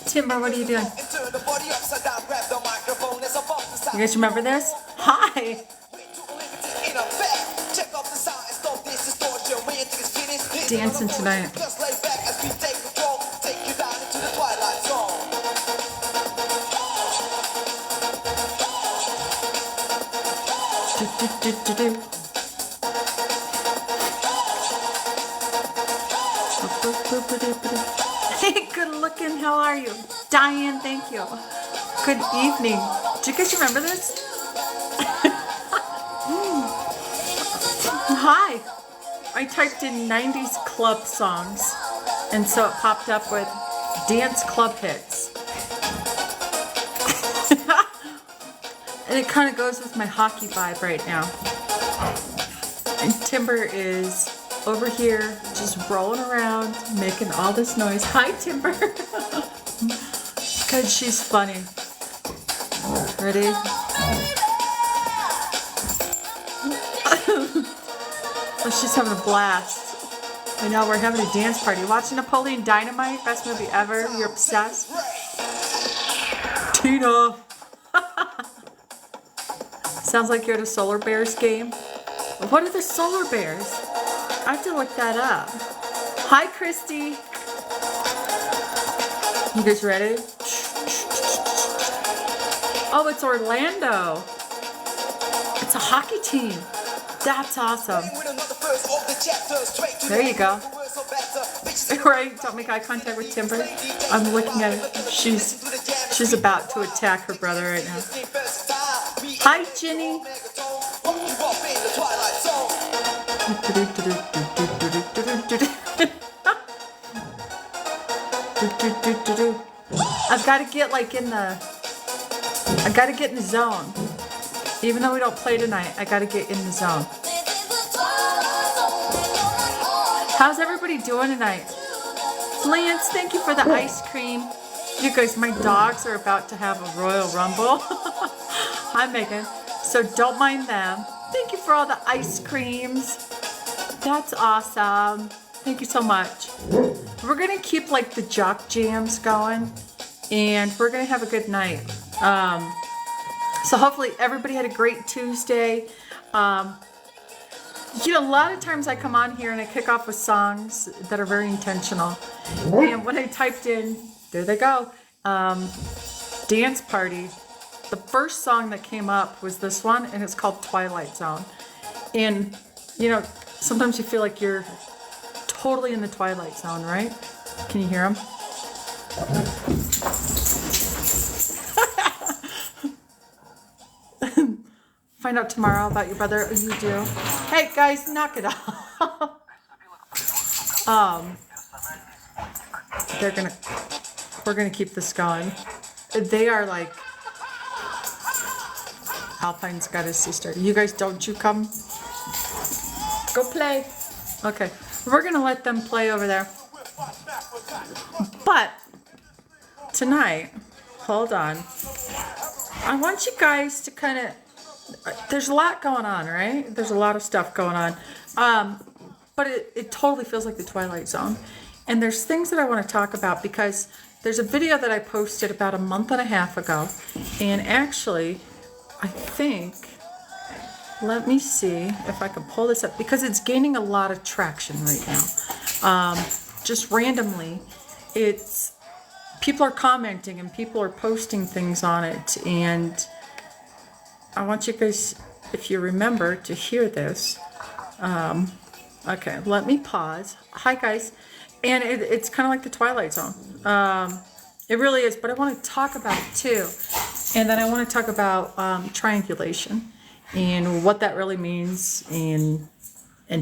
Timber, what are you doing? You guys remember this? Hi! Dancing tonight. Hey, good looking. How are you? Diane, thank you. Good evening. Do you guys remember this? Hi. I typed in 90s club songs, and so it popped up with dance club hits. And it kind of goes with my hockey vibe right now. And Timber is over here just rolling around, making all this noise. Hi, Timber. Because she's funny. Ready? Oh, she's having a blast. I know, we're having a dance party. Watching Napoleon Dynamite, best movie ever. You're obsessed. Tina. Sounds like you're at a Solar Bears game. What are the Solar Bears? I have to look that up. Hi, Christy. You guys ready? Oh, it's Orlando. It's a hockey team. That's awesome. There you go. Right? Don't make eye contact with Timber. I'm looking at her. She's about to attack her brother right now. Hi, Ginny. I've got to get in the zone. Even though we don't play tonight, I got to get in the zone. How's everybody doing tonight? Lance, thank you for the ice cream. You guys, my dogs are about to have a Royal Rumble. Hi, Megan. So don't mind them. Thank you for all the ice creams. That's awesome. Thank you so much. We're going to keep like the jock jams going, and we're going to have a good night. So hopefully everybody had a great Tuesday. You know, a lot of times I come on here and I kick off with songs that are very intentional. And when I typed in, there they go, dance party, the first song that came up was this one, and it's called Twilight Zone. And, you know, sometimes you feel like you're totally in the Twilight Zone, right? Can you hear them? Find out tomorrow about your brother. Oh, you do. Hey guys, knock it off. We're gonna keep this going. They are like, Alpine's got his sister. You guys, don't you come. Go play. Okay, we're gonna let them play over there. But tonight, hold on. I want you guys to kind of, there's a lot going on, right? There's a lot of stuff going on. But it totally feels like the Twilight Zone. And there's things that I want to talk about because there's a video that I posted about a month and a half ago. And actually, I think, let me see if I can pull this up because it's gaining a lot of traction right now. Just randomly, people are commenting and people are posting things on it. And I want you guys, if you remember, to hear this. Okay, let me pause. Hi, guys. And it's kind of like the Twilight Zone. It really is, but I want to talk about it too. And then I want to talk about triangulation and what that really means and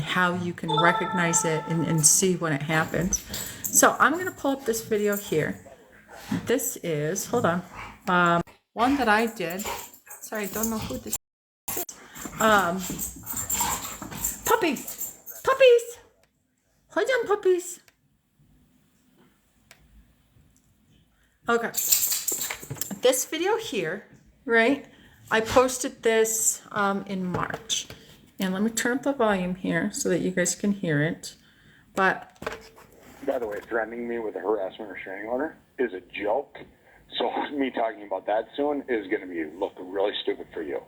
how you can recognize it and see when it happens. So I'm going to pull up this video here. This is, hold on, one that I did. Sorry, I don't know who this is. Puppies! Puppies! Hold on, puppies. Okay. This video here, right? I posted this in March. And let me turn up the volume here so that you guys can hear it. But by the way, threatening me with a harassment restraining order is a joke. So me talking about that soon is going to look really stupid for you.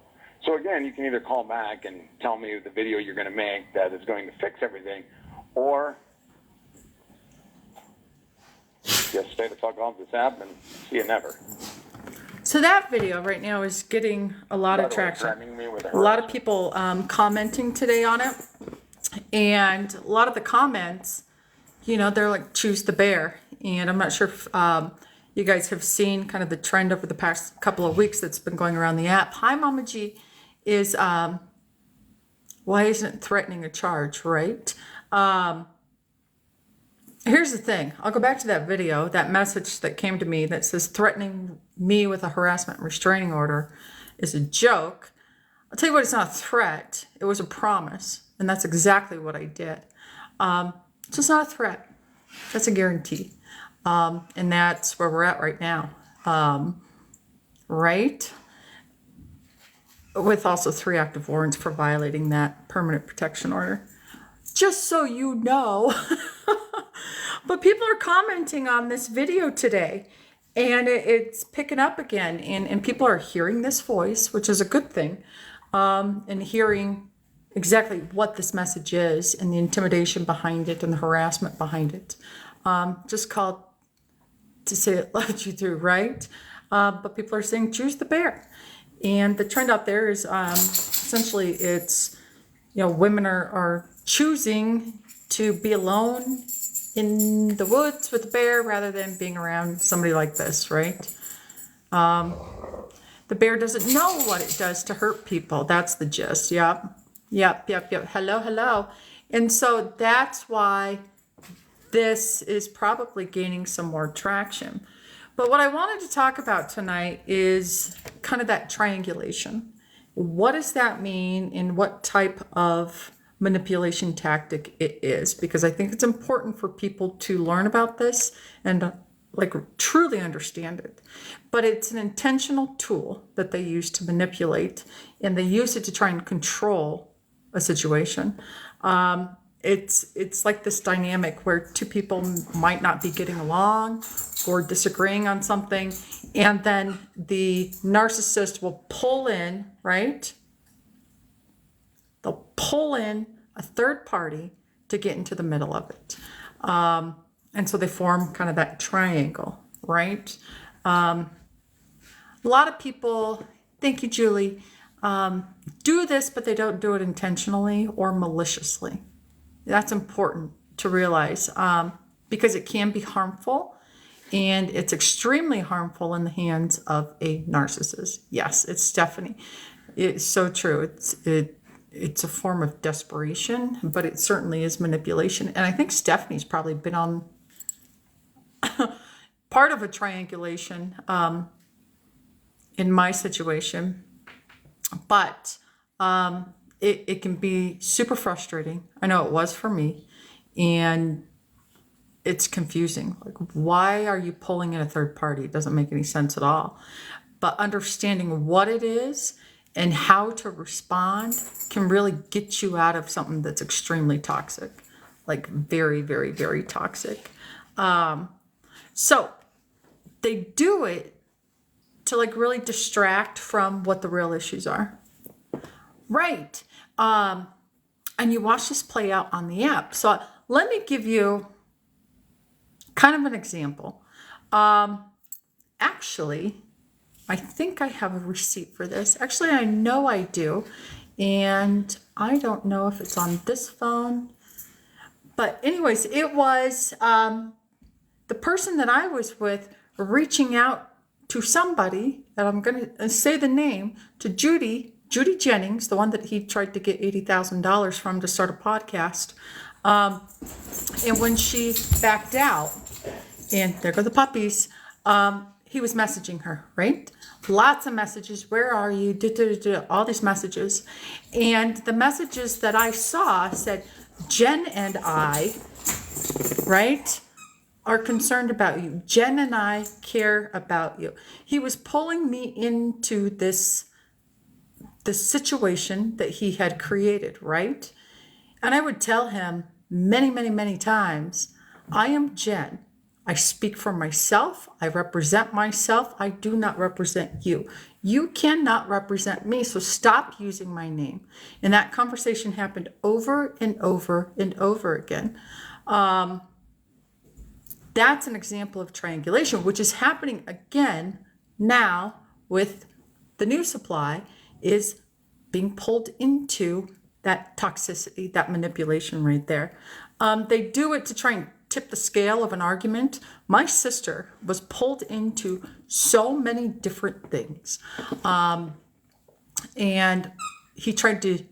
So again, you can either call back and tell me the video you're going to make that is going to fix everything, or just stay the fuck off this app and see you never. So that video right now is getting a lot of traction. A lot of people commenting today on it. And a lot of the comments, you know, they're like, choose the bear. And I'm not sure if you guys have seen kind of the trend over the past couple of weeks that's been going around the app. Hi, Mama G is, why isn't it threatening a charge, right? Here's the thing. I'll go back to that video, that message that came to me that says threatening me with a harassment restraining order is a joke. I'll tell you what, it's not a threat. It was a promise. And that's exactly what I did. So it's not a threat. That's a guarantee. And that's where we're at right now. Right? With also 3 active warrants for violating that permanent protection order. Just so you know. But people are commenting on this video today. And it's picking up again. And people are hearing this voice, which is a good thing. And hearing exactly what this message is and the intimidation behind it and the harassment behind it. Just called to say it let you through, right? But people are saying choose the bear. And the trend out there is essentially it's, you know, women are choosing to be alone in the woods with the bear rather than being around somebody like this, right? The bear doesn't know what it does to hurt people. That's the gist. Yep. Hello. And so that's why this is probably gaining some more traction. But what I wanted to talk about tonight is kind of that triangulation. What does that mean and what type of manipulation tactic it is? Because I think it's important for people to learn about this and like truly understand it. But it's an intentional tool that they use to manipulate, and they use it to try and control a situation. It's like this dynamic where 2 people might not be getting along or disagreeing on something, and then the narcissist will pull in, right? They'll pull in a third party to get into the middle of it. And so they form kind of that triangle, right? A lot of people, thank you, Julie, do this, but they don't do it intentionally or maliciously. That's important to realize because it can be harmful, and it's extremely harmful in the hands of a narcissist. Yes, it's Stephanie. It's so true. It's a form of desperation, but it certainly is manipulation. And I think Stephanie's probably been on part of a triangulation in my situation, but it can be super frustrating. I know it was for me, and it's confusing. Like, why are you pulling in a third party? It doesn't make any sense at all. But understanding what it is and how to respond can really get you out of something that's extremely toxic, like very, very, very toxic. So they do it to like really distract from what the real issues are. Right. And you watch this play out on the app. So let me give you kind of an example. Actually, I think I have a receipt for this. Actually, I know I do. And I don't know if it's on this phone. But anyways, it was the person that I was with reaching out to somebody, and I'm going to say the name, to Judy Jennings, the one that he tried to get $80,000 from to start a podcast. And when she backed out, and there go the puppies, he was messaging her, right? Lots of messages. Where are you? All these messages. And the messages that I saw said, Jen and I, right, are concerned about you. Jen and I care about you. He was pulling me into this situation that he had created, right? And I would tell him many, many, many times, I am Jen. I speak for myself. I represent myself. I do not represent you. You cannot represent me, so stop using my name. And that conversation happened over and over and over again. That's an example of triangulation, which is happening again now with the new supply, is being pulled into that toxicity, that manipulation right there. They do it to try and tip the scale of an argument. My sister was pulled into so many different things. And he tried to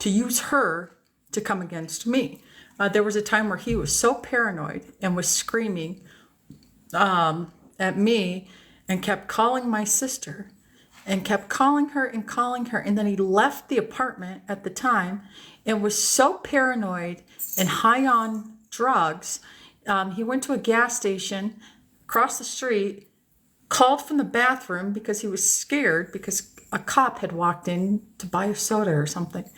use her to come against me. There was a time where he was so paranoid and was screaming at me and kept calling my sister and kept calling her and calling her. And then he left the apartment at the time and was so paranoid and high on drugs. He went to a gas station across the street, called from the bathroom because he was scared because a cop had walked in to buy a soda or something.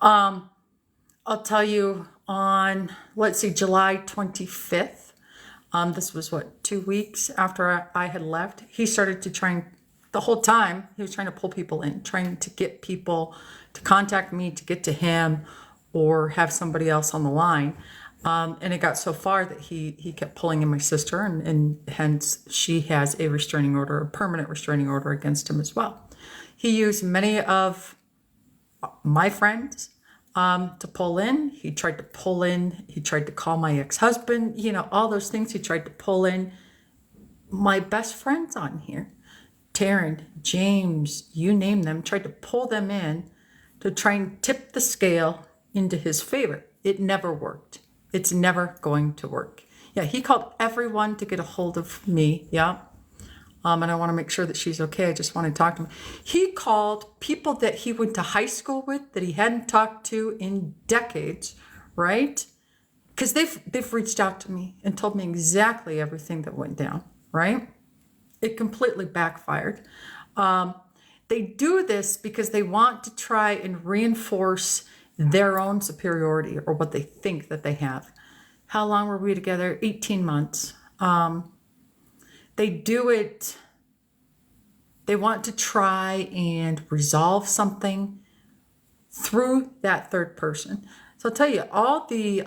I'll tell you, on, let's see, July 25th, this was 2 weeks after I had left, he started to try and, the whole time, he was trying to pull people in, trying to get people to contact me to get to him or have somebody else on the line. And it got so far that he kept pulling in my sister, and hence she has a restraining order, a permanent restraining order against him as well. He used many of my friends to pull in. He tried to pull in, he tried to call my ex-husband, all those things. He tried to pull in my best friends on here. Taryn, James, you name them, tried to pull them in to try and tip the scale into his favor. It never worked. It's never going to work. Yeah, he called everyone to get a hold of me. Yeah. And I want to make sure that she's okay. I just want to talk to him. He called people that he went to high school with that he hadn't talked to in decades, right? Because they've reached out to me and told me exactly everything that went down, right? It completely backfired. They do this because they want to try and reinforce their own superiority or what they think that they have. How long were we together? 18 months. They do it, they want to try and resolve something through that third person. So I'll tell you, all the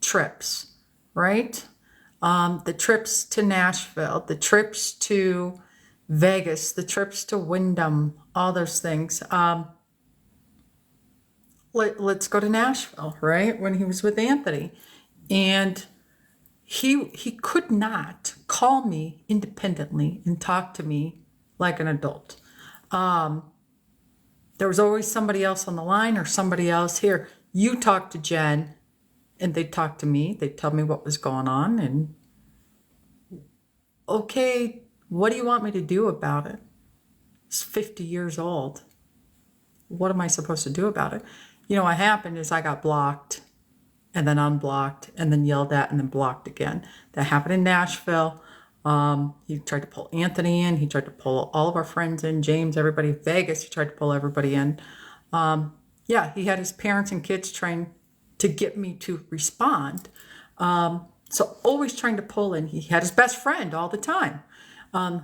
trips, right? The trips to Nashville, the trips to Vegas, the trips to Wyndham, all those things. Let's go to Nashville, right? When he was with Anthony. And he could not call me independently and talk to me like an adult. There was always somebody else on the line or somebody else here. You talk to Jen, and they'd talk to me. They'd tell me what was going on. And okay, what do you want me to do about it? It's 50 years old. What am I supposed to do about it? What happened is I got blocked and then unblocked and then yelled at and then blocked again. That happened in Nashville. He tried to pull Anthony in. He tried to pull all of our friends in, James, everybody. Vegas, he tried to pull everybody in. He had his parents and kids trying to get me to respond. So always trying to pull in. He had his best friend all the time.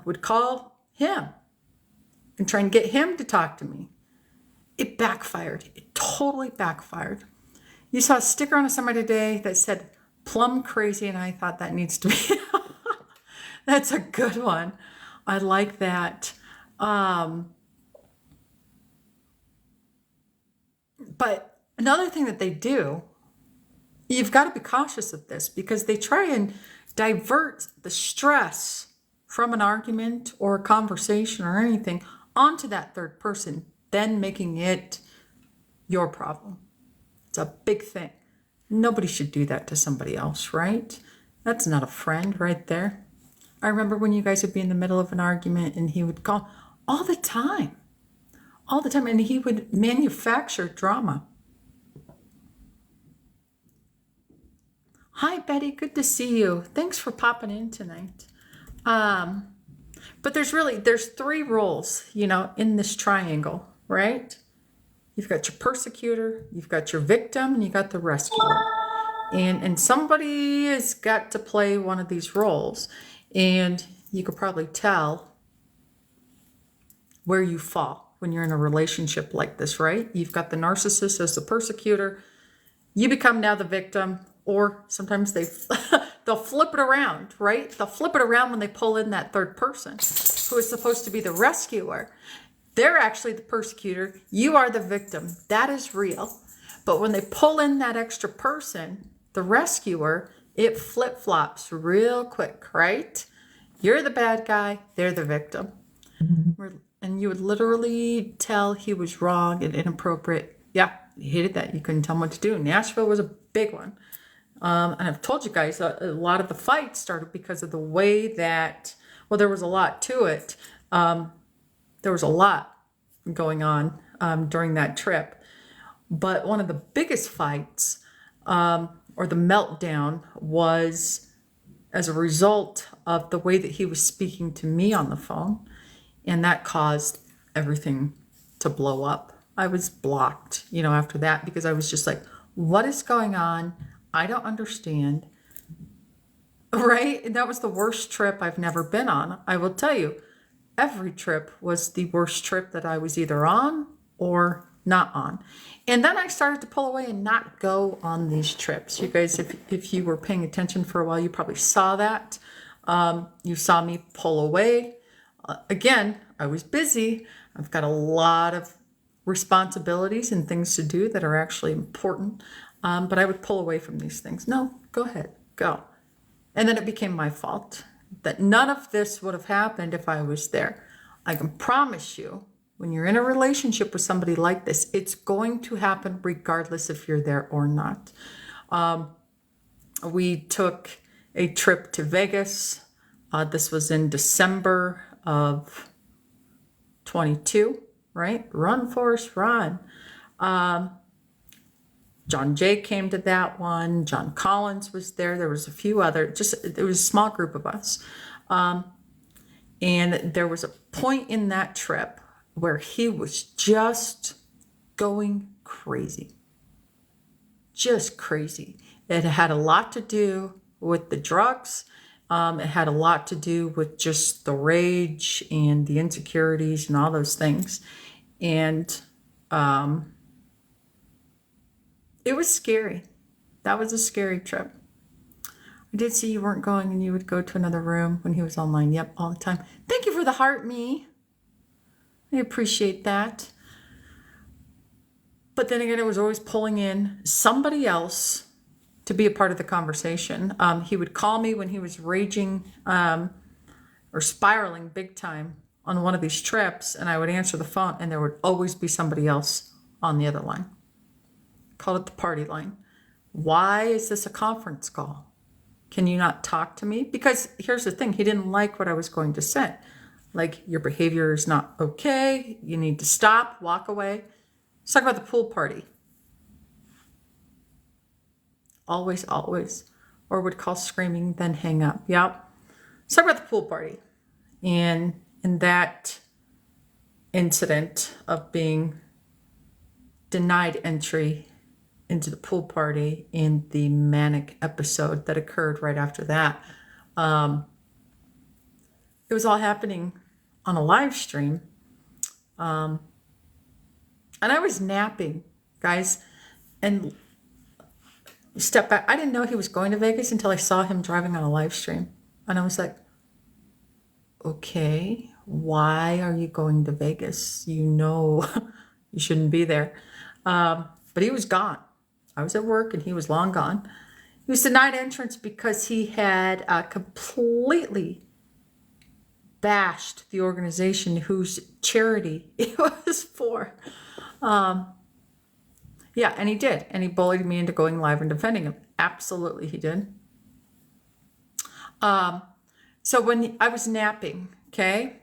Would call him and try and get him to talk to me. It backfired. It totally backfired. You saw a sticker on somebody today that said plum crazy, and I thought that needs to be, that's a good one. I like that. But another thing that they do, you've got to be cautious of this because they try and divert the stress from an argument or a conversation or anything onto that third person, then making it your problem. It's a big thing. Nobody should do that to somebody else, right? That's not a friend right there. I remember when you guys would be in the middle of an argument and he would call all the time, and he would manufacture drama. Hi, Betty. Good to see you. Thanks for popping in tonight. But there's three roles, in this triangle, right? You've got your persecutor, you've got your victim, and you got the rescuer. And somebody has got to play one of these roles. And you could probably tell where you fall when you're in a relationship like this, right? You've got the narcissist as the persecutor. You become now the victim, or sometimes they'll flip it around, right? They'll flip it around when they pull in that third person who is supposed to be the rescuer. They're actually the persecutor. You are the victim. That is real. But when they pull in that extra person, the rescuer, it flip-flops real quick, right? You're the bad guy. They're the victim. And you would literally tell he was wrong and inappropriate. Yeah, he hated that. You couldn't tell him what to do. Nashville was a big one. And I've told you guys a lot of the fights started because of the way that, well, there was a lot to it. There was a lot going on during that trip. But one of the biggest fights, or the meltdown, was as a result of the way that he was speaking to me on the phone. And that caused everything to blow up. I was blocked, after that, because I was just like, what is going on? I don't understand. Right? And that was the worst trip I've never been on. I will tell you, every trip was the worst trip that I was either on or not on. And then I started to pull away and not go on these trips. You guys, if you were paying attention for a while, you probably saw that. You saw me pull away. Again, I was busy. I've got a lot of responsibilities and things to do that are actually important. But I would pull away from these things. No, go ahead, go. And then it became my fault that none of this would have happened if I was there. I can promise you, when you're in a relationship with somebody like this, it's going to happen regardless if you're there or not. We took a trip to Vegas. This was in December of 22, right? Run, Forrest, run. John Jay came to that one. John Collins was there. There was a few other, it was a small group of us. And there was a point in that trip where he was just going crazy. Just crazy. It had a lot to do with the drugs. It had a lot to do with just the rage and the insecurities and all those things. And it was scary. That was a scary trip. I did see you weren't going and you would go to another room when he was online. Yep, all the time. Thank you for the heart, me. I appreciate that. But then again, it was always pulling in somebody else to be a part of the conversation. He would call me when he was raging or spiraling big time on one of these trips, and I would answer the phone, and there would always be somebody else on the other line. Called it the party line. Why is this a conference call? Can you not talk to me? Because here's the thing, he didn't like what I was going to say. Like, your behavior is not okay. You need to stop, walk away. Let's talk about the pool party. Always, always. Or would call screaming, then hang up. Yep. Let's talk about the pool party. And in that incident of being denied entry into the pool party in the manic episode that occurred right after that. It was all happening on a live stream. And I was napping, guys. And step back. I didn't know he was going to Vegas until I saw him driving on a live stream. And I was like, okay, why are you going to Vegas? You know you shouldn't be there. But he was gone. I was at work and he was long gone. He was denied entrance because he had completely bashed the organization whose charity it was for. Yeah, and he did. And he bullied me into going live and defending him. Absolutely, he did. So when I was napping, okay,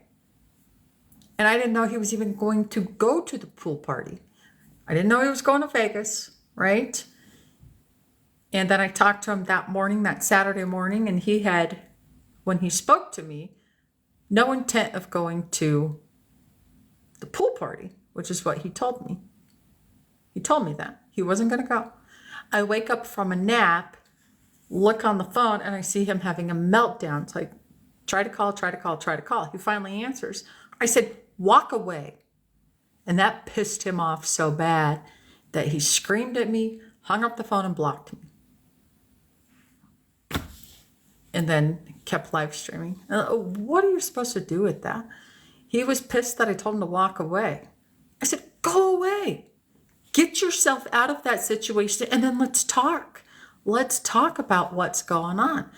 and I didn't know he was even going to go to the pool party. I didn't know he was going to Vegas, right? And then I talked to him that morning, that Saturday morning, and he had, when he spoke to me, no intent of going to the pool party, which is what he told me. He told me that. He wasn't going to go. I wake up from a nap look on the phone and I see him having a meltdown. It's like, try to call, try to call, try to call. He finally answers. I said, walk away. And that pissed him off so bad that he screamed at me, hung up the phone, and blocked me. And then kept live streaming. What are you supposed to do with that? He was pissed that I told him to walk away. I said, go away. Get yourself out of that situation and then let's talk. Let's talk about what's going on.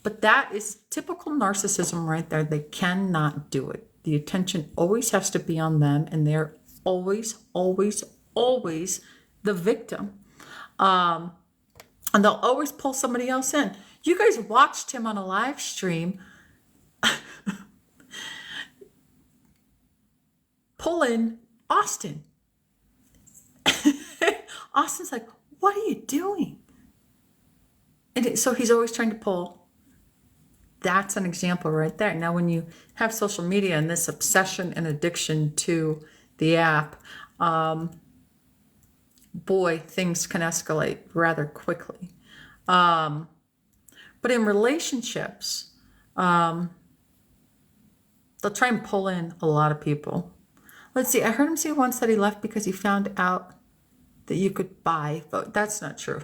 But that is typical narcissism right there. They cannot do it. The attention always has to be on them, and they're always, always, always the victim. And they'll always pull somebody else in. You guys watched him on a live stream pull in Austin. Austin's like, what are you doing? And so he's always trying to pull. That's an example right there. Now, when you have social media and this obsession and addiction to the app, boy, things can escalate rather quickly. But in relationships, they'll try and pull in a lot of people. Let's see, I heard him say once that he left because he found out that you could buy vote. That's not true.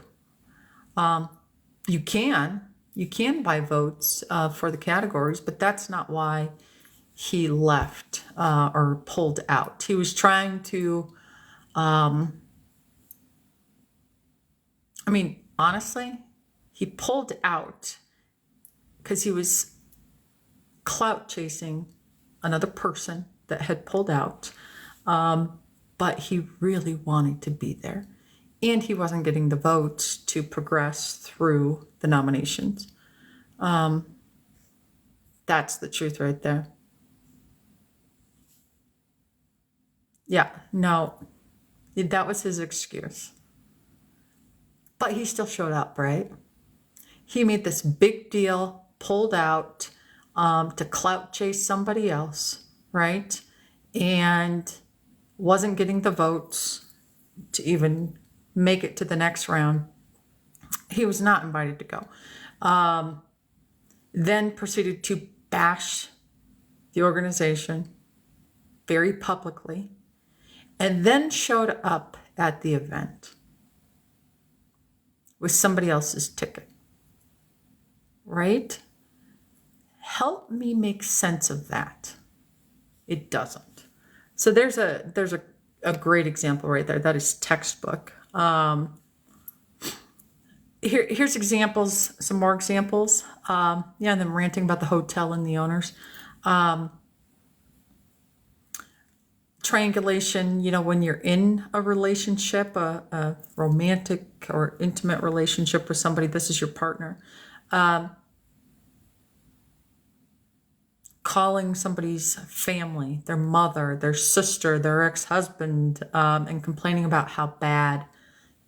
You can buy votes for the categories, but that's not why he left or pulled out. He was trying to, honestly, he pulled out because he was clout chasing another person that had pulled out, but he really wanted to be there. And he wasn't getting the votes to progress through the nominations. That's the truth right there. Yeah, no, that was his excuse. But he still showed up, right? He made this big deal, pulled out to clout chase somebody else, right? And wasn't getting the votes to even make it to the next round. He was not invited to go. Then proceeded to bash the organization very publicly, and then showed up at the event with somebody else's ticket. Right? Help me make sense of that. It doesn't. So there's a great example right there. That is textbook. Here's examples, some more examples. And then ranting about the hotel and the owners. Triangulation, when you're in a relationship, a romantic or intimate relationship with somebody, this is your partner. Calling somebody's family, their mother, their sister, their ex-husband, and complaining about how bad,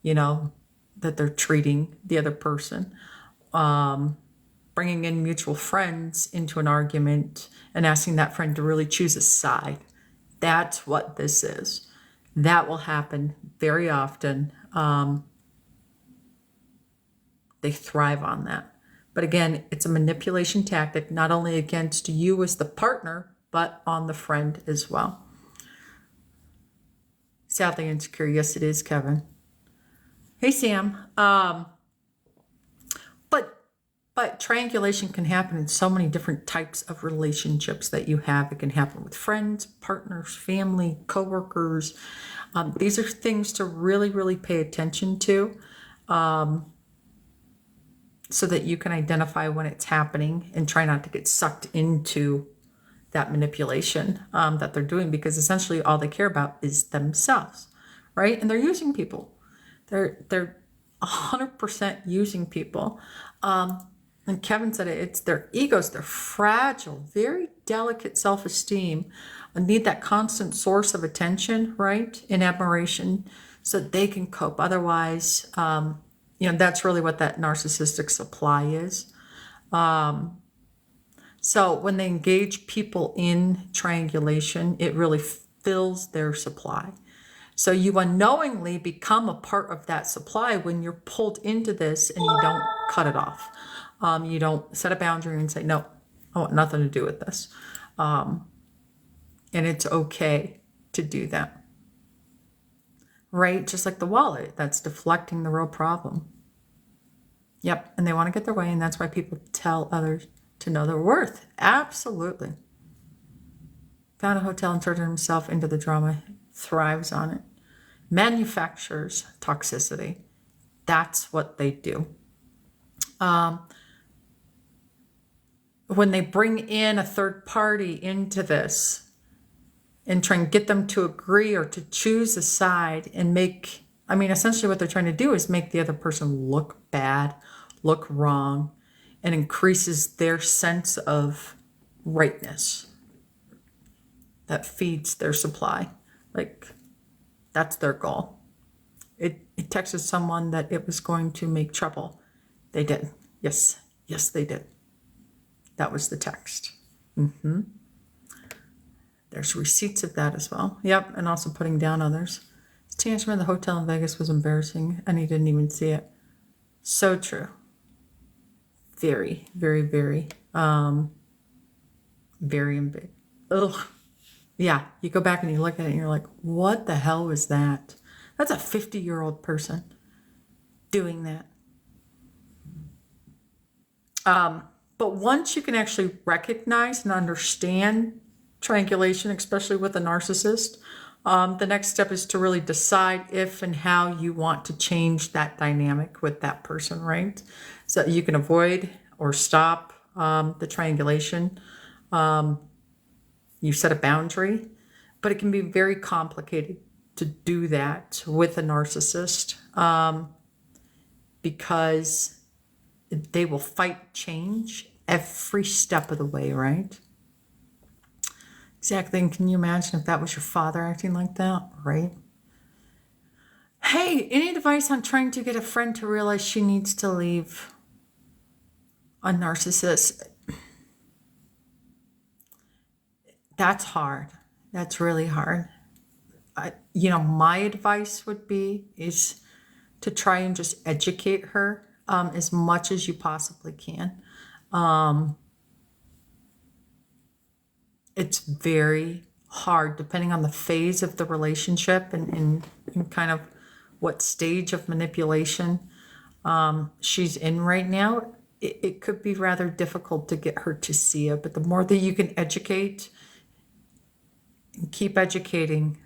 that they're treating the other person. Bringing in mutual friends into an argument and asking that friend to really choose a side. That's what this is. That will happen very often. They thrive on that. But again, it's a manipulation tactic, not only against you as the partner, but on the friend as well. Sadly insecure. Yes, it is, Kevin. Hey, Sam. But triangulation can happen in so many different types of relationships that you have. It can happen with friends, partners, family, coworkers. These are things to really, really pay attention to. So that you can identify when it's happening and try not to get sucked into that manipulation that they're doing, because essentially all they care about is themselves, right? And they're using people. They're 100% using people. And Kevin said it's their egos. They're fragile, very delicate self-esteem, need that constant source of attention, right? And admiration so that they can cope. Otherwise, that's really what that narcissistic supply is. So when they engage people in triangulation, it really fills their supply. So you unknowingly become a part of that supply when you're pulled into this and you don't cut it off. You don't set a boundary and say, no, I want nothing to do with this. And it's okay to do that. Right? Just like the wallet, that's deflecting the real problem. Yep. And they want to get their way. And that's why people tell others to know their worth. Absolutely. Found a hotel, inserted himself into the drama, thrives on it. Manufactures toxicity. That's what they do. When they bring in a third party into this and try and get them to agree or to choose a side and make, I mean, essentially what they're trying to do is make the other person look bad, look wrong, and increases their sense of rightness. That feeds their supply. Like, that's their goal. It texted someone that it was going to make trouble. They did. Yes, they did. That was the text. There's receipts of that as well. Yep, and also putting down others. His tantrum at the hotel in Vegas was embarrassing, and he didn't even see it. So true. Very, very, very, very big. Ugh. Yeah, you go back and you look at it and you're like, what the hell was that? That's a 50-year-old person doing that. But once you can actually recognize and understand triangulation, especially with a narcissist, the next step is to really decide if and how you want to change that dynamic with that person, right? So you can avoid or stop the triangulation. You set a boundary, but it can be very complicated to do that with a narcissist because they will fight change every step of the way, right? Exactly. And can you imagine if that was your father acting like that, right? Hey, any advice on trying to get a friend to realize she needs to leave a narcissist? That's hard. That's really hard. My advice would be is to try and just educate her as much as you possibly can. It's very hard depending on the phase of the relationship and kind of what stage of manipulation she's in right now. It could be rather difficult to get her to see it, but the more that you can educate and keep educating,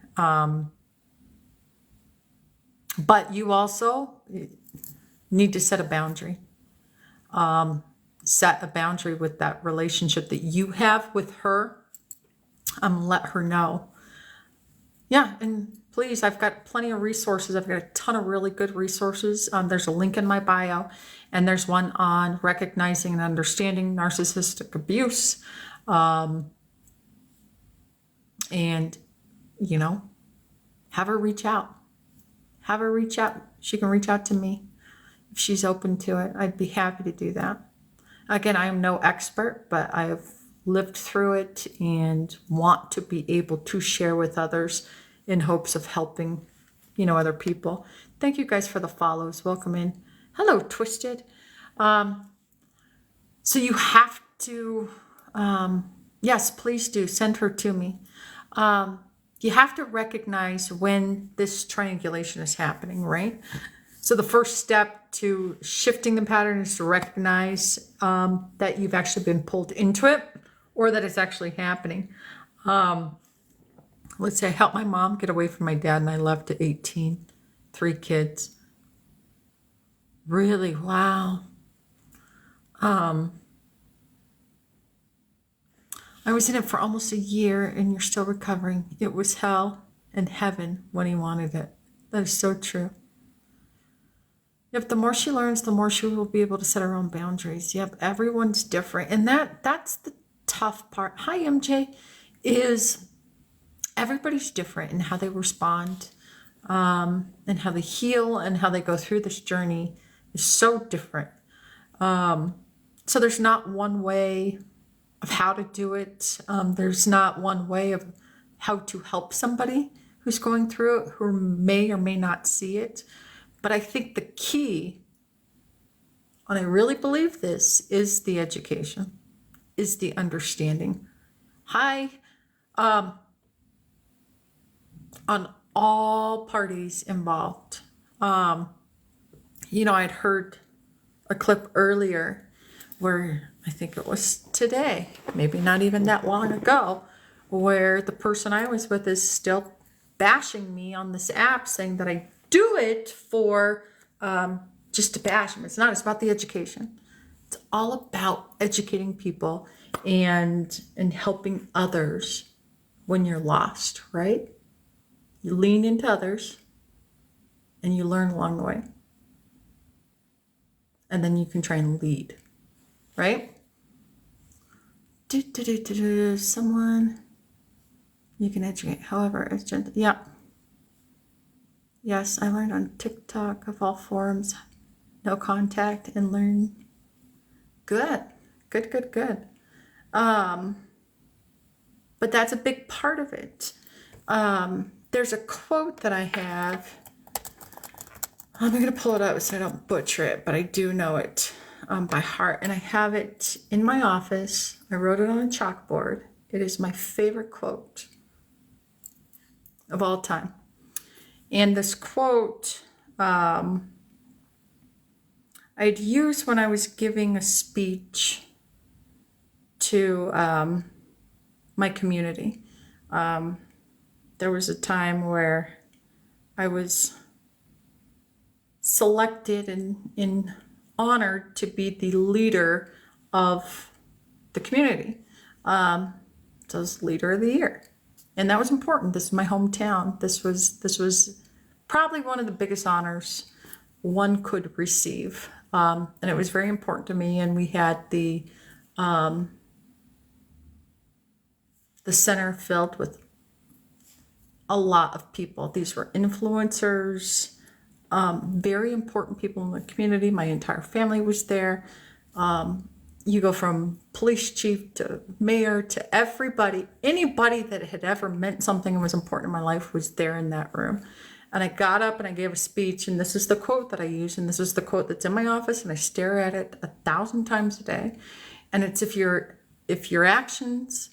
but you also need to set a boundary. Set a boundary with that relationship that you have with her. Let her know. Yeah, and please, I've got plenty of resources. I've got a ton of really good resources. There's a link in my bio, and there's one on recognizing and understanding narcissistic abuse. And, have her reach out. Have her reach out. She can reach out to me if she's open to it. I'd be happy to do that. Again, I am no expert, but I have lived through it and want to be able to share with others in hopes of helping, other people. Thank you guys for the follows. Welcome in. Hello, Twisted. So you have to, yes, please do send her to me. You have to recognize when this triangulation is happening, right? So the first step to shifting the pattern is to recognize that you've actually been pulled into it or that it's actually happening. Let's say I helped my mom get away from my dad and I left at 18, 3 kids. Really? Wow. I was in it for almost a year and you're still recovering. It was hell and heaven when he wanted it. That is so true. Yep, the more she learns, the more she will be able to set her own boundaries. Yep, everyone's different. And that's the tough part. Hi, MJ. Is everybody's different in how they respond and how they heal and how they go through this journey is so different. So there's not one way of how to do it. There's not one way of how to help somebody who's going through it, who may or may not see it. But I think the key, and I really believe this, is the education, is the understanding. On all parties involved. I'd heard a clip earlier where I think it was today, maybe not even that long ago, where the person I was with is still bashing me on this app, saying that I do it for just to bash them. It's not. It's about the education. It's all about educating people and helping others when you're lost, right? You lean into others and you learn along the way. And then you can try and lead, right? Someone you can educate. However, it's gentle. Yeah. Yes, I learned on TikTok of all forums, no contact and learn. Good. But that's a big part of it. There's a quote that I have. I'm going to pull it up so I don't butcher it, but I do know it by heart. And I have it in my office. I wrote it on a chalkboard. It is my favorite quote of all time. And this quote I'd used when I was giving a speech to my community. There was a time where I was selected and honored to be the leader of the community. So I was leader of the year. And that was important. This is my hometown. This was probably one of the biggest honors one could receive. And it was very important to me. And we had the center filled with a lot of people. These were influencers, very important people in the community. My entire family was there. You go from police chief to mayor to everybody. Anybody that had ever meant something and was important in my life was there in that room. And I got up and I gave a speech, and this is the quote that I use, and this is the quote that's in my office, and I stare at it 1,000 times a day. And it's if your actions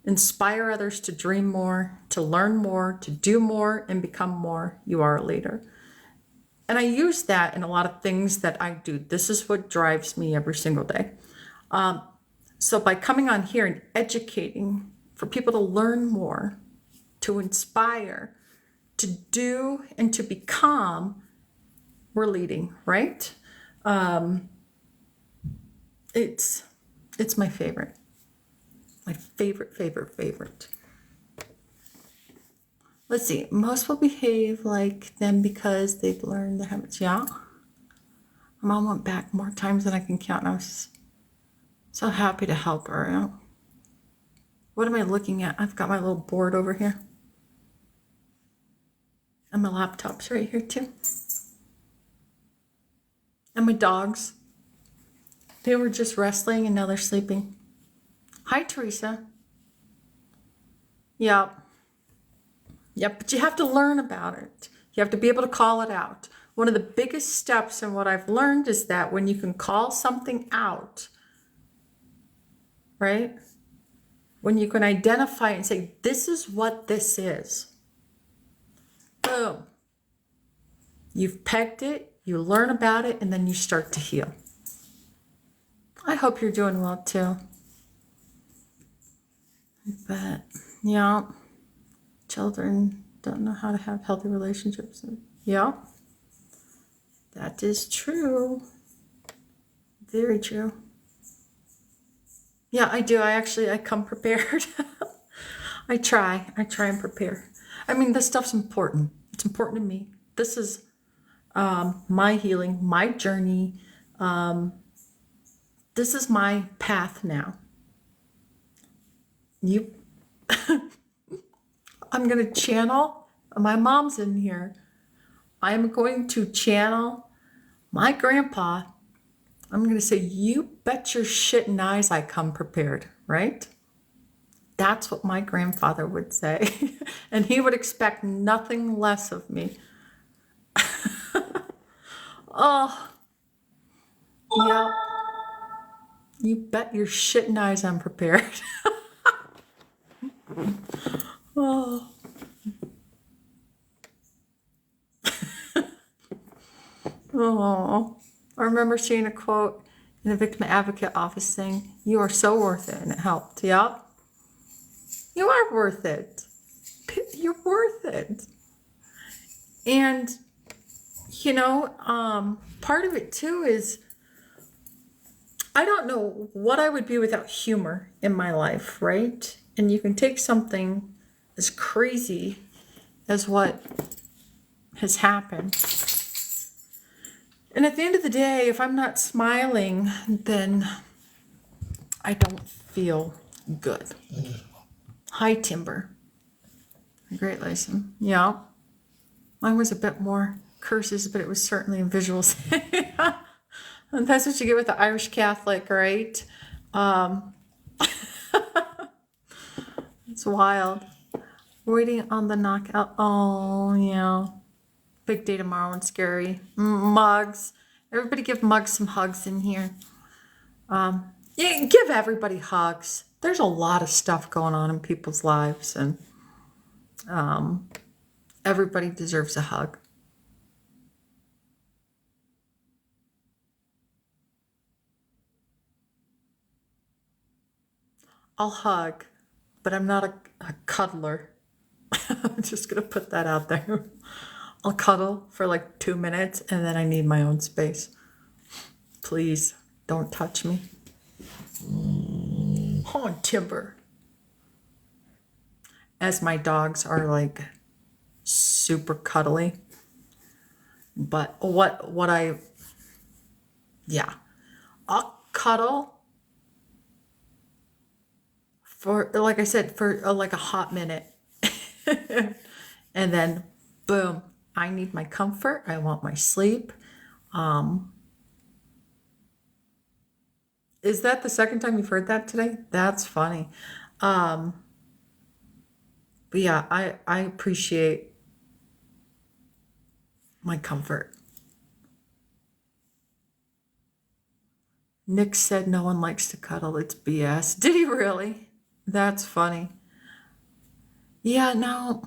inspire others to dream more, to learn more, to do more, and become more, you are a leader. And I use that in a lot of things that I do. This is what drives me every single day. So by coming on here and educating for people to learn more, to inspire, to do, and to become, we're leading, right? It's my favorite. My favorite. Let's see. Most will behave like them because they've learned their habits. Yeah. My mom went back more times than I can count, and I was so happy to help her. You know? What am I looking at? I've got my little board over here. And my laptop's right here too. And my dogs. They were just wrestling and now they're sleeping. Hi, Teresa. Yep, but you have to learn about it. You have to be able to call it out. One of the biggest steps in what I've learned is that when you can call something out, right? When you can identify and say, this is what this is. Boom. You've pegged it, you learn about it, and then you start to heal. I hope you're doing well too. But, yeah, children don't know how to have healthy relationships. Yeah, that is true. Very true. Yeah, I do. I come prepared. I try and prepare. I mean, this stuff's important. It's important to me. This is my healing, my journey. This is my path now. I'm going to channel, my mom's in here. I'm going to channel my grandpa. I'm going to say, you bet your shit and eyes I come prepared, right? That's what my grandfather would say. And he would expect nothing less of me. Oh, yeah. You bet your shitting eyes I'm prepared. Oh. Oh. I remember seeing a quote in the victim advocate office saying, "You are so worth it," and it helped. Yep. You are worth it. You're worth it. And, part of it too is I don't know what I would be without humor in my life, right? And you can take something as crazy as what has happened. And at the end of the day, if I'm not smiling, then I don't feel good. Hi, Timber. Great lesson. Yeah. Mine was a bit more curses, but it was certainly in visuals. And that's what you get with the Irish Catholic, right? It's wild. Waiting on the knockout. Oh, yeah. Big day tomorrow and scary. Mugs. Everybody give Mugs some hugs in here. Yeah, give everybody hugs. There's a lot of stuff going on in people's lives, and everybody deserves a hug. I'll hug, but I'm not a cuddler. I'm just going to put that out there. I'll cuddle for like 2 minutes and then I need my own space. Please don't touch me. Oh, Timber. As my dogs are like super cuddly. But I'll cuddle for, like I said, for like a hot minute. And then boom, I need my comfort. I want my sleep. Is that the second time you've heard that today? That's funny. But yeah, I appreciate my comfort. Nick said no one likes to cuddle. It's BS. Did he really? That's funny. Yeah, no.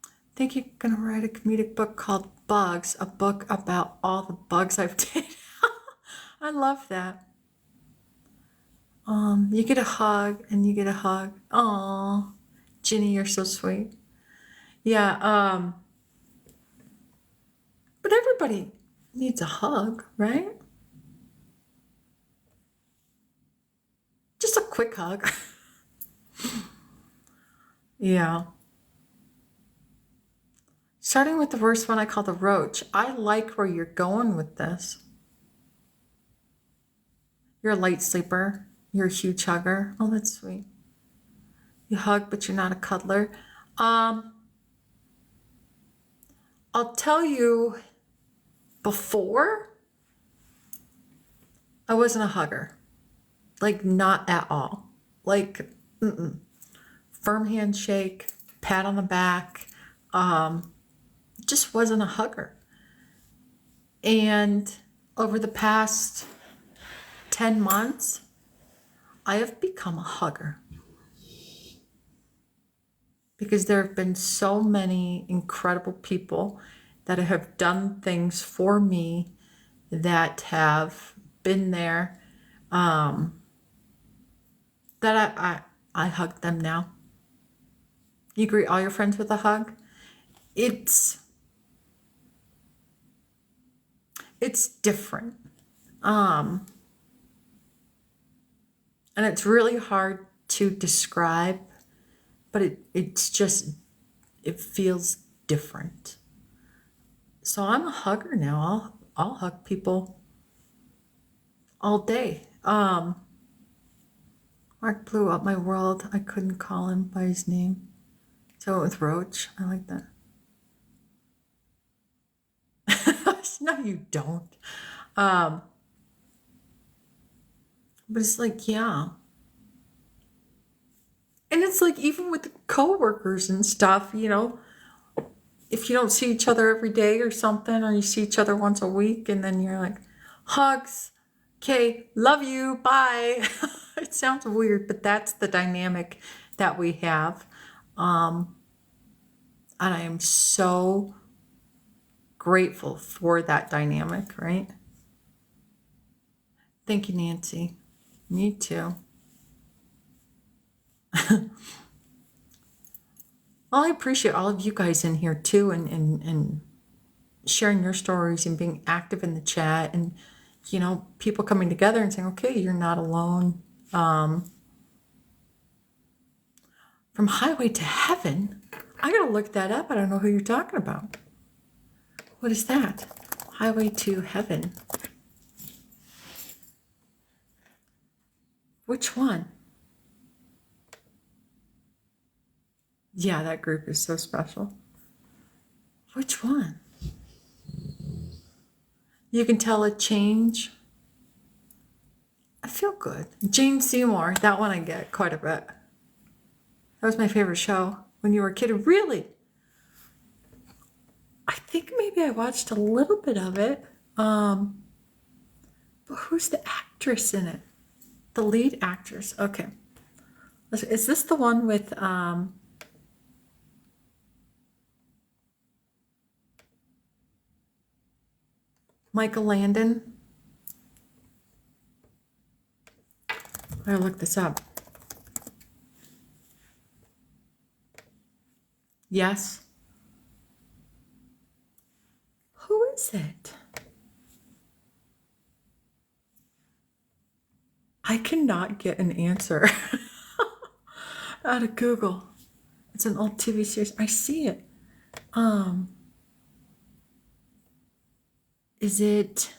I think you're going to write a comedic book called Bugs, a book about all the bugs I've dated. I love that. You get a hug and you get a hug. Aw, Ginny, you're so sweet. Yeah, but everybody needs a hug, right? Just a quick hug. Yeah. Starting with the first one I call the roach. I like where you're going with this. You're a light sleeper. You're a huge hugger. Oh, that's sweet. You hug, but you're not a cuddler. I'll tell you, before, I wasn't a hugger. Like, not at all. Like, firm handshake, pat on the back. Just wasn't a hugger. And over the past 10 months, I have become a hugger. Because there have been so many incredible people that have done things for me that have been there, that I hug them now. You greet all your friends with a hug. It's different. And it's really hard to describe, but it feels different. So I'm a hugger now. I'll hug people all day. Mark blew up my world. I couldn't call him by his name. So I went with Roach. I like that. No, you don't. But it's like, yeah. And it's like even with coworkers and stuff, if you don't see each other every day or something, or you see each other once a week, and then you're like, hugs, okay, love you, bye. It sounds weird, but that's the dynamic that we have. And I am so grateful for that dynamic, right? Thank you, Nancy. Me too. Well, I appreciate all of you guys in here too, and sharing your stories and being active in the chat, and people coming together and saying, okay, you're not alone. From Highway to Heaven, I gotta look that up. I don't know who you're talking about. What is that? Highway to Heaven. Which one? Yeah, that group is so special. Which one? You can tell a change. I feel good. Jane Seymour, that one I get quite a bit. That was my favorite show when you were a kid. Really? I think maybe I watched a little bit of it. But who's the actress in it? The lead actress. Okay. Is this the one with Michael Landon? I gotta look this up. Yes. Who is it? I cannot get an answer out of Google. It's an old TV series. I see it. Is it?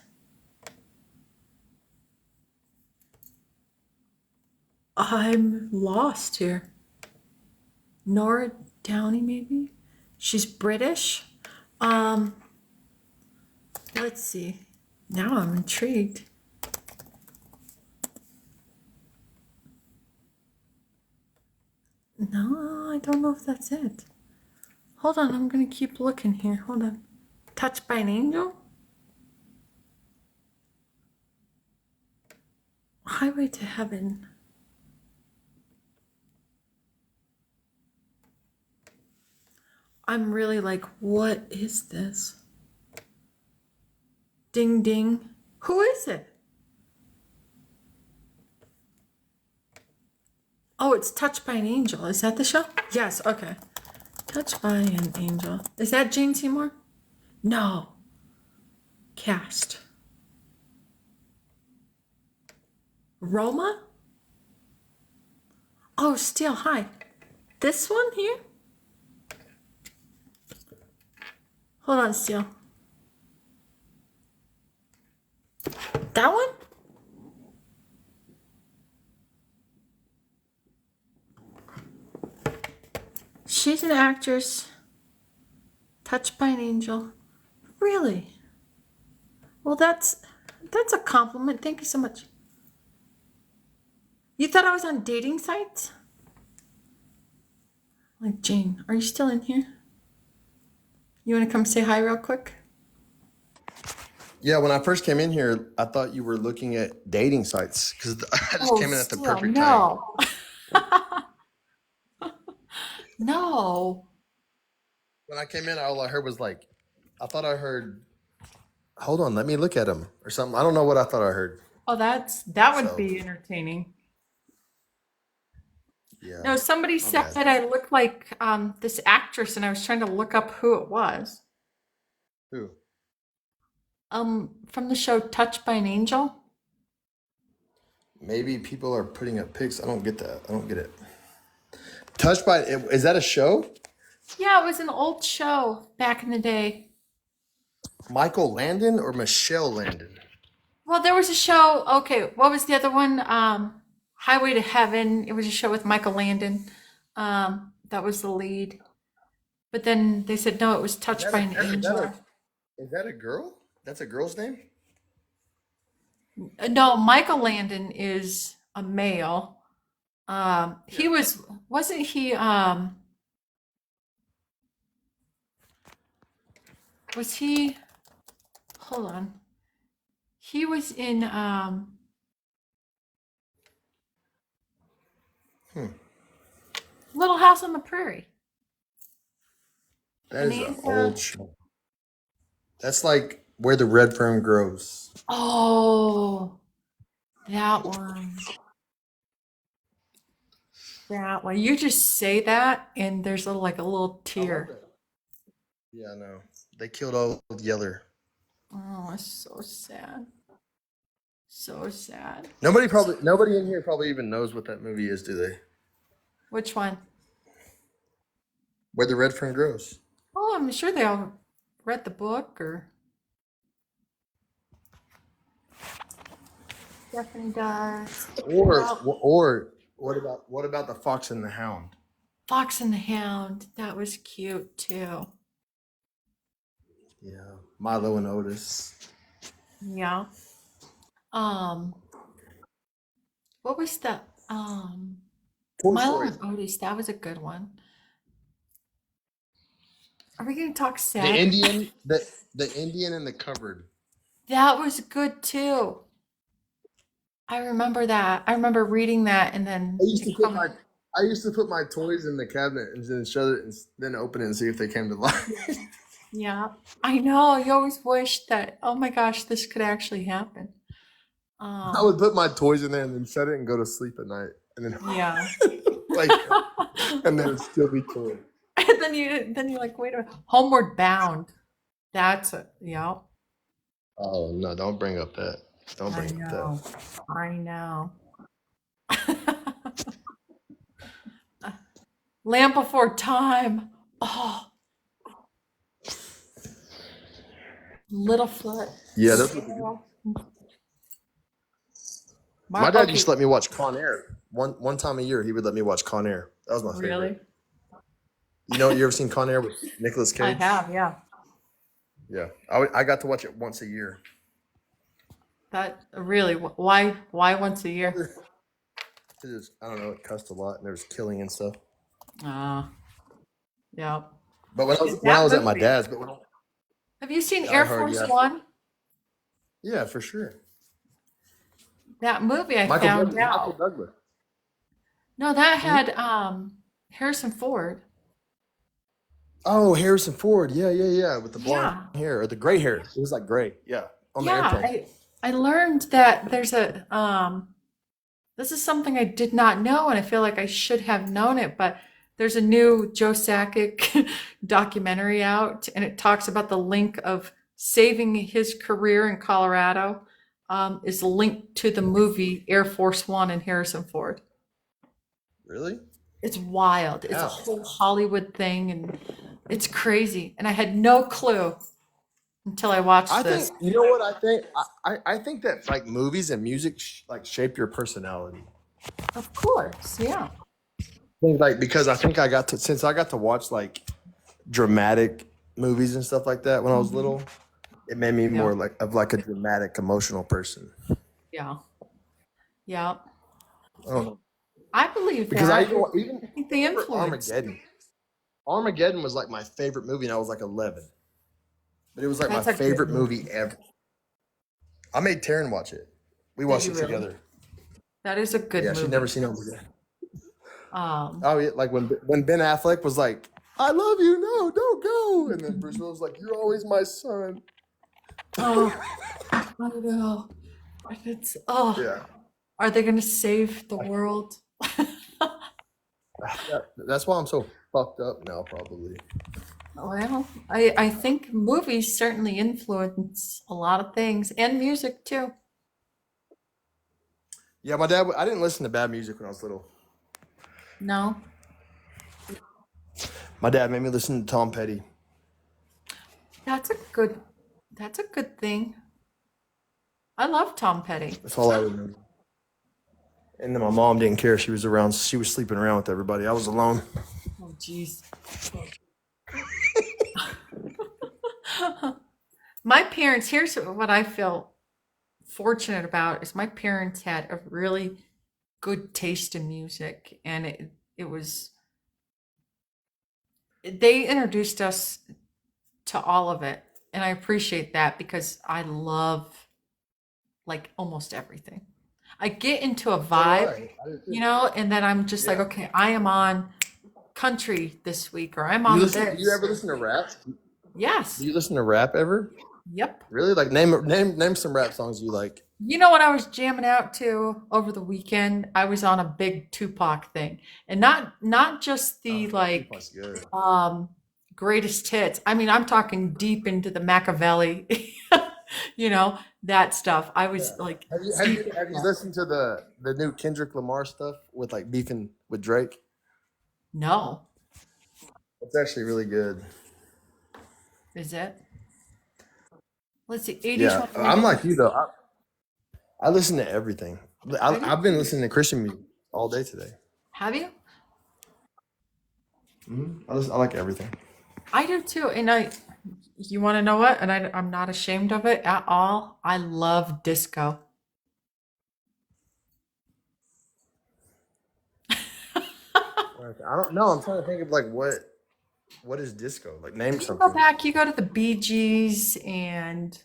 I'm lost here. Nora Downey, maybe? She's British. Let's see. Now I'm intrigued. No, I don't know if that's it. Hold on, I'm gonna keep looking here. Hold on. Touched by an Angel? Highway to Heaven. I'm really like, what is this? Ding ding. Who is it? Oh, it's Touched by an Angel. Is that the show? Yes, okay. Touched by an Angel. Is that Jane Seymour? No. Cast. Roma? Oh, Steele, hi. This one here? Hold on, Steele. That one? She's an actress. Touched by an Angel. Really? Well, that's a compliment. Thank you so much. You thought I was on dating sites? Like, Jane, are you still in here? You want to come say hi real quick? Yeah, when I first came in here, I thought you were looking at dating sites because I just came in at the Steele, perfect time. no. No. When I came in, all I heard was like, I thought I heard, hold on, let me look at him or something. I don't know what I thought I heard. Oh, that would So, be entertaining. yeah, No, somebody my said bad. that I look like this actress, and I was trying to look up who it was. Who? From the show Touched by an Angel. Maybe people are putting up pics. I don't get that. I don't get it. Touched by, is that a show? Yeah, it was an old show back in the day. Michael Landon or Michelle Landon? Well, there was a show. Okay, what was the other one? Highway to Heaven. It was a show with Michael Landon. That was the lead. But then they said no, it was Is Touched that by a, an is that a, Angel. is that a girl? That's a girl's name? No, Michael Landon is a male. He wasn't he, was he, hold on. He was in, Hmm. Little House on the Prairie. That And is an he's, old show. That's like where the red fern grows. oh, that one. That one. You just say that, and there's like a little I love tear. that. Yeah, I know. They killed old Yeller. Oh, it's so sad. So sad. Nobody in here probably even knows what that movie is, do they? Which one? Where the red fern grows. Oh, I'm sure they all read the book, or Stephanie does. Well, Or what about the Fox and the Hound? Fox and the Hound. That was cute too. Yeah, Milo and Otis. Yeah. Um, what was the Toy Milo Story. and Otis? That was a good one. Are we gonna talk The sad? Indian, the Indian in the cupboard. That was good too. I remember that. I remember reading that and I then used to it put coming. my I used to put my toys in the cabinet and then shut it and then open it and see if they came to life. Yeah, I know. You always wish that, oh my gosh, this could actually happen. I Um, would put my toys in there and then shut it and go to sleep at night, and then yeah. wake up, and then it'd still be toys. And then you're like, wait a minute. Homeward Bound. That's a, yeah. Oh no! Don't bring up that. Don't I bring up that. know. I know. Land Before Time. Oh, Littlefoot. Yeah, that's what. My dad used Okay, to let me watch Con Air. One time a year, he would let me watch Con Air. That was my really? favorite. You ever seen Con Air with Nicolas I Cage? have, yeah. Yeah, I got to watch it once a year. That really, why once a year? I don't know. It cussed a lot and there was killing and stuff. Ah, yeah. But when I That was at my movie. dad's, Have you seen Die Air Hard, Force yeah, One? yeah, for sure. That movie I found Michael out. Douglas. No, that Hmm? had Harrison Ford. Oh, Harrison Ford. Yeah, yeah, yeah, with the blonde Yeah. hair or the gray hair. It was like gray. Yeah, on the Yeah, airplane. I learned that there's a this is something I did not know, and I feel like I should have known it, but there's a new Joe Sakic documentary out, and it talks about the link of saving his career in Colorado, is linked to the movie Air Force One and Harrison Ford. Really? It's wild. It's a Yeah. whole Hollywood thing, and it's crazy. And I had no clue until I watched I this. think you know what I think. I think that like movies and music like shape your personality. Of course, yeah. I think, like because I think since I got to watch like dramatic movies and stuff like that when I was Hmm. little, it made me Yeah, more like a dramatic, emotional person. yeah, yeah. I don't know I believe because I that. even I think I they remember influence. Armageddon. Armageddon was like my favorite movie, and I was like 11, but it was like my That's a good favorite movie. movie ever. I made Taryn watch it. We Did watched you it really? together. That is a good Yeah, she'd never movie. seen Armageddon. Um, Oh yeah, like when Ben Affleck was like, "I love you, no, don't go," and then Bruce Willis was like, "You're always my son." oh, I don't know. It's, oh, Yeah, are they going to save the world? that's why I'm so fucked up now, probably. Well, I think movies certainly influence a lot of things and music too. Yeah, my dad. I didn't listen to bad music when I was little. No, My dad made me listen to Tom Petty. that's a good, that's a good thing. I love Tom Petty. That's all I remember. And then my mom didn't care. She was around. She was sleeping around with everybody. I was alone. Oh, jeez. My parents, here's what I feel fortunate about is my parents had a really good taste in music, and it was they introduced us to all of it, and I appreciate that because I love like almost everything. I get into a So do vibe, I do you too. know, and then I'm just like, Yeah. okay, I am on country this week, or I'm Do you on listen? Do you this. ever listen to rap? Do Yes. you listen to rap ever? Yep. Really? Like name some rap songs you like. You know what I was jamming out to over the weekend? I was on a big Tupac thing. And not just Oh, the Tupac's like good. greatest hits. I mean, I'm talking deep into the Machiavelli, you know, that stuff. I was Yeah. like Have you have deep you into have you that. listened to the new Kendrick Lamar stuff with like beefing with Drake? No, It's actually really good. is it? Let's see, 80s Yeah, rock, I'm 90s. like you though. I listen to everything. I do I've been too. listening to Christian music all day today. Have you? I like everything. I do too. And you want to know what? And I'm not ashamed of it at all. I love disco. Like, I don't know. I'm trying to think of like what is disco? Like name You go something. back, you go to the Bee Gees and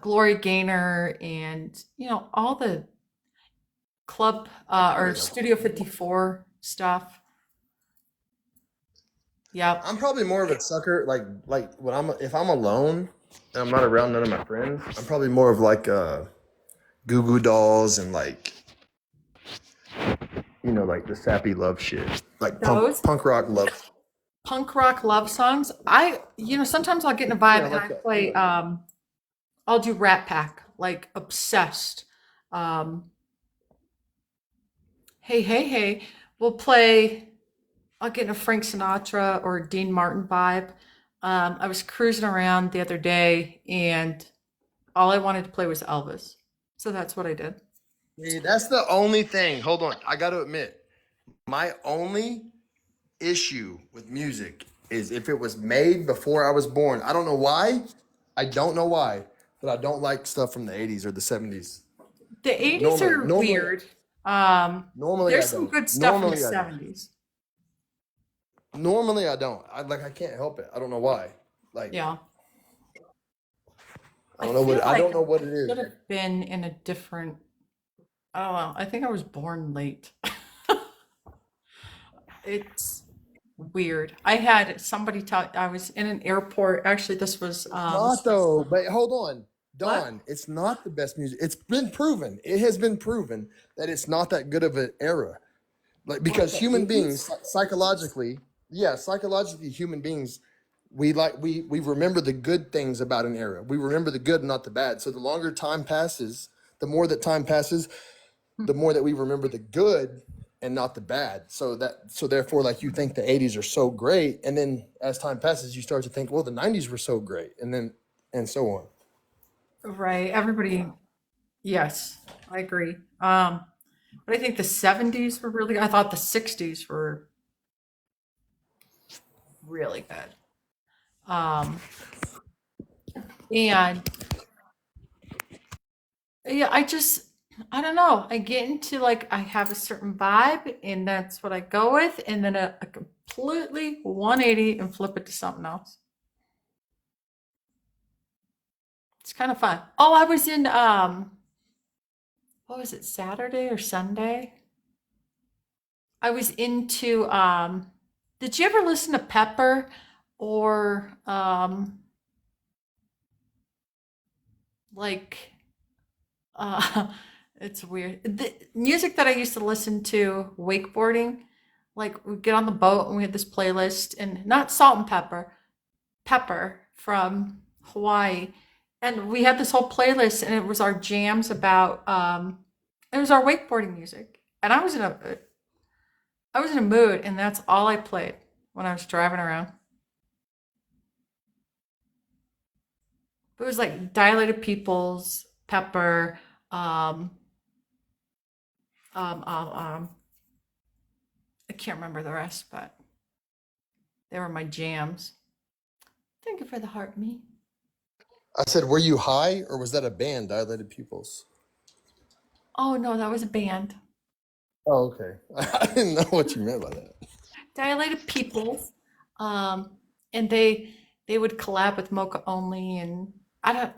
Gloria Gaynor and, you know, all the club or Yeah. Studio 54 stuff. Yep. I'm probably more of a sucker. Like when if I'm alone and I'm not around none of my friends, I'm probably more of like Goo Goo Dolls and like like the sappy love shit, like Those punk rock love. punk rock love songs. You know, sometimes I'll get in a Yeah, vibe I and like I that. play, I'll do Rat Pack, like obsessed. Um, hey, hey, hey. We'll play, I'll get in a Frank Sinatra or Dean Martin vibe. I was cruising around the other day and all I wanted to play was Elvis. So that's what I did. See, that's the only thing. Hold on, I got to admit, my only issue with music is if it was made before I was born. I don't know why. I don't know why, but I don't like stuff from the 80s or the 70s. The 80s Normally, are normally, weird. normally I There's some don't. good stuff in the Normally I don't. 70s. Normally I don't. I can't help it. I don't know why. Like Yeah. I I don't know what feel I like don't I know what it is. should have been in a different, I don't know. I think I was born late. It's weird. I had somebody tell, I was in an airport. Actually, this was, It's not though. But hold on, what? Dawn. It's not the best music. It's been proven. It has been proven that it's not that good of an era. Like What, because the human beings 80s? psychologically, yeah, psychologically, human beings, we remember the good things about an era. We remember the good, not the bad. So the longer time passes, the more that time passes, the more that we remember the good and not the bad. So therefore, like you think the 80s are so great, and then as time passes, you start to think, well, the 90s were so great, and so on. Right. Everybody, yes, I agree. But I think the 70s were really, I thought the 60s were really good. Um, and yeah, I don't know. I get into like, I have a certain vibe and that's what I go with. And then a completely 180 and flip it to something else. It's kind of fun. Oh, I was in, what was it, Saturday or Sunday? I was into, did you ever listen to Pepper or, like, Uh, it's weird. The music that I used to listen to wakeboarding, like we get on the boat and we had this playlist and not Salt and Pepper, Pepper from Hawaii. And we had this whole playlist and it was our jams about it was our wakeboarding music. And I was in a mood and that's all I played when I was driving around. It was like Dilated Peoples, Pepper, um, um, um, um, I can't remember the rest, but they were my jams. Thank you for the heart, me. I said, were you high or was that a band, Dilated Pupils? Oh no, that was a band. Oh, okay. I didn't know what you meant by that. Dilated Peoples. Um, and they would collab with Mocha Only, and I don't.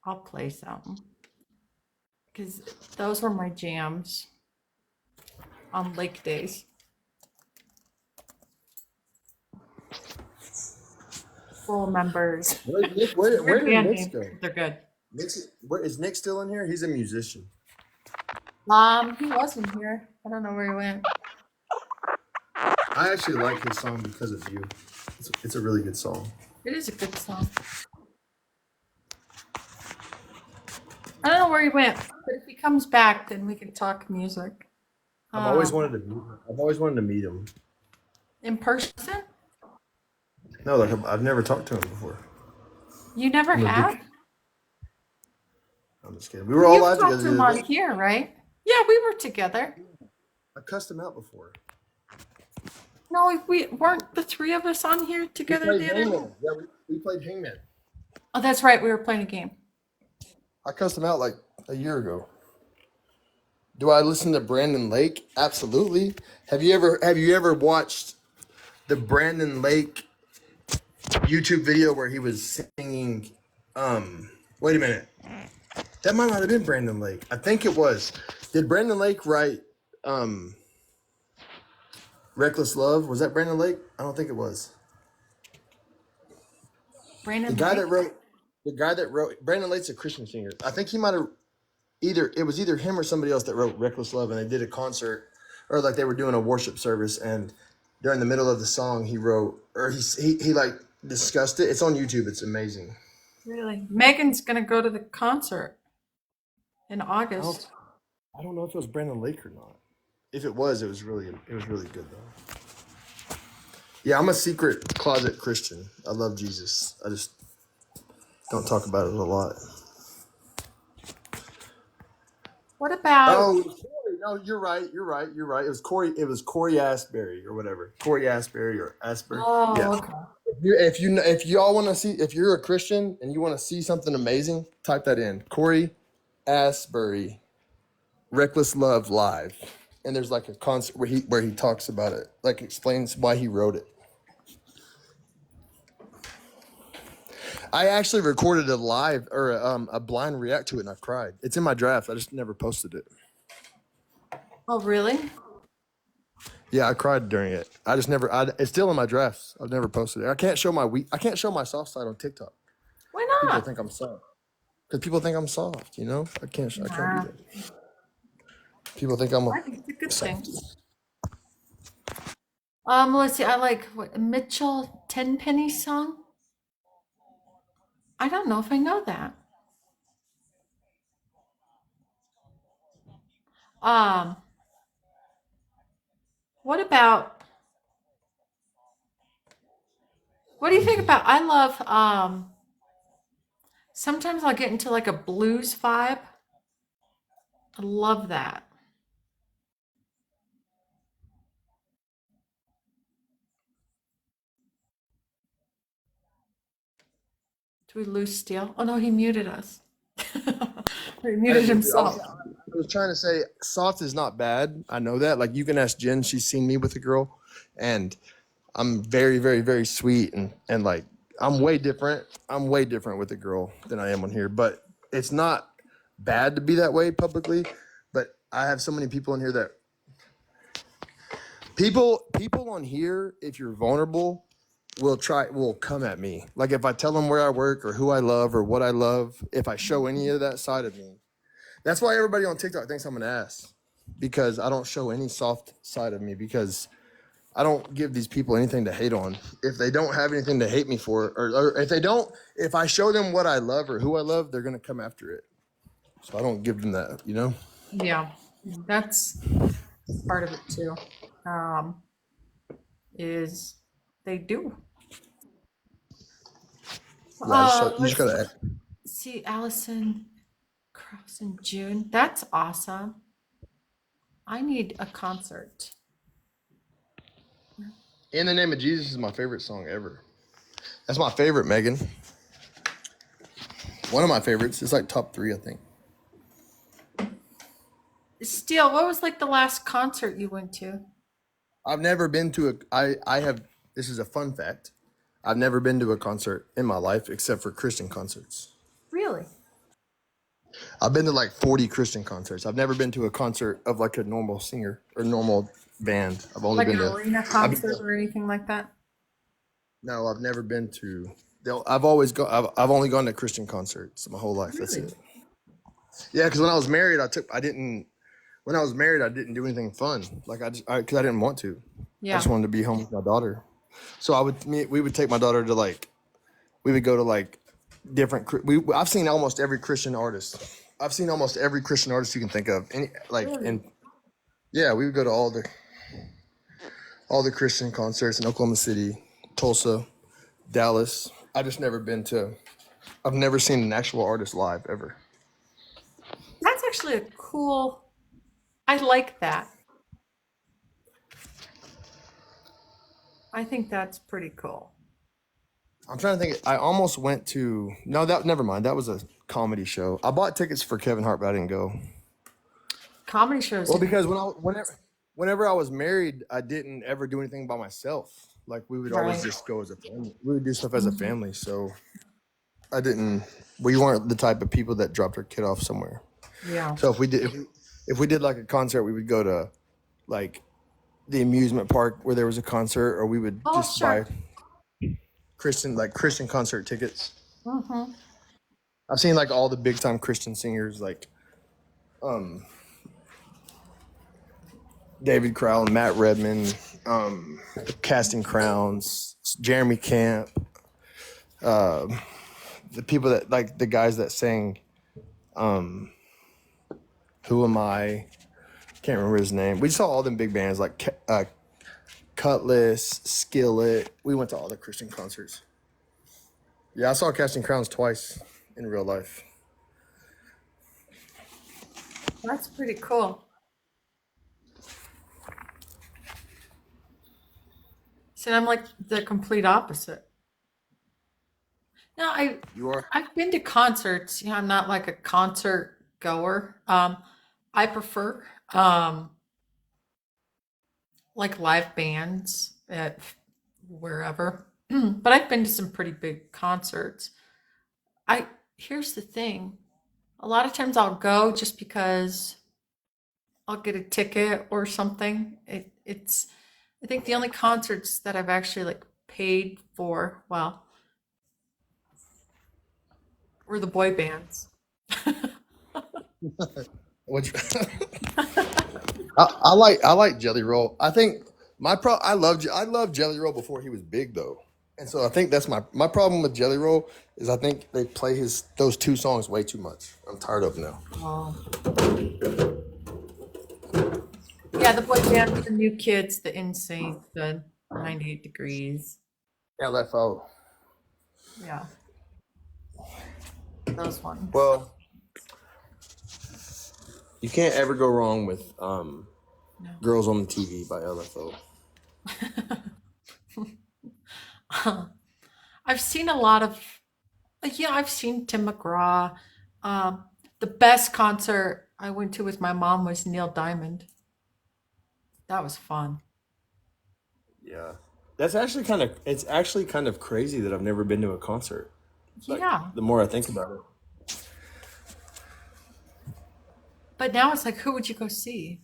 I'll play something because those were my jams on lake days. Full members. Where Weird did band Nick's name. go? They're good. Where is Nick still in here? He's a musician. He wasn't here. I don't know where he went. I actually like his song because of you. It's a really good song. It is a good song. I don't know where he went, but if he comes back, then we can talk music. I've always Um, wanted to meet him. I've always wanted to meet him. in person? No, like I've never talked to him before. You never I'm a have? big. I'm just kidding. We were all You've live talked together to him the other on day. here, right? Yeah, we were together. I cussed him out before. No, we weren't the three of us on here We together played the other day. Hangman. Yeah, we played Hangman. Oh, that's right. We were playing a game. I cussed him out like a year ago. Do I listen to Brandon Lake? Absolutely. Have you ever watched the Brandon Lake YouTube video where he was singing wait a minute. That might not have been Brandon Lake. I think it was. Did Brandon Lake write Reckless Love? Was that Brandon Lake? I don't think it was. The Brandon guy that Lake? wrote Brandon Lake's a Christian singer. I think he might have either him or somebody else that wrote Reckless Love, and they did a concert, or like they were doing a worship service, and during the middle of the song he wrote, or he like discussed it. It's on YouTube. It's amazing. Really? Megan's gonna go to the concert in I August. don't know if it was Brandon Lake or not. If it was really good though. Yeah, I'm a secret closet Christian. I love Jesus. I just don't talk about it a lot. What about Oh, Corey. No, you're right. It was Corey Asbury or whatever. Corey Asbury or Asbury. Oh, Yeah. okay. If you all want to see, if you're a Christian and you want to see something amazing, type that in. Corey Asbury, Reckless Love Live, and there's like a concert where he talks about it, like explains why he wrote it. I actually recorded a live or a blind react to it, and I cried. It's in my draft. I just never posted it. Oh, really? Yeah, I cried during it. I just never. It's still in my drafts. I've never posted it. I can't show I can't show my soft side on TikTok. Why People not? think I'm soft. Because people think I'm soft. You know, I can't do Nah, that. People think I'm a I think it's a good thing. softie. Let's see. I like what Mitchell Tenpenny song. I don't know if I know that. Um, what about what do you think about? I love sometimes I'll get into like a blues vibe. I love that. Do we lose Steele? Oh no, he muted us. Or he muted himself. I was trying to say soft is not bad. I know that. Like you can ask Jen. She's seen me with a girl, and I'm very, very, very sweet and like I'm way different. I'm way different with a girl than I am on here. But it's not bad to be that way publicly. But I have so many people in here that people on here, if you're vulnerable, will come at me. Like if I tell them where I work or who I love or what I love, if I show any of that side of me. That's why everybody on TikTok thinks I'm an ass. Because I don't show any soft side of me because I don't give these people anything to hate on. If they don't have anything to hate me for, or if I show them what I love or who I love, they're gonna come after it. So I don't give them that, you know? Yeah, that's part of it too. Um, is they do. Yeah, you just Let's gotta see, Allison Cross in June. That's awesome. I need a concert. In the Name of Jesus is my favorite song ever. That's my favorite, Megan. One of my favorites. It's like top 3, I think. Steele, what was like the last concert you went to? I've never been to I have, this is a fun fact. I've never been to a concert in my life except for Christian concerts. Really? I've been to like 40 Christian concerts. I've never been to a concert of like a normal singer or normal band. I've only Like been an to, arena I've been concert to, or anything like that? no, I've never been to, I've always gone, I've only gone to Christian concerts my whole life. That's Really? it. Yeah, because when I was married, when I was married, I didn't do anything fun. Like because I didn't want to. I Yeah. just wanted to be home with my daughter. So we would take my daughter to like, we would go to like I've seen almost every Christian artist. I've seen almost every Christian artist you can think of. Really? And yeah, we would go to all the Christian concerts in Oklahoma City, Tulsa, Dallas. I've never seen an actual artist live ever. That's actually a cool, I like that. I think that's pretty cool. I'm trying to think. I almost went to no, that never mind. That was a comedy show. I bought tickets for Kevin Hart, but I didn't go. Comedy shows. Well, because whenever I was married, I didn't ever do anything by myself. Like we would always Right. just go as a family. We would do stuff as a Mhm. family. So I didn't. We weren't the type of people that dropped our kid off somewhere. Yeah. So if we did like a concert, we would go to like the amusement park where there was a concert, or we would Oh, just buy sure. Christian concert tickets. Mm-hmm. I've seen like all the big time Christian singers like um David Crowell, Matt Redman, Casting Crowns, Jeremy Camp, uh, the people that like the guys that sang um Who Am I? Can't remember his name. We saw all them big bands like Cutlass, Skillet. We went to all the Christian concerts. Yeah, I saw Casting Crowns twice in real life. That's pretty cool. So I'm like the complete opposite. No, You are? I've been to concerts. You know, I'm not like a concert goer. I prefer like live bands at wherever. But I've been to some pretty big concerts. I Here's the thing. A lot of times I'll go just because I'll get a ticket or something. It's I think the only concerts that I've actually like paid for, well, were the boy bands. Which I like Jelly Roll. I think I love Jelly Roll before he was big though, and so I think that's my problem with Jelly Roll is I think they play those two songs way too much. I'm tired of them now. Oh. Yeah, the boy band, the new kids, the Insane, the 98 Degrees. LFO. Yeah, those ones. Well, you can't ever go wrong with No. Girls on the TV by LFO. I've seen a lot of, yeah, I've seen Tim McGraw. Um, the best concert I went to with my mom was Neil Diamond. That was fun. Yeah, it's actually kind of crazy that I've never been to a concert. Like Yeah, the more I think about it. but now it's like, who would you go see?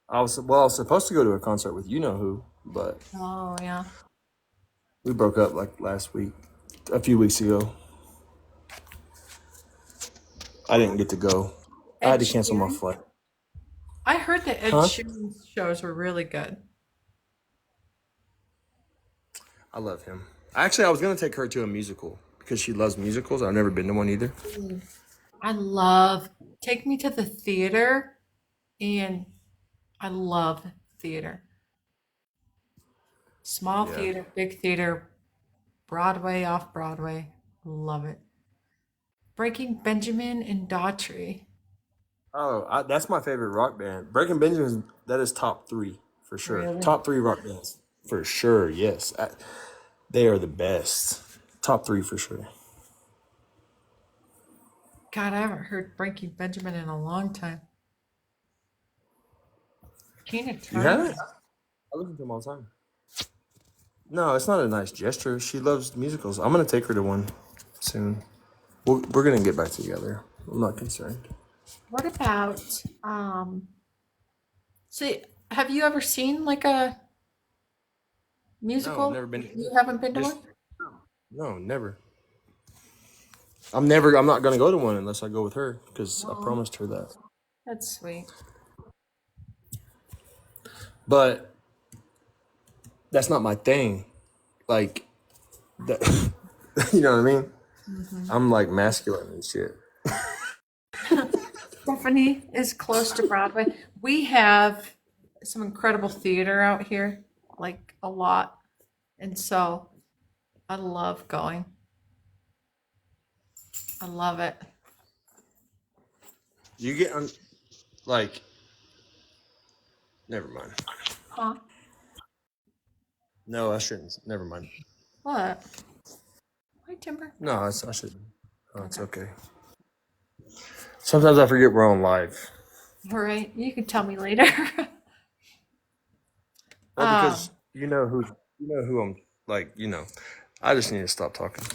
I was supposed to go to a concert with you know who, but Oh, yeah. we broke up like last week, a few weeks ago. I didn't get to go. I Ed had to cancel my Sheeran. flight. I heard that Ed Huh? Sheeran's shows were really good. I love him. Actually, I was gonna take her to a musical because she loves musicals. I've never been to one either. Mm. I love, take me to the theater, and I love theater. Small Yeah. theater, big theater, Broadway, off Broadway. Love it. Breaking Benjamin and Daughtry. Oh, that's my favorite rock band. Breaking Benjamin. That is top three for sure. Really? Top three rock bands for sure. Yes, they are the best. Top three for sure. God, I haven't heard Breaking Benjamin in a long time. Tina You Turner. haven't? I listen to them all the time. No, it's not a nice gesture. She loves musicals. I'm gonna take her to one soon. We're gonna get back together. I'm not concerned. What about so have you ever seen like a No, musical? I've never been. You haven't been to Just one? no, never. I'm not gonna go to one unless I go with her because I Oh, promised her that. that's sweet. But that's not my thing. Like that, you know what I mean? I'm like masculine and shit. Stephanie is close to Broadway. We have some incredible theater out here, like a lot. And so I love going. I love it. You get on like never mind. Huh? No, I shouldn't. Never mind. What? Hi, Timber. No, I shouldn't. Oh, it's Okay. okay. Sometimes I forget we're on live. All right. You can tell me later. Well, um, because you know who I'm like. I just need to stop talking.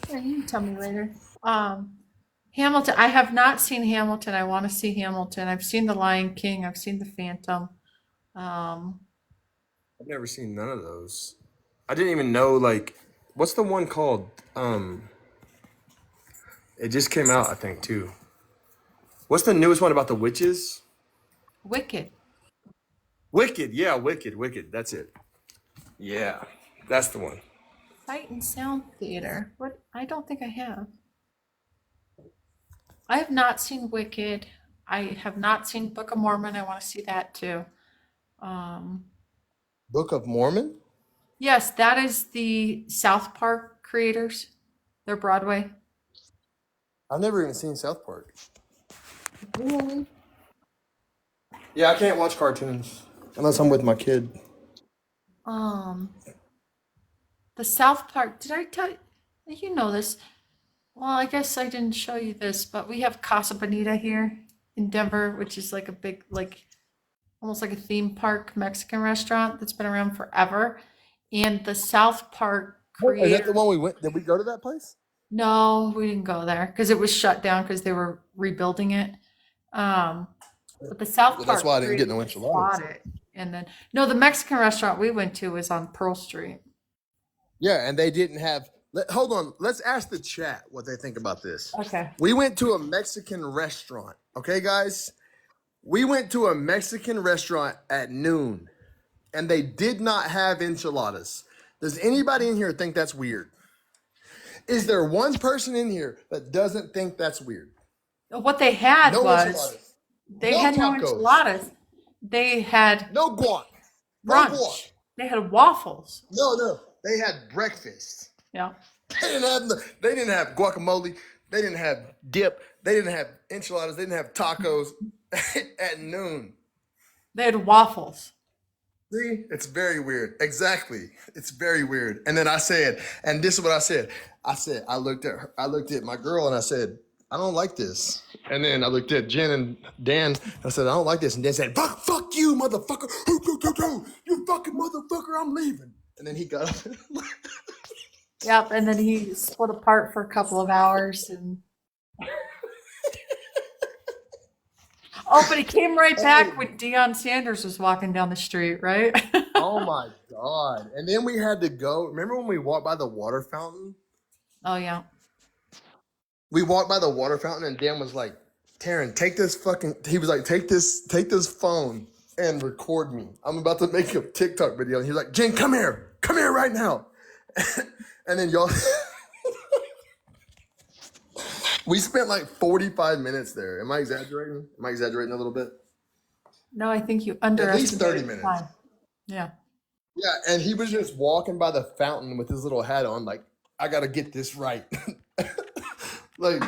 yeah, you can tell me later. Hamilton. I have not seen Hamilton. I want to see Hamilton. I've seen The Lion King. I've seen The Phantom. Um, I've never seen none of those. I didn't even know like what's the one called? It just came out, I think, too. What's the newest one about the witches? Wicked. Wicked, yeah, Wicked. That's it. Yeah, that's the one. Sight and Sound Theater. What? I don't think I have. I have not seen Wicked. I have not seen Book of Mormon. I want to see that too. Um, Book of Mormon? yes, that is the South Park creators. They're Broadway. I've never even seen South Park. Really? Yeah, I can't watch cartoons unless I'm with my kid. Um, the South Park. Did I tell you? You know this. Well, I guess I didn't show you this, but we have Casa Bonita here in Denver, which is like a big, like almost like a theme park Mexican restaurant that's been around forever. And the South Park Is that the creator. one we went? Did we go to that place? No, we didn't go there because it was shut down because they were rebuilding it. Um, but the South Well, that's Park why I didn't get no creators enchiladas. bought it. And then, no, the Mexican restaurant we went to was on Pearl Street. Yeah, and they didn't have. Hold on. Let's ask the chat what they think about this. Okay. We went to a Mexican restaurant. Okay, guys? We went to a Mexican restaurant at noon, and they did not have enchiladas. Does anybody in here think that's weird? Is there one person in here that doesn't think that's weird? What they had No was enchiladas. they No had no tacos. enchiladas. They had No guac. No guac. brunch. They had waffles. No. They had breakfast. Yeah. They didn't have guacamole. They didn't have dip. They didn't have enchiladas. They didn't have tacos at noon. They had waffles. See, it's very weird. Exactly, it's very weird. And then I said, and this is what I said. I looked at her, I looked at my girl, and I said, I don't like this. And then I looked at Jen and Dan. And I said, I don't like this. And Dan said, fuck you, motherfucker. You fucking motherfucker. I'm leaving. And then he got up. Yep. And then he split apart for a couple of hours and oh, but he came right back when Deion Sanders was walking down the street, right? Oh my God. And then we had to go. Remember when we walked by the water fountain? Oh yeah. We walked by the water fountain and Dan was like, Taryn, take this fucking, he was like, take this phone and record me. I'm about to make a TikTok video. And he was like, Jen, come here right now. And then y'all, we spent like 45 minutes there. Am I exaggerating? Am I exaggerating a little bit? No, I think you At underestimated least 30 the minutes. time. Yeah. Yeah, and he was just walking by the fountain with his little hat on, like, I gotta get this right. Like,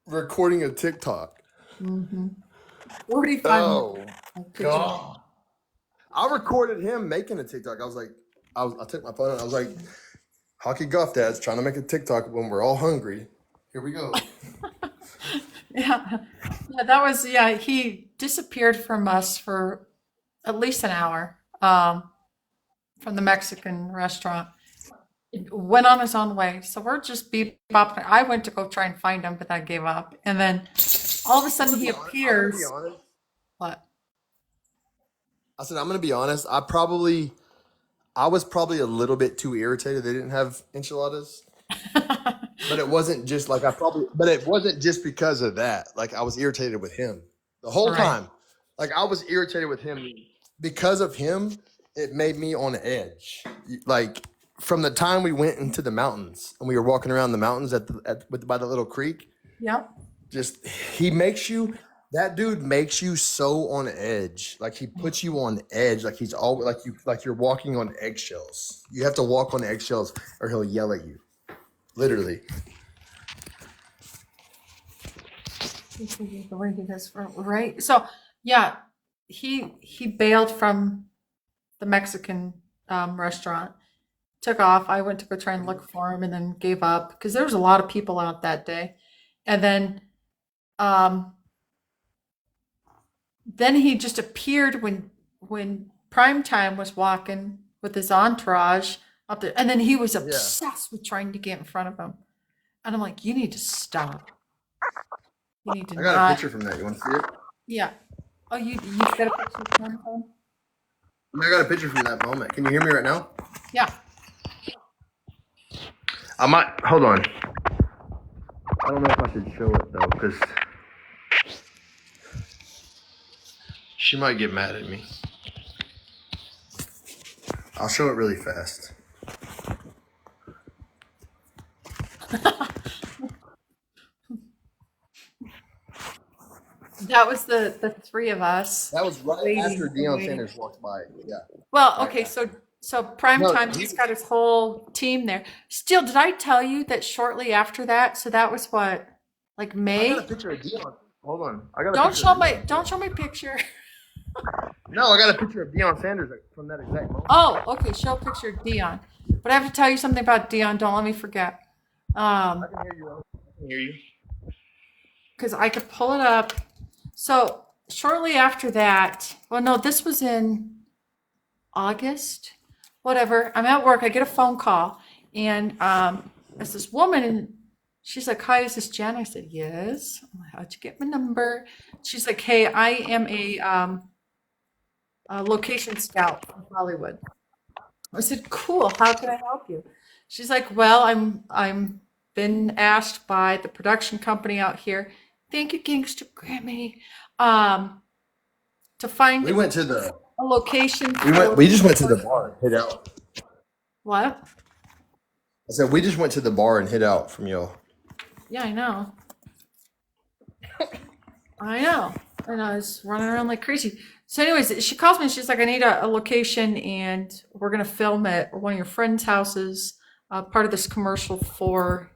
recording a TikTok. 45 Oh, minutes. Could you- God. I recorded him making a TikTok. I was like, I took my phone and I was like, Hockey Guff Dad's trying to make a TikTok when we're all hungry. Here we go. Yeah. Yeah, that was, yeah, he disappeared from us for at least an hour from the Mexican restaurant. Went on his own way. So we're just bebopping. I went to go try and find him, but I gave up. And then all of a sudden he I'm gonna be appears. honest. What? I said, I'm gonna be honest. I was probably a little bit too irritated they didn't have enchiladas. But it wasn't just like but it wasn't just because of that. Like I was irritated with him the whole Right. time. Like I was irritated with him because of him. It made me on edge. Like from the time we went into the mountains and we were walking around the mountains by the little creek, Yep. just that dude makes you so on edge. Like he puts you on edge. Like he's always like you're walking on eggshells. You have to walk on eggshells or he'll yell at you. Literally. Where he goes from, right? So yeah, he bailed from the Mexican restaurant, took off. I went to go try and look for him, and then gave up because there was a lot of people out that day. And um, then he just appeared when Primetime was walking with his entourage up there, and then he was Yeah. obsessed with trying to get in front of him. And I'm like, you need to stop. You need to I got a not. picture from that. You want to see it? Yeah. Oh, you got a picture of him? I got a picture from that moment. Can you hear me right now? Yeah. I might. Hold on. I don't know if I should show it though, because she might get mad at me. I'll show it really fast. That was the three of us. That was right Waiting after and Deion waiting. Sanders walked by. Yeah. Well, Right okay, after. so prime No, time, he's got his whole team there. Still, did I tell you that shortly after that? So that was what, like I May? got a picture of Deion. Hold on. I got a Don't picture show of my Deion. don't show my picture. No, I got a picture of Deion Sanders from that exact moment. Oh, okay, show a picture of Dion. But I have to tell you something about Dion. Don't let me forget. I can hear you. I can hear you. Because I could pull it up. So shortly after that, well, no, this was in August, whatever. I'm at work. I get a phone call, and it's this woman, and she's like, "Hi, is this Jen?" I said, "Yes." I'm like, "How'd you get my number?" She's like, "Hey, I am a location scout from Hollywood." I said, "Cool. How can I help you?" She's like, "Well, I'm been asked by the production company out here. Thank you, Gangster Grammy, to find We went to the. a location We for just went to the bar and hit out. what?" I said we just went to the bar and hit out from y'all. Yeah, I know. I know. And I was running around like crazy. So, anyways, she calls me and she's like, "I need a location and we're going to film at one of your friends' houses, part of this commercial for,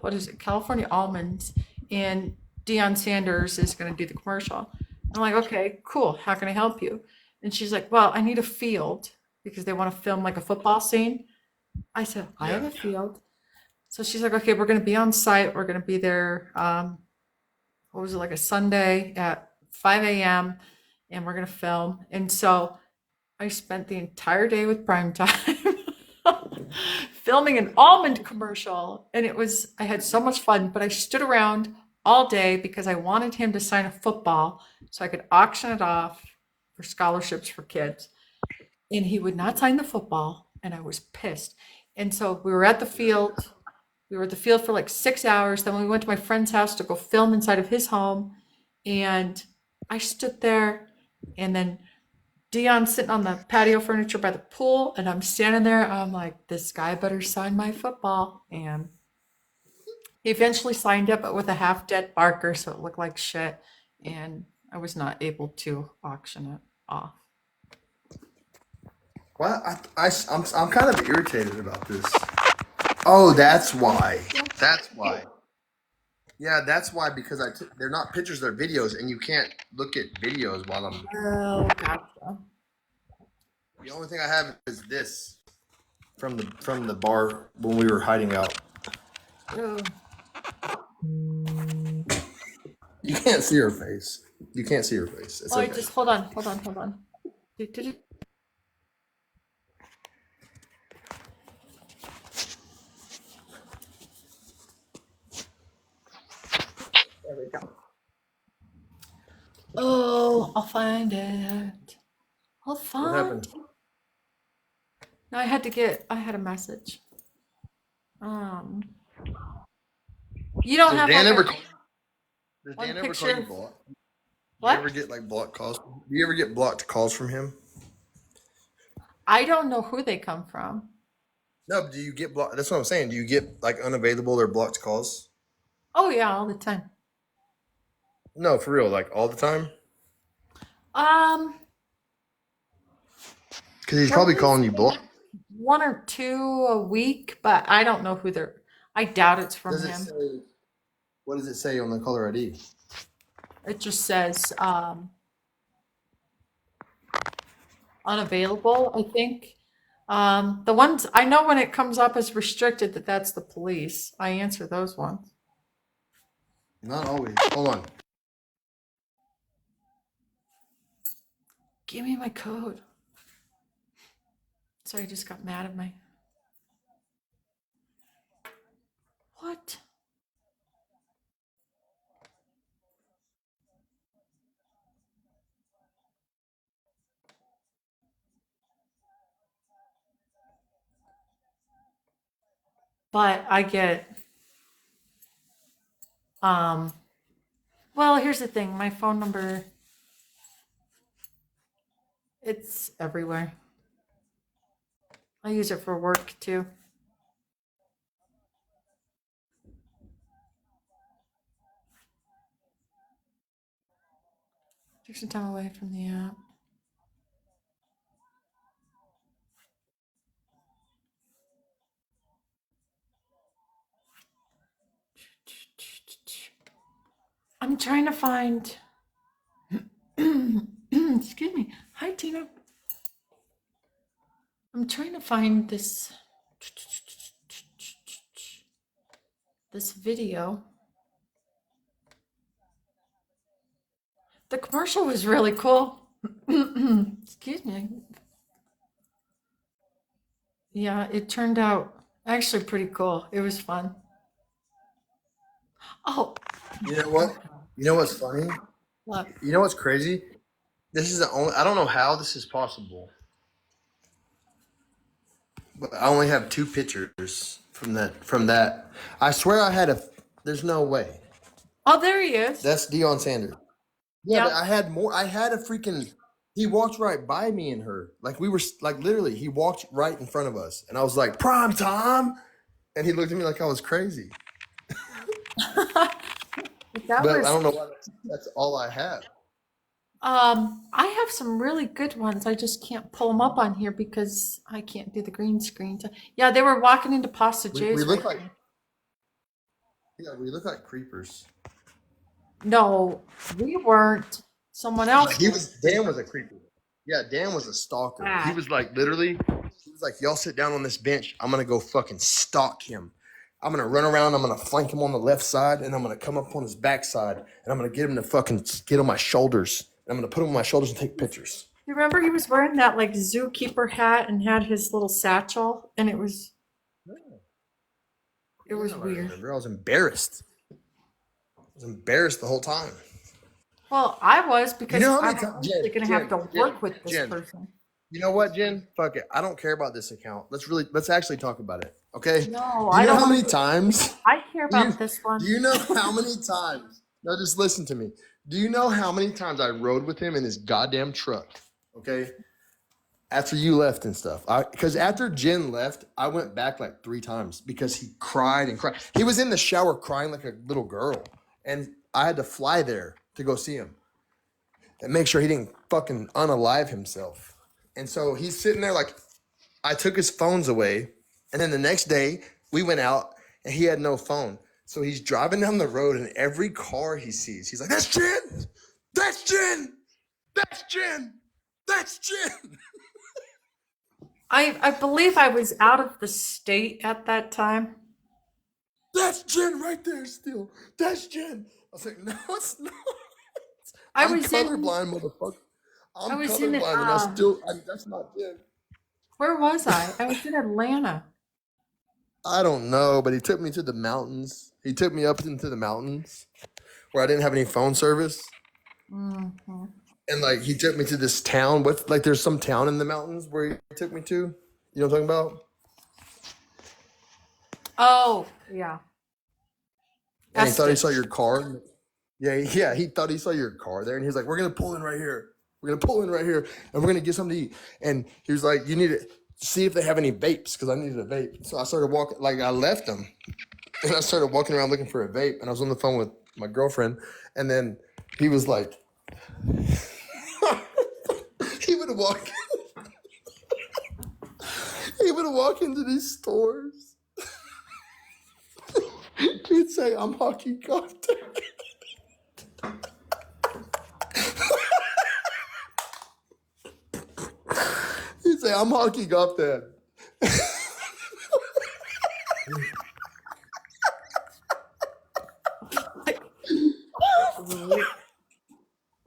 what is it, California Almonds. And Deion Sanders is going to do the commercial." I'm like, "Okay, cool. How can I help you?" And she's like, "Well, I need a field because they want to film like a football scene." I said, "I have a field." So she's like, "Okay, we're going to be on site. We're going to be there. What was it, like a Sunday at 5 a.m. and we're going to film." And so I spent the entire day with Primetime filming an almond commercial. And I had so much fun, but I stood around all day because I wanted him to sign a football so I could auction it off for scholarships for kids. And he would not sign the football, and I was pissed. And so we were at the field. We were at the field for like 6 hours. Then we went to my friend's house to go film inside of his home. And I stood there, and then Dion's sitting on the patio furniture by the pool, and I'm standing there. I'm like, this guy better sign my football. And he eventually signed it, but with a half-dead Barker, so it looked like shit. And I was not able to auction it off. Well, I'm kind of irritated about this. Oh, that's why. That's why. Yeah, that's why, because they're not pictures, they're videos, and you can't look at videos while I'm. Oh, gotcha. The only thing I have is this from the bar when we were hiding out. Oh. You can't see her face. You can't see her face. It's Oh, okay. just hold on. Do-do-do. There we go. Oh, I'll find it. I'll What find happened? it. No, I had a message. Um, you don't Does have Dan like ever a does one Dan ever call picture. you blocked? Do you ever What? get like blocked calls? Do you ever get blocked calls from him? I don't know who they come from. No, but do you get blocked? That's what I'm saying. Do you get like unavailable or blocked calls? Oh yeah, all the time. No, for real, like all the time. Um, Because he's there probably was calling you blocked. one or two a week, but I don't know who they're. I doubt it's from Does it him. say? What does it say on the caller ID? It just says unavailable, I think. The ones I know when it comes up as restricted that's the police. I answer those ones. Not always. Hold on. Give me my code. Sorry, I just got mad at me. What? But I get well, here's the thing. My phone number it's everywhere. I use it for work too. Take some time away from the app. I'm trying to find. Excuse me. Hi, Tina. I'm trying to find this video. The commercial was really cool. Excuse me. Yeah, it turned out actually pretty cool. It was fun. Oh, You know what? You know what's funny? look. You know what's crazy? This is the only. I don't know how this is possible, but I only have 2 pictures from that. From that, I swear I had a. There's no way. Oh, there he is. That's Deion Sanders. Yeah, but Yep. I had more. I had a freaking. He walked right by me and her. Like we were like literally. He walked right in front of us, and I was like, "Prime time," and he looked at me like I was crazy. That But I was don't know why. That's all I have. I have some really good ones. I just can't pull them up on here because I can't do the green screen. Yeah, they were walking into Pasta We J's look right like there. yeah, we look like creepers. No, we weren't. Someone Like else he was. was Dan was a creeper. Yeah, Dan was a stalker. He Bad. was like literally. He was like, "Y'all sit down on this bench. I'm gonna go fucking stalk him. I'm gonna run around. I'm gonna flank him on the left side, and I'm gonna come up on his back side, and I'm gonna get him to fucking get on my shoulders. And I'm gonna put him on my shoulders and take pictures." You remember he was wearing that like zookeeper hat and had his little satchel, and it was Yeah, I weird. remember. I was embarrassed. I was embarrassed the whole time. Well, I was because You know how I'm many times, obviously Jen, gonna have to Jen, work with this Jen, person. you know what, Jen? Fuck it. I don't care about this account. Let's actually talk about it. Okay? No, Do I you know don't how want many to. times? I care Do you, about this one. do you know how many times? No, just listen to me. Do you know how many times I rode with him in his goddamn truck? Okay? After you left and stuff. Because after Jen left, I went back like 3 times because he cried and cried. He was in the shower crying like a little girl. And I had to fly there to go see him and make sure he didn't fucking unalive himself. And so he's sitting there like, I took his phones away. And then the next day, we went out and he had no phone. So he's driving down the road and every car he sees, he's like, "That's Jen! That's Jen! That's Jen! That's Jen!" I believe I was out of the state at that time. "That's Jen right there still. That's Jen." I was like, "No, it's not. I I'm was in. colorblind, motherfucker. I I'm was in it. colorblind, and that's not Jen. Where was I? I was in Atlanta. I don't know, but he took me to the mountains. He took me up into the mountains where I didn't have any phone service. Hmm. And like he took me to this town. What like there's some town in the mountains where he took me to. You know what I'm talking about? Oh, yeah. And he thought he Estes. saw your car. Yeah, he thought he saw your car there, and he was like, "We're gonna pull in right here. We're gonna pull in right here, and we're gonna get something to eat." And he was like, "You need to see if they have any vapes, because I needed a vape." So I started walking. Like I left them, and I started walking around looking for a vape, and I was on the phone with my girlfriend, and then he was like, he would walk, he would walk into these stores. He'd say, "I'm hockey golf." He'd say, "I'm hockey golf dad."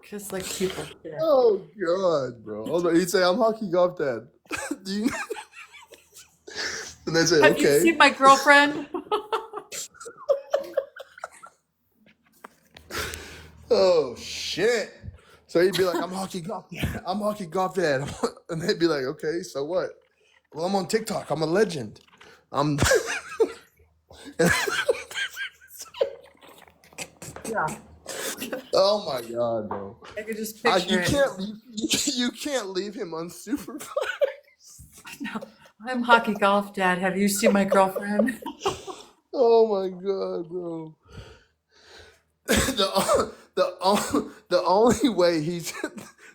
Because like people. Yeah. Oh God, bro. He'd say, "I'm hockey golf dad." Do you? And they say, Have you "Okay." seen my girlfriend? Oh shit. So he'd be like, "I'm hockey golf dad. I'm hockey golf dad." And they'd be like, "Okay, so what?" "Well, I'm on TikTok. I'm a legend. I'm." Yeah. Oh my God, bro. I could just You picture it. you can't leave him unsupervised. No, I'm hockey golf dad. Have you seen my girlfriend? Oh my God, bro. The only way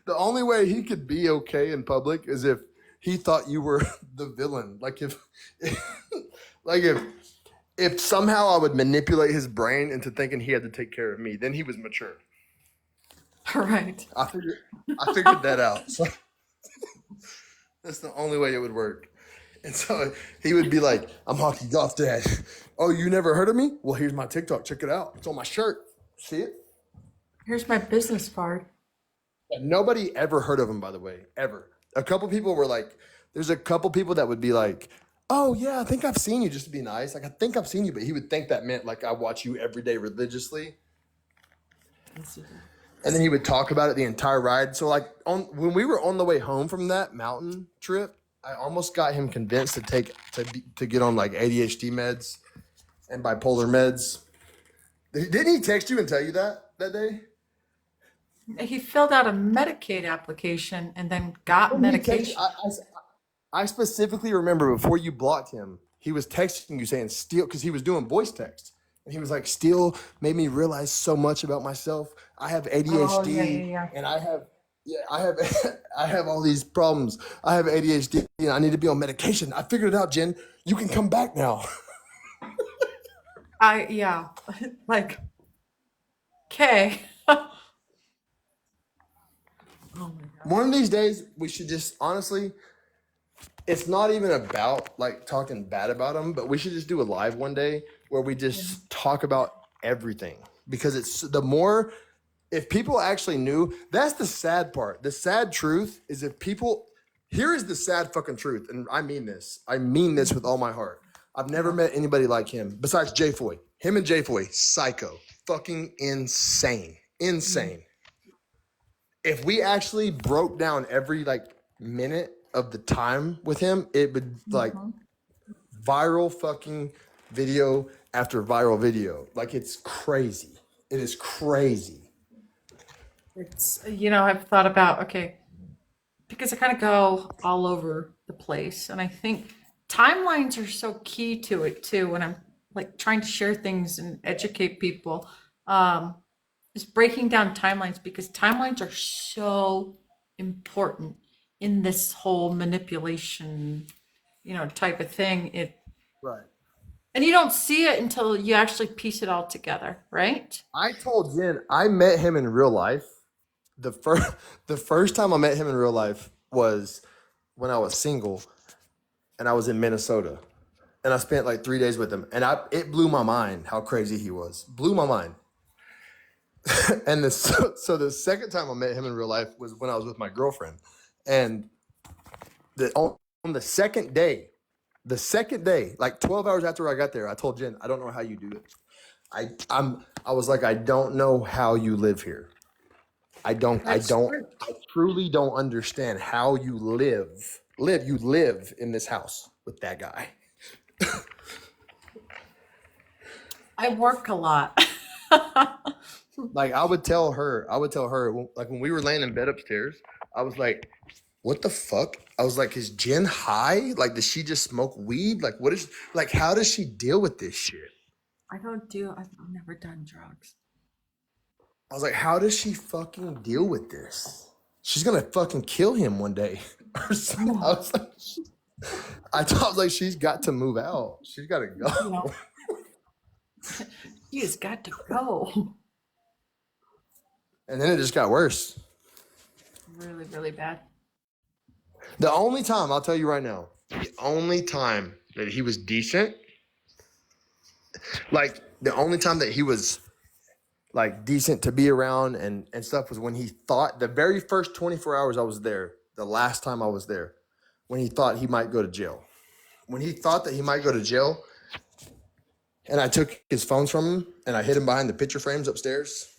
the only way he could be okay in public is if he thought you were the villain. Like like if somehow I would manipulate his brain into thinking he had to take care of me, then he was mature. Right. I figured that out. So that's the only way it would work. And so he would be like, "I'm hockey golf dad." "Oh, you never heard of me? Well, here's my TikTok. Check it out. It's on my shirt. See it?" Here's my business card. And nobody ever heard of him, by the way, ever. A couple people were like, there's a couple people that would be like, "Oh yeah, I think I've seen you," just to be nice. Like, "I think I've seen you," but he would think that meant like I watch you every day religiously. And then he would talk about it the entire ride. So like when we were on the way home from that mountain trip, I almost got him convinced to get on like ADHD meds and bipolar meds. Didn't he text you and tell you that day? He filled out a Medicaid application and then got When he texted, medication. I specifically remember before you blocked him, he was texting you saying "Steele," because he was doing voice text. And he was like, "Steele made me realize so much about myself. I have Oh, ADHD, yeah. and I have I have all these problems. I have ADHD, and I need to be on medication. I figured it out, Jen. You can come back now." Yeah. Like, okay. Oh my God. One of these days, we should just honestly, it's not even about like talking bad about him, but we should just do a live one day where we just talk about everything, because it's the more, if people actually knew, that's the sad part. The sad truth is if people, here is the sad fucking truth. And I mean this with all my heart. I've never met anybody like him besides Jay Foy. Him and Jay Foy, psycho, fucking insane. If we actually broke down every like minute of the time with him, it would like viral fucking video after viral video. Like, it's crazy. It is crazy. It's, I've thought about, okay, because I kind of go all over the place. And I think timelines are so key to it too. When I'm like trying to share things and educate people, is breaking down timelines, because timelines are so important in this whole manipulation, type of thing. Right. And you don't see it until you actually piece it all together, right? I told Jen I met him in real life. The first time I met him in real life was when I was single and I was in Minnesota. And I spent like 3 days with him. And it blew my mind how crazy he was. Blew my mind. And so the second time I met him in real life was when I was with my girlfriend. And on the second day, like 12 hours after I got there, I told Jen, I don't know how you do it. I was like, I don't know how you live here. I That's true. truly don't understand how you you live in this house with that guy. I work a lot. Like I would tell her, like when we were laying in bed upstairs, I was like, what the fuck? I was like, is Jen high? Like, does she just smoke weed? Like, how does she deal with this shit? I've never done drugs. I was like, how does she fucking deal with this? She's gonna fucking kill him one day. Or something. I was like, she's got to move out. She's got to go. No. He's got to go. And then it just got worse. Really, really bad. The only time, I'll tell you right now, the only time that he was decent, like the only time that he was like decent to be around and stuff was when he thought the very first 24 hours I was there, the last time I was there, when he thought he might go to jail. When he thought that he might go to jail, and I took his phones from him and I hid him behind the picture frames upstairs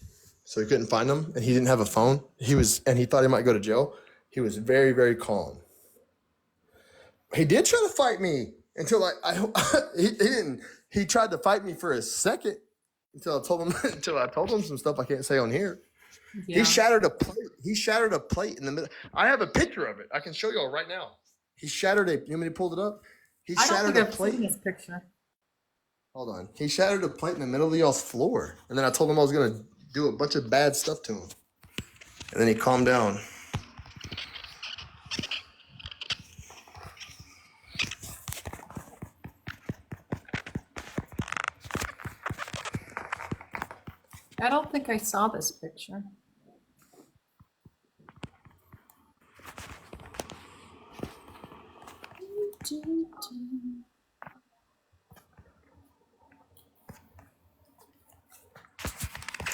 so he couldn't find them, and he didn't have a phone. He thought he might go to jail. He was very, very calm. He did try to fight me until he didn't. He tried to fight me for a second until I told him some stuff I can't say on here. Yeah. He shattered a plate. In the middle. I have a picture of it. I can show y'all right now. He shattered you want me to pull it up? He I don't shattered think a I've plate. seen this picture. Hold on. He shattered a plate in the middle of y'all's floor. And then I told him I was going to do a bunch of bad stuff to him. And then he calmed down. I don't think I saw this picture.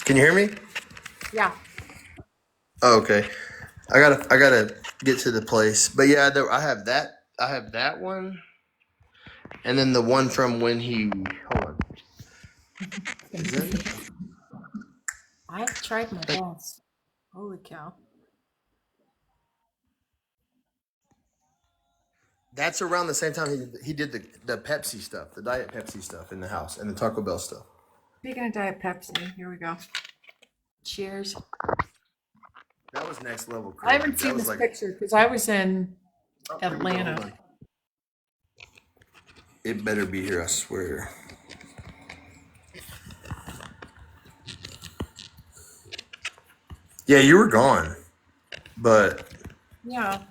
Can you hear me? Yeah. Oh, okay. I gotta get to the place. But yeah, I have that one. And then the one from when hold on. Is that it? I've tried my best. Holy cow. That's around the same time he did the Pepsi stuff, the Diet Pepsi stuff in the house, and the Taco Bell stuff. Speaking of Diet Pepsi, here we go. Cheers. That was next level. I haven't seen this picture because I was in Atlanta. Hold on. It better be here, I swear. Yeah, you were gone, but Yeah.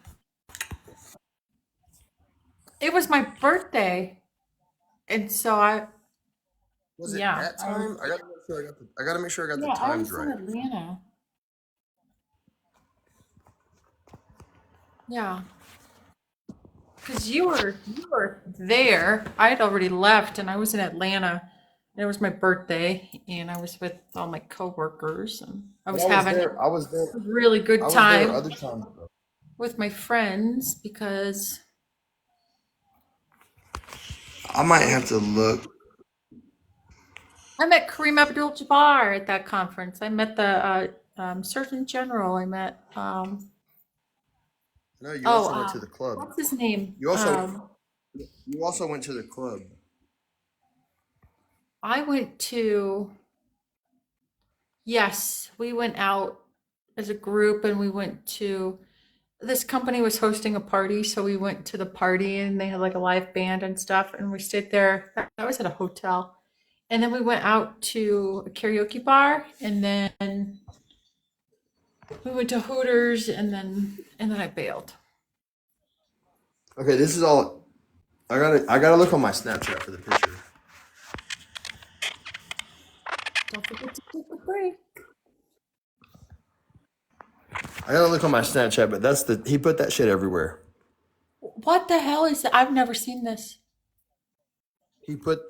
It was my birthday. And so was it yeah. that time? I gotta make sure I got the I times was in right. Atlanta. Yeah. Because you were there. I had already left and I was in Atlanta. And it was my birthday and I was with all my coworkers and I was having I was there. a really good I was time there other times. with my friends because I might have to look. I met Kareem Abdul-Jabbar at that conference. I met the Surgeon General. I met No, you also went to the club. what's his name? You also went to the club. I went to, yes, we went out as a group and we went to, this company was hosting a party. So we went to the party and they had like a live band and stuff. And we stayed there. That was at a hotel. And then we went out to a karaoke bar and then we went to Hooters and then I bailed. Okay, this is all. I gotta look on my Snapchat for the picture. Don't forget to take a break. I gotta look on my Snapchat, but he put that shit everywhere. What the hell is that? I've never seen this. He put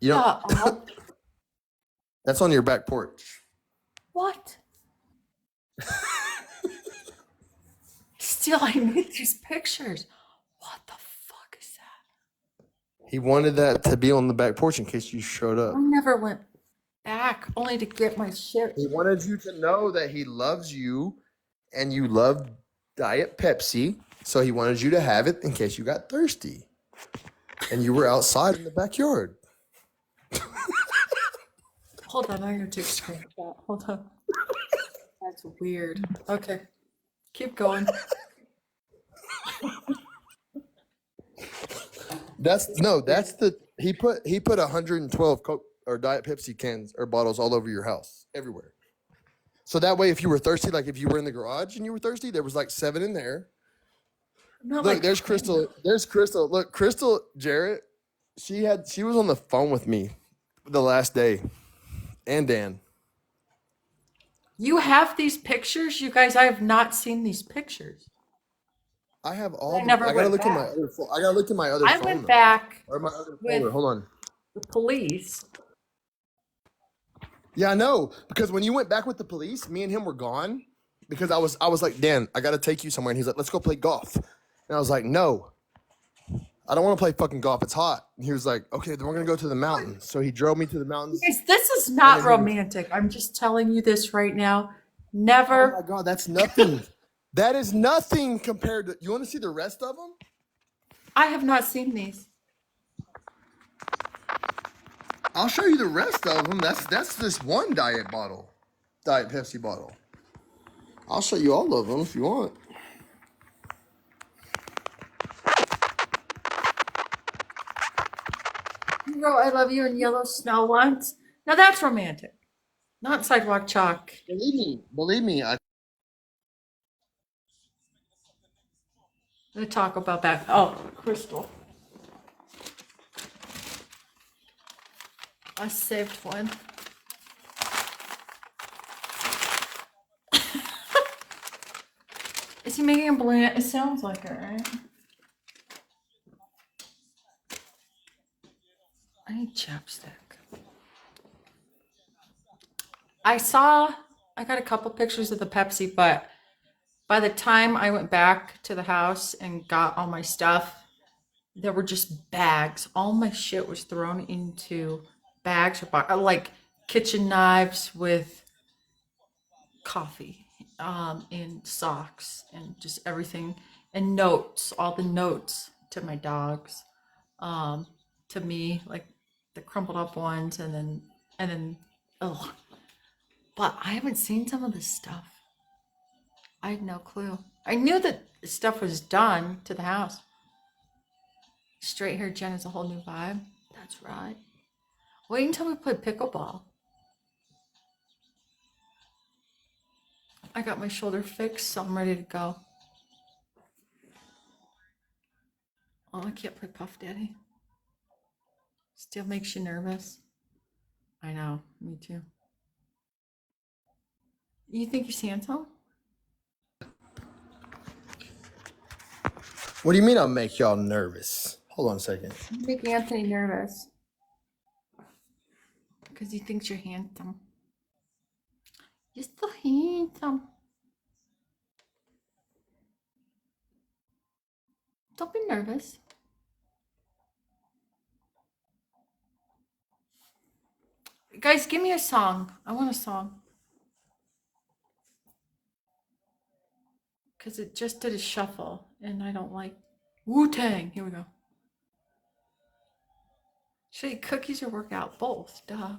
you know, That's on your back porch. What? Still, I need these pictures. What the fuck is that? He wanted that to be on the back porch in case you showed up. I never went back only to get my shit. He wanted you to know that he loves you and you love Diet Pepsi. So he wanted you to have it in case you got thirsty. And you were outside in the backyard. Hold on, I'm gonna take a screenshot. Hold on. That's weird. Okay. Keep going. That's the he put 112 Coke or Diet Pepsi cans or bottles all over your house, everywhere. So that way, if you were thirsty, like if you were in the garage and you were thirsty, there was like 7 in there. Not Look, like there's Crystal. There's Crystal. Look, Crystal Jarrett. She was on the phone with me the last day, and Dan. you have these pictures, you guys. I have not seen these pictures. I have all. I never I gotta went look at my back. other phone. I gotta look at my other I phone. went though. back Or my other with- folder. Hold on. the police. Yeah, I know. Because when you went back with the police, me and him were gone. Because I was like, Dan, I gotta take you somewhere. And he's like, let's go play golf. And I was like, no. I don't want to play fucking golf. It's hot. And he was like, okay, then we're gonna go to the mountains. So he drove me to the mountains. Guys, this is not And then he- romantic. I'm just telling you this right now. Oh Never. my god, that's nothing. That is nothing compared to. You want to see the rest of them? I have not seen these. I'll show you the rest of them. That's this one Diet Pepsi bottle. I'll show you all of them if you want. You wrote "I love you" in yellow snow once. Now that's romantic. Not sidewalk chalk. Believe me. We'll talk about that. Oh, Crystal. I saved one. Is he making a balloon? It sounds like it, right? I need chapstick. I got a couple pictures of the Pepsi, but by the time I went back to the house and got all my stuff, there were just bags. All my shit was thrown into bags or like kitchen knives with coffee, and socks and just everything, and notes, all the notes to my dogs, to me, like the crumpled up ones, and then oh, but I haven't seen some of this stuff. I had no clue. I knew that stuff was done to the house. Straight hair Jen is a whole new vibe. That's right. Wait until we play pickleball. I got my shoulder fixed, so I'm ready to go. Oh, I can't play Puff Daddy. Still makes you nervous. I know, me too. You think he's handsome? What do you mean I'll make y'all nervous? Hold on a second. You make Anthony nervous. Because he thinks you're handsome. You're so handsome. Don't be nervous. Guys, give me a song. I want a song. Because it just did a shuffle, and I don't like Wu-Tang. Here we go. Should I eat cookies or work out? Both, duh.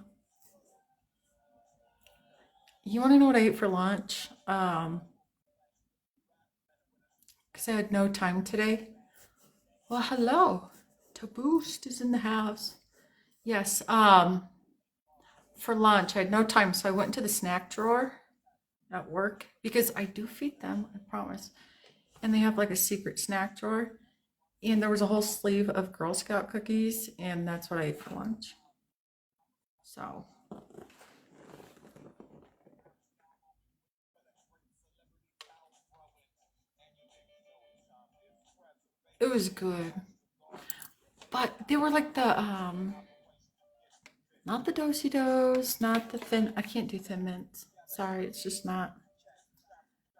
You want to know what I ate for lunch? Because I had no time today. Well, hello. To Boost is in the house. Yes, for lunch, I had no time, so I went into the snack drawer at work because I do feed them, I promise. And they have like a secret snack drawer. And there was a whole sleeve of Girl Scout cookies, and that's what I ate for lunch. So. It was good. But they were like the Not the Do-si-dos, not the thin. I can't do thin mints. Sorry, it's just not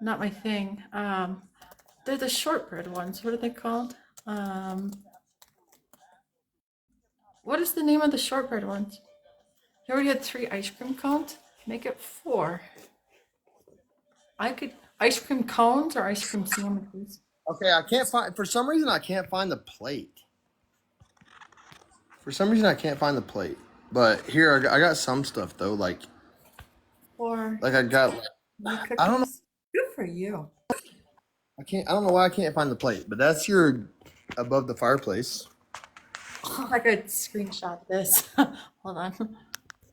my thing. They're the shortbread ones. What are they called? What is the name of the shortbread ones? You already had 3 ice cream cones. Make it 4. I could ice cream cones or ice cream sandwiches. Okay, I can't find. For some reason, I can't find the plate. For some reason, I can't find the plate. But here, I got some stuff though. Or I got. cookies. I don't know. Good for you. I can't. I don't know why I can't find the plate. But that's your above the fireplace. I could screenshot this. Hold on.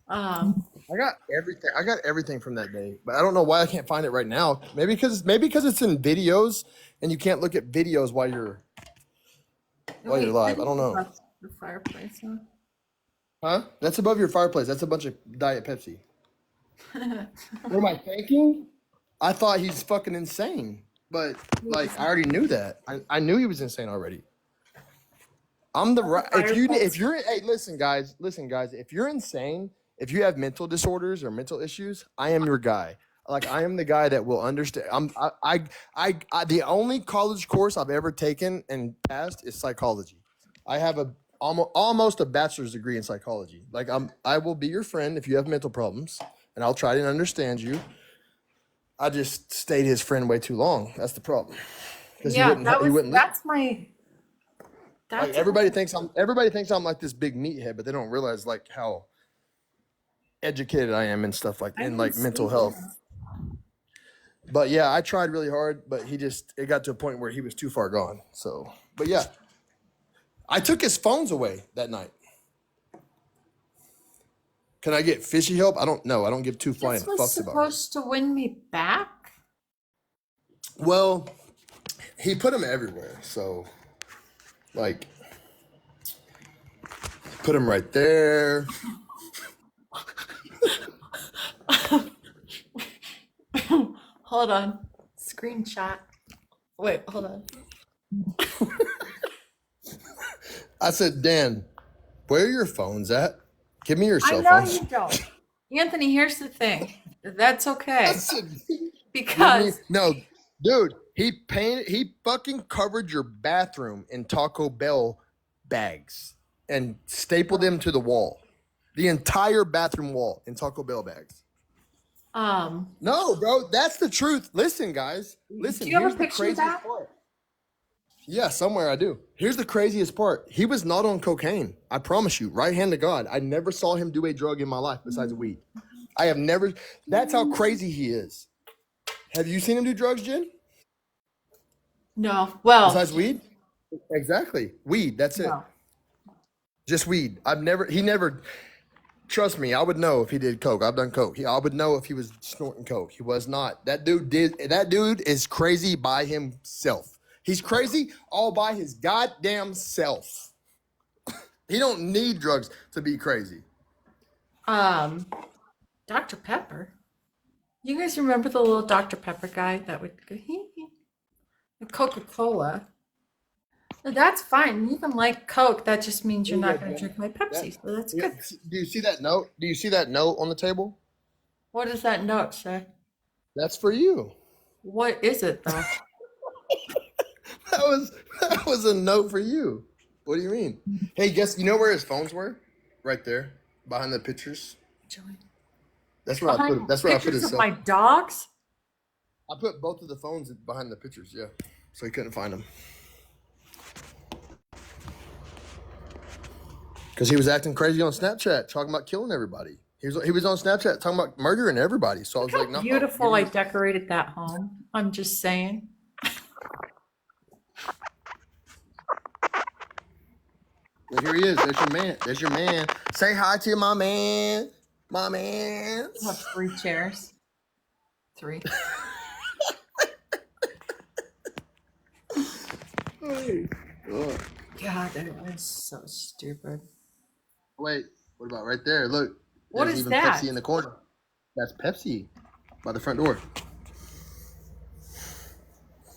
I got everything. I got everything from that day, but I don't know why I can't find it right now. Maybe because it's in videos, and you can't look at videos while you're live. I don't know. The fireplace. Huh? Huh? That's above your fireplace. That's a bunch of Diet Pepsi. What am I thinking? I thought he's fucking insane, but I already knew that. I knew he was insane already. I'm the right. If you're hey, listen guys, if you're insane, if you have mental disorders or mental issues, I am your guy. I am the guy that will understand. The only college course I've ever taken and passed is psychology. I have almost a bachelor's degree in psychology. I will be your friend if you have mental problems, and I'll try to understand you. I just stayed his friend way too long. That's the problem. Yeah, that's my. Everybody thinks I'm like this big meathead, but they don't realize how educated I am and stuff in mental health. But yeah, I tried really hard, but it got to a point where he was too far gone. So, but yeah, I took his phones away that night. Can I get fishy help? I don't know. I don't give two flying This was fucks about it. supposed to win me back. Well, he put them everywhere. So, put him right there. Hold on. Screenshot. Wait, hold on. I said, Dan, where are your phones at? Give me your I cell know phones. you don't. Anthony, here's the thing. That's okay. I said, Because no, dude, he fucking covered your bathroom in Taco Bell bags and stapled them to the wall. The entire bathroom wall in Taco Bell bags. No, bro, that's the truth. Listen, guys. Listen, do you have here's a the picture of craziest that? part. Yeah, somewhere I do. Here's the craziest part. He was not on cocaine. I promise you, right hand to God. I never saw him do a drug in my life besides weed. I have never. That's how crazy he is. Have you seen him do drugs, Jen? No. Well, Besides weed? Exactly. Weed. That's it. no. Just weed. He never, trust me, I would know if he did coke. I've done coke. I would know if he was snorting coke. He was not. That dude is crazy by himself. He's crazy all by his goddamn self. He don't need drugs to be crazy. Dr. Pepper. You guys remember the little Dr. Pepper guy that would go Coca-Cola? That's fine. You even like Coke. That just means you're not going to drink my Pepsi. So that's good. Do you see that note? Do you see that note on the table? What does that note say? That's for you. What is it though? That was a note for you. What do you mean? Hey, you know where his phones were? Right there, behind the pictures. That's where I put it. That's where I put his Pictures of cell. my dogs? I put both of the phones behind the pictures, yeah. So he couldn't find them. Because he was acting crazy on Snapchat, talking about killing everybody. He was on Snapchat talking about murdering everybody. So I was like, no. Beautiful. I decorated that home. I'm just saying. Well, here he is. There's your man. There's your man. Say hi to my man. My man. I have 3 chairs. 3. God, that is so stupid. Wait, what about right there? Look. What there's is even that? Pepsi in the corner. That's Pepsi by the front door.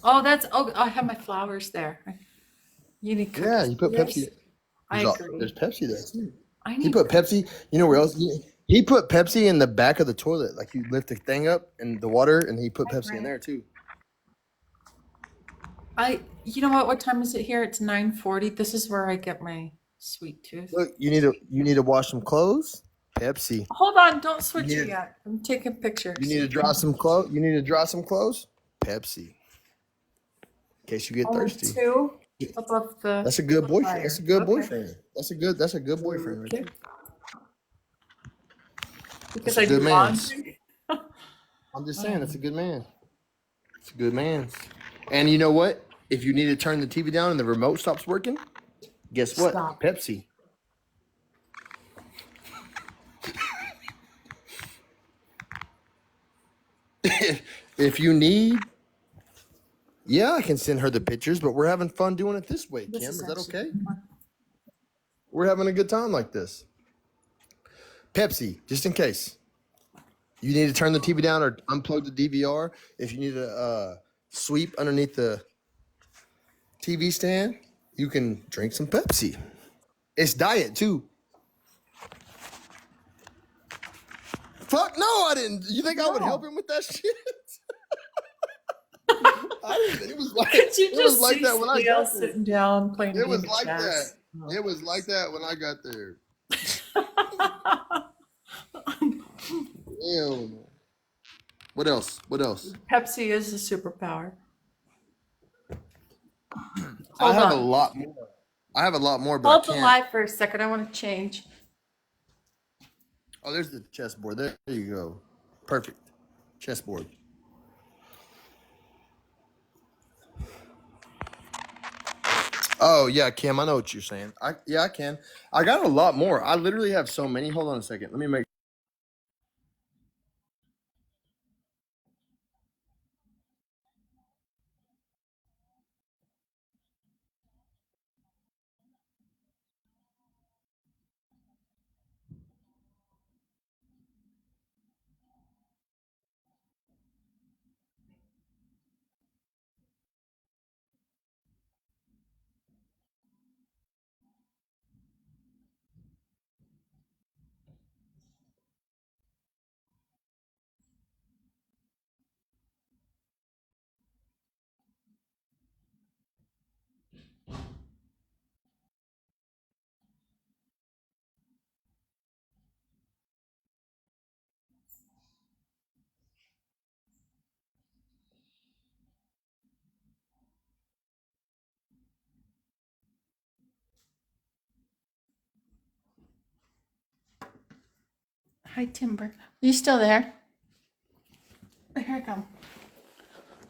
Oh, I have my flowers there. You need cookies. Yeah, you put Yes, Pepsi. I agree. There's Pepsi there too. I He need put Pepsi. You know where else? He put Pepsi in the back of the toilet. Like you lift the thing up and the water, and he put Pepsi in there too. you know what time is it here? It's 9:40. This is where I get my sweet tooth. Look, you need to wash some clothes. Pepsi. Hold on, don't You switch need it to, yet. I'm taking you pictures. need to dry some clothes. You need to dry some clothes. Pepsi. In case you get Only thirsty. two above the That's a good boyfriend. That's fire. a good Okay. boyfriend. That's a good boyfriend right Okay. there. Because That's a I good do man's. laundry. I'm just saying, that's a good man. It's a good man's. And you know what? If you need to turn the TV down and the remote stops working, guess what? Stop. Pepsi. If you need, yeah, I can send her the pictures, but we're having fun doing it this way, This Kim. is Is that actually okay? fun. We're having a good time like this. Pepsi, just in case. You need to turn the TV down or unplug the DVR. If you need to sweep underneath the TV stand, you can drink some Pepsi. It's diet too. Fuck no, I didn't. You think I would help No. him with that shit? I didn't. It was like Could you it was just like see that when I Steele got there. sitting down playing a It game was of like that. chess? Oh. It was like that when I got there. Hell no. What else? What else? Pepsi is a superpower. I Hold have a on. lot more. I have a lot more, but I Hold the can't. live for a second. I want to change. Oh, there's the chessboard. There you go. Perfect. Chessboard. Oh yeah, Kim, I know what you're saying. I can. I got a lot more. I literally have so many. Hold on a second. Let me make. Hi, Timber. Are you still there? Here I come.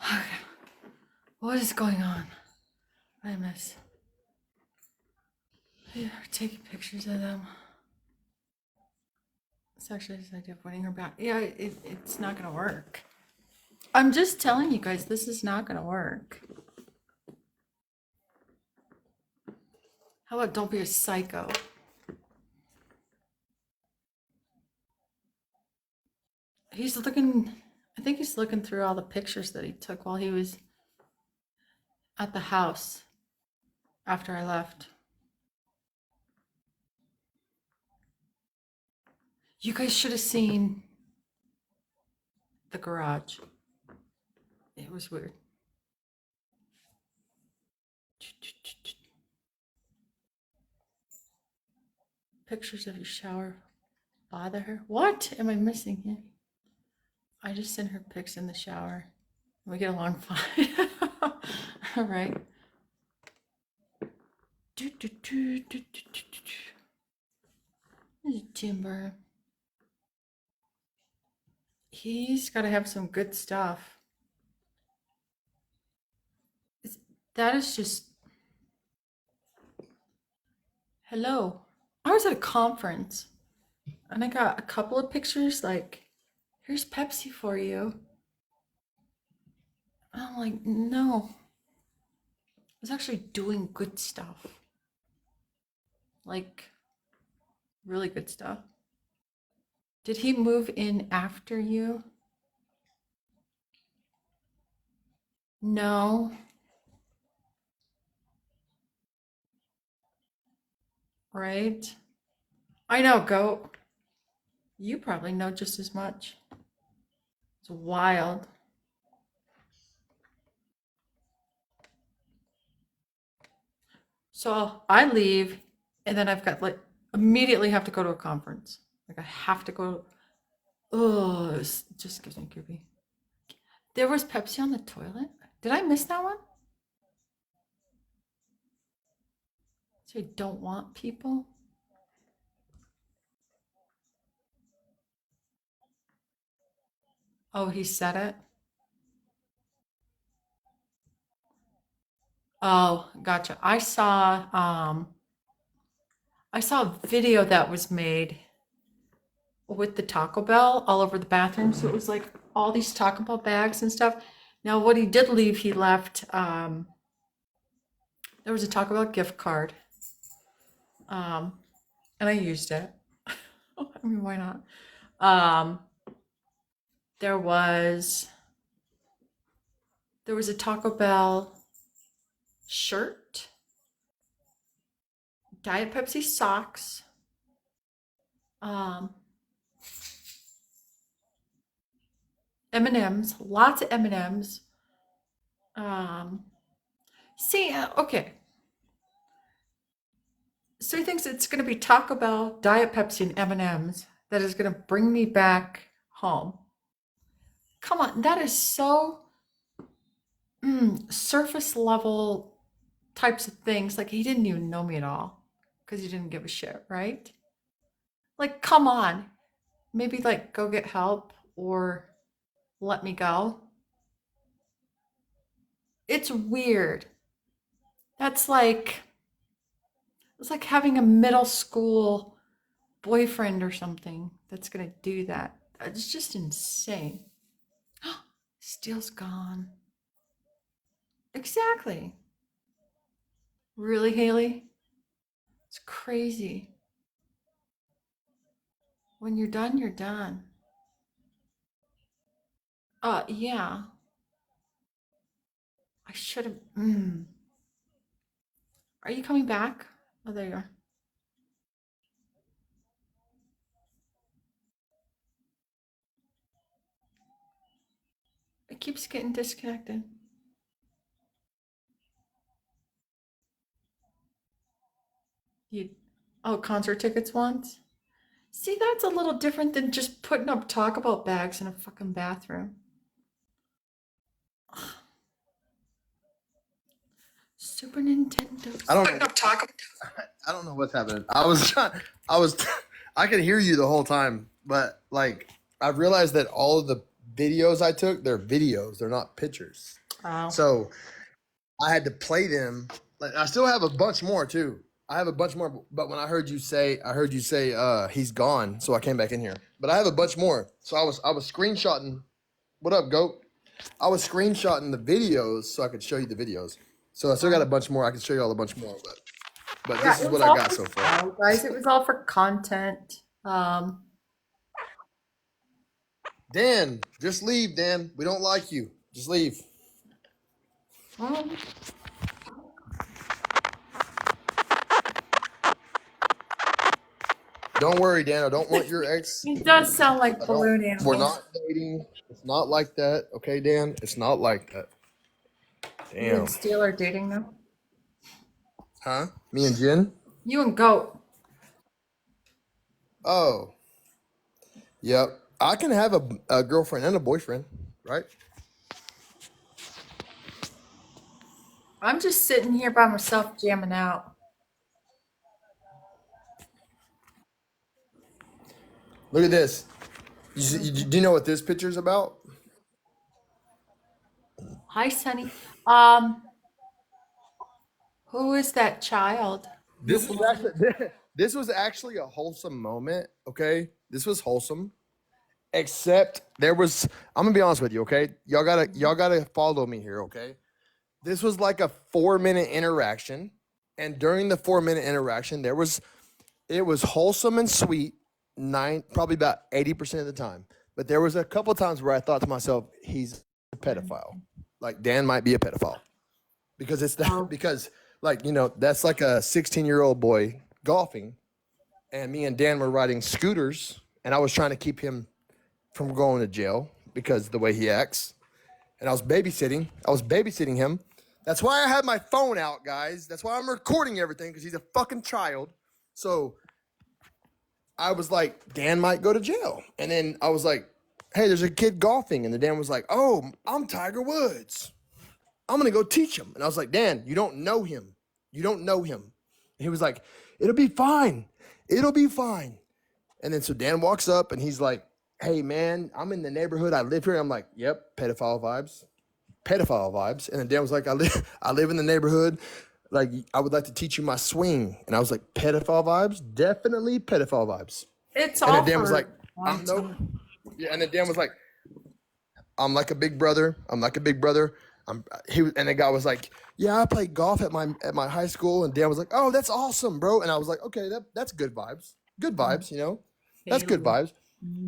Okay. What is going on? I miss. You're taking pictures of them. It's actually this idea of winning her back. Yeah, it's not going to work. I'm just telling you guys, this is not going to work. How about don't be a psycho? He's looking, I think he's looking through all the pictures that he took while he was at the house after I left. You guys should have seen the garage. It was weird. Pictures of your shower bother her? What am I missing here? I just sent her pics in the shower. We get along fine. All right. This is Timber. He's got to have some good stuff. That is just. Hello. I was at a conference and I got a couple of pictures like, here's Pepsi for you. And I'm like, no. I was actually doing good stuff. Like, really good stuff. Did he move in after you? No. Right? I know, goat. You probably know just as much. It's wild. So I leave, and then I've got like immediately have to go to a conference. Like I have to go. Oh, it just gives me creepy. There was Pepsi on the toilet. Did I miss that one? So you don't want people? Oh, he said it. Oh, gotcha. I saw a video that was made with the Taco Bell all over the bathroom. So it was like all these Taco Bell bags and stuff. Now, what he did leave, he left, there was a Taco Bell gift card. And I used it. I mean, why not? There was a Taco Bell shirt, Diet Pepsi socks, um, M&Ms, lots of M&Ms. Okay. So he thinks it's going to be Taco Bell, Diet Pepsi, and M&Ms that is going to bring me back home. Come on, that is so surface level types of things. Like he didn't even know me at all because he didn't give a shit, right? Like, come on. Maybe like go get help or let me go. It's weird. That's like it's like having a middle school boyfriend or something that's gonna do that. It's just insane. Steel's gone. Exactly. Really, Haley? It's crazy. When you're done, you're done. Yeah. I should have. Are you coming back? Oh, there you are. It keeps getting disconnected. You, concert tickets once? See, that's a little different than just putting up Taco Bell bags in a fucking bathroom. Super Nintendo. I don't know. I don't know what's happening. I could hear you the whole time, but like I've realized that all of the videos I took, they're videos, they're not pictures. Wow. So I had to play them. Like I still have a bunch more too. I have a bunch more, but when I heard you say he's gone, so I came back in here. But I have a bunch more. So I was screenshotting. What up, goat? I was screenshotting the videos so I could show you the videos. So I still got a bunch more. I can show you all a bunch more, but Yeah, this is it what was I all got for so far. style, guys. It was all for content. Dan, just leave, Dan. We don't like you. Just leave. Well, Don't worry, Dan. I don't want your ex. it does sound like I don't. balloon We're animals. not dating. It's not like that. Okay, Dan? It's not like that. You Damn. and Steel are dating now? Huh? Me and Jen? You and Goat. Oh, yep. I can have a girlfriend and a boyfriend, right? I'm just sitting here by myself jamming out. Look at this. Do you know what this picture's about? Hi, Sunny. Who is that child? This was actually a wholesome moment. Okay, this was wholesome. Except there was. I'm gonna be honest with you. Okay, y'all gotta follow me here. Okay, this was like a 4-minute interaction, and during the 4-minute interaction, it was wholesome and sweet. Probably about 80% of the time, but there was a couple times where I thought to myself, he's a pedophile. Like Dan might be a pedophile because it's that Oh. because like that's like a 16-year-old boy golfing, and me and Dan were riding scooters, and I was trying to keep him from going to jail because of the way he acts. And I was babysitting him. That's why I had my phone out, guys. That's why I'm recording everything, because he's a fucking child. So I was like, Dan might go to jail. And then I was like, hey, there's a kid golfing. And the Dan was like, oh, I'm Tiger Woods. I'm going to go teach him. And I was like, Dan, you don't know him. You don't know him. And he was like, it'll be fine. It'll be fine. And then so Dan walks up and he's like, hey, man, I'm in the neighborhood. I live here. I'm like, yep, pedophile vibes. Pedophile vibes. And then Dan was like, I live in the neighborhood. Like, I would like to teach you my swing. And I was like, pedophile vibes? Definitely pedophile vibes. It's And all then Dan was for like, nope. Yeah, and then Dan was like, I'm like a big brother. I'm like a big brother. And the guy was like, yeah, I played golf at my high school. And Dan was like, oh, that's awesome, bro. And I was like, okay, that's good vibes. Good vibes, you know? That's good vibes.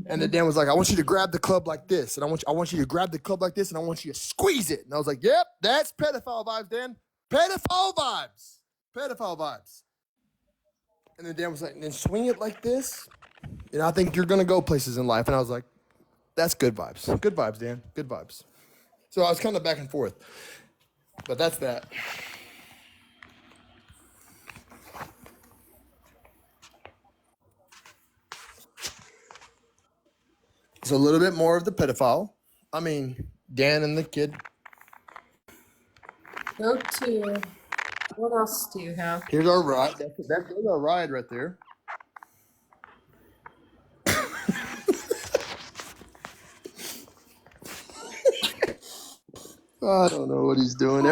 And then Dan was like, I want you to grab the club like this. And I want you to grab the club like this, and I want you to squeeze it. And I was like, yep, that's pedophile vibes, Dan. Pedophile vibes. Pedophile vibes. And then Dan was like, and then swing it like this. And I think you're gonna go places in life. And I was like, that's good vibes. Good vibes, Dan. Good vibes. So I was kind of back and forth. But that's that. So a little bit more of the pedophile. I mean, Dan and the kid. Go to, what else do you have? Here's our ride. That's our ride right there. I don't know what he's doing.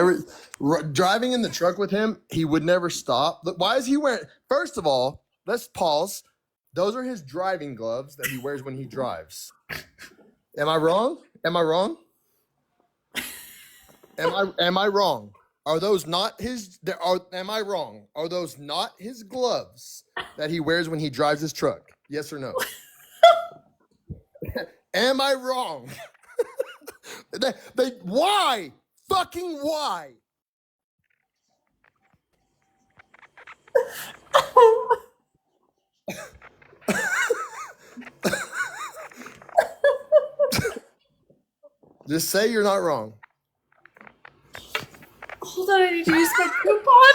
Driving in the truck with him, he would never stop. Look, why is he wearing? First of all, let's pause. Those are his driving gloves that he wears when he drives. Am I wrong? Am I wrong? Am I wrong? Are those not his? Am I wrong? Are those not his gloves that he wears when he drives his truck? Yes or no? Am I wrong? Why? Fucking why? Just say you're not wrong. Hold on, I need to use my coupon.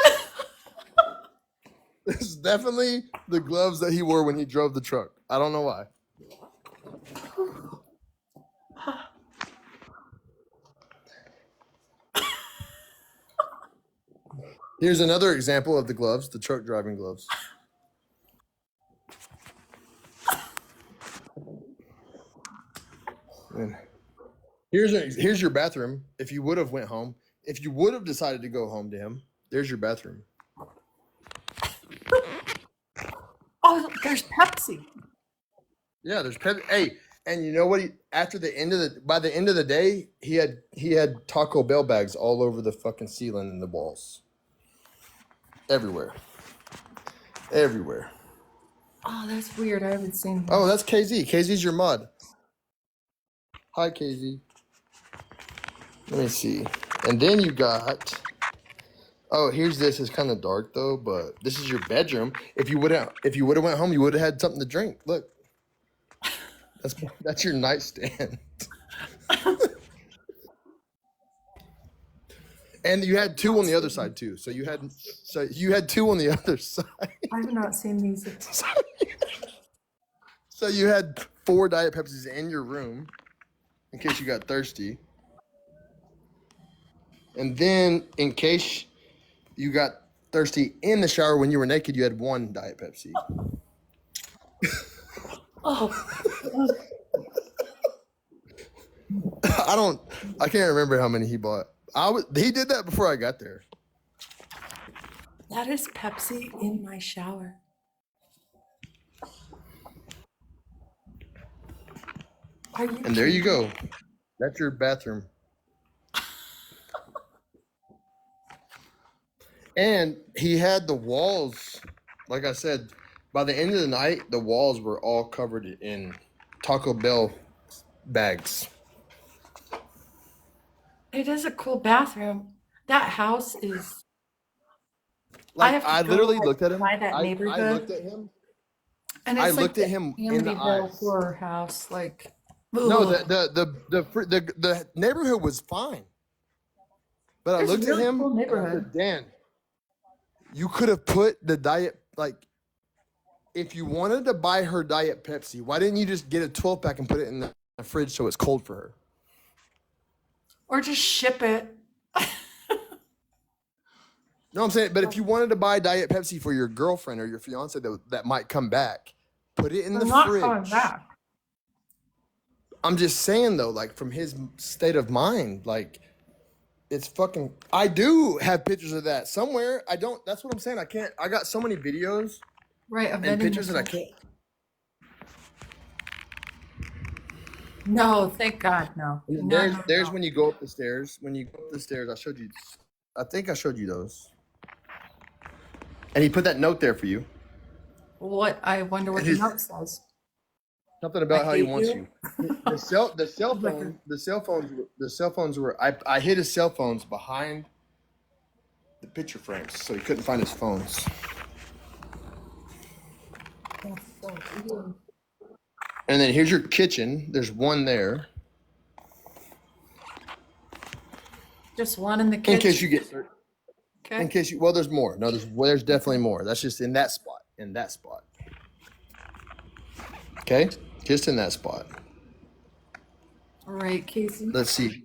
This is definitely the gloves that he wore when he drove the truck. I don't know why. Here's another example of the gloves, the truck driving gloves. And here's your bathroom. If you would have went home, if you would have decided to go home to him, there's your bathroom. Oh, there's Pepsi. Yeah, there's Pepsi. Hey, and you know what? By the end of the day, he had Taco Bell bags all over the fucking ceiling and the walls. Everywhere. Oh, that's weird. I haven't seen him. Oh, that's KZ. KZ's your mod. Hi, KZ. Let me see. And then you got. Oh, here's this. It's kind of dark though, but this is your bedroom. If you would have went home, you would have had something to drink. Look. That's your nightstand. And you had two on the other side too. So you had two on the other side. I have not seen these. So you had 4 Diet Pepsis in your room in case you got thirsty. And then in case you got thirsty in the shower when you were naked, you had 1 Diet Pepsi. Oh. I can't remember how many he bought. He did that before I got there. That is Pepsi in my shower. And there you go. That's your bathroom. And he had the walls, like I said, by the end of the night, the walls were all covered in Taco Bell bags. It is a cool bathroom. That house is. Like, I literally looked at him. By that neighborhood. I looked at him. And I it's like looked at the him in the Amityville eyes. horror house, like, No, ugh. the neighborhood was fine, but I It's a looked at really him cool and I neighborhood. said, Dan, you could have put the diet, like, if you wanted to buy her Diet Pepsi, why didn't you just get a 12 pack and put it in the fridge so it's cold for her? Or just ship it. No, I'm saying, but if you wanted to buy Diet Pepsi for your girlfriend or your fiance that might come back, put it in They're the not fridge. coming back. I'm just saying though, like from his state of mind, like it's fucking. I do have pictures of that somewhere. I don't. That's what I'm saying. I can't. I got so many videos Right, a and vending pictures that I machine. can't. No, thank God, no. And then No, there's no. when you go up the stairs. When you go up the stairs, I showed you. I think I showed you those. And he put that note there for you. What, I wonder what And the his note says. something about I how he hate wants you. you. The cell phones were. I hid his cell phones behind the picture frames, so he couldn't find his phones. That's so weird. And then here's your kitchen. There's one there. Just one in the In kitchen. case you get. In Okay. case you. Well, there's more. No, there's definitely more. That's just in that spot. In that spot. Okay, just in that spot. All right, Casey. Let's see.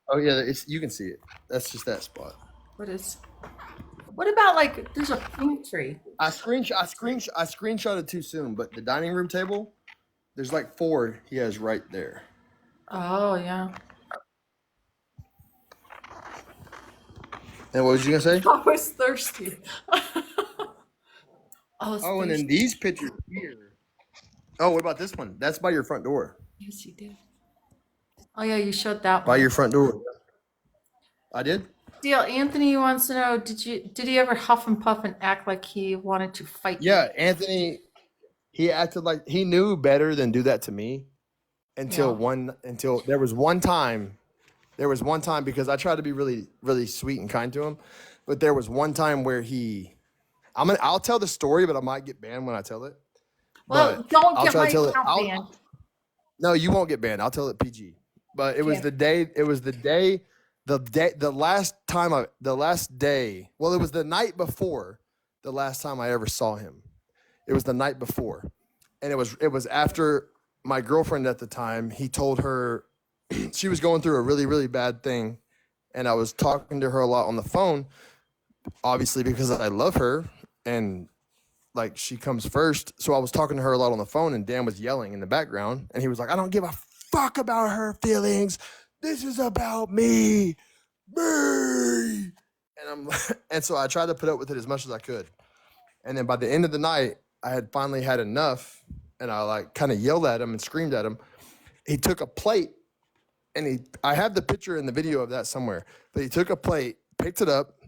Oh yeah, you can see it. That's just that spot. What about like there's a pantry? I screenshotted too soon, but the dining room table, there's like 4 he has right there. Oh yeah. And what was you gonna say? I was thirsty. I was Oh, and then thirsty. these pictures here. Oh, what about this one? That's by your front door. Yes, you did. Oh yeah, you showed that By one. your front door. I did? Deal. Anthony wants to know: did he ever huff and puff and act like he wanted to fight you? Yeah, Anthony, he acted like he knew better than do that to me until there was one time. There was one time because I tried to be really, really sweet and kind to him, but there was one time where I'll tell the story, but I might get banned when I tell it. Well, But don't I'll get try my to tell it. account banned. No, you won't get banned. I'll tell it PG. But it was Okay. the day. It was the day. The last time. The last day. Well, it was the night before the last time I ever saw him. It was the night before, and it was after my girlfriend at the time. He told her she was going through a really, really bad thing, and I was talking to her a lot on the phone, obviously because I love her and like she comes first. So I was talking to her a lot on the phone, and Dan was yelling in the background, and he was like, "I don't give a fuck about her feelings. This is about me, me." And so I tried to put up with it as much as I could. And then by the end of the night, I had finally had enough, and I like kind of yelled at him and screamed at him. He took a plate, and I have the picture and the video of that somewhere, but he took a plate, picked it up,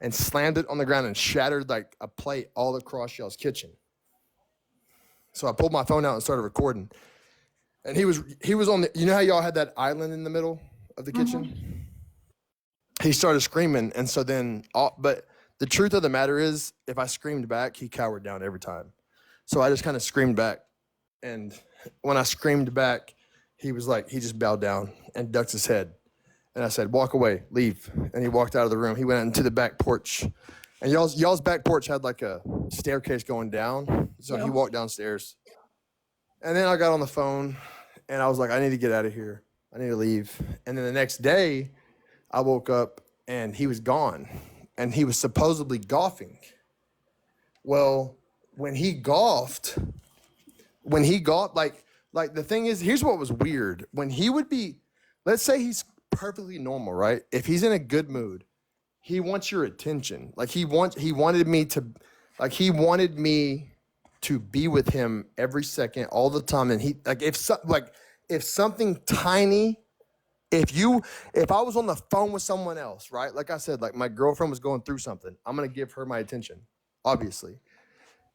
and slammed it on the ground and shattered like a plate all across y'all's kitchen. So I pulled my phone out and started recording. And he was on the, you know how y'all had that island in the middle of the kitchen? He started screaming, and so then, but the truth of the matter is, if I screamed back, he cowered down every time. So I just kind of screamed back. And when I screamed back, he was like, he just bowed down and ducked his head. And I said, "Walk away, leave." And he walked out of the room. He went into the back porch. And y'all's back porch had like a staircase going down. So he walked downstairs. And then I got on the phone and I was like, I need to get out of here. I need to leave. And then the next day, I woke up and he was gone. And he was supposedly golfing. Well, when he golfed, like the thing is, here's what was weird. When he would be, let's say he's perfectly normal, right? If he's in a good mood, he wants your attention. Like he wanted me to be with him every second, all the time. And he like if something tiny, if I was on the phone with someone else, right? Like I said, like my girlfriend was going through something, I'm gonna give her my attention, obviously.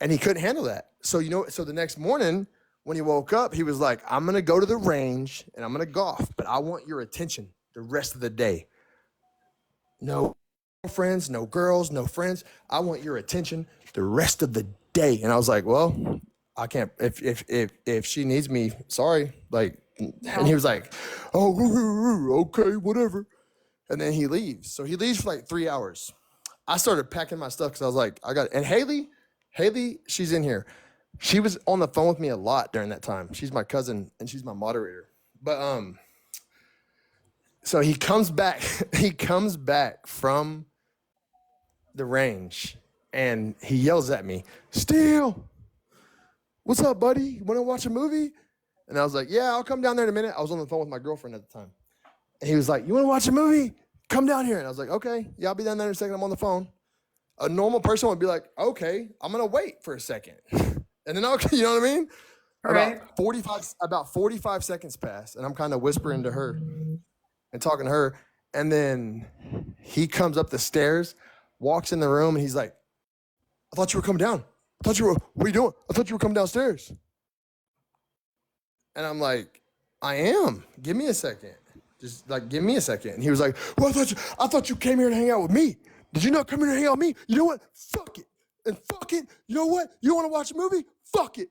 And he couldn't handle that. So so the next morning when he woke up, he was like, "I'm gonna go to the range and I'm gonna golf, but I want your attention the rest of the day. No friends, no girls, no friends. I want your attention the rest of the day." And I was like, "Well, I can't, if she needs me, sorry. Like, and he No. was like, oh, okay, whatever. And then he leaves. So he leaves for like 3 hours. I started packing my stuff because I was like, and Haley, she's in here. She was on the phone with me a lot during that time. She's my cousin and she's my moderator. But so he comes back, he comes back from the range and he yells at me, Steele, what's up, buddy? You want to watch a movie? And I was like, yeah, I'll come down there in a minute. I was on the phone with my girlfriend at the time. And he was like, you want to watch a movie? Come down here. And I was like, okay, yeah, I'll be down there in a second. I'm on the phone. A normal person would be like, okay, I'm going to wait for a second. And then, okay, you know what I mean? Right. About 45 seconds pass, and I'm kind of whispering to her and talking to her. And then he comes up the stairs, walks in the room, and he's like, I thought you were coming down. What are you doing? I thought you were coming downstairs. And I'm like, I am. Give me a second. Just like, give me a second. And he was like, well, I thought you came here to hang out with me. Did you not come here to hang out with me? You know what? Fuck it. And fuck it. You know what? You want to watch a movie? Fuck it.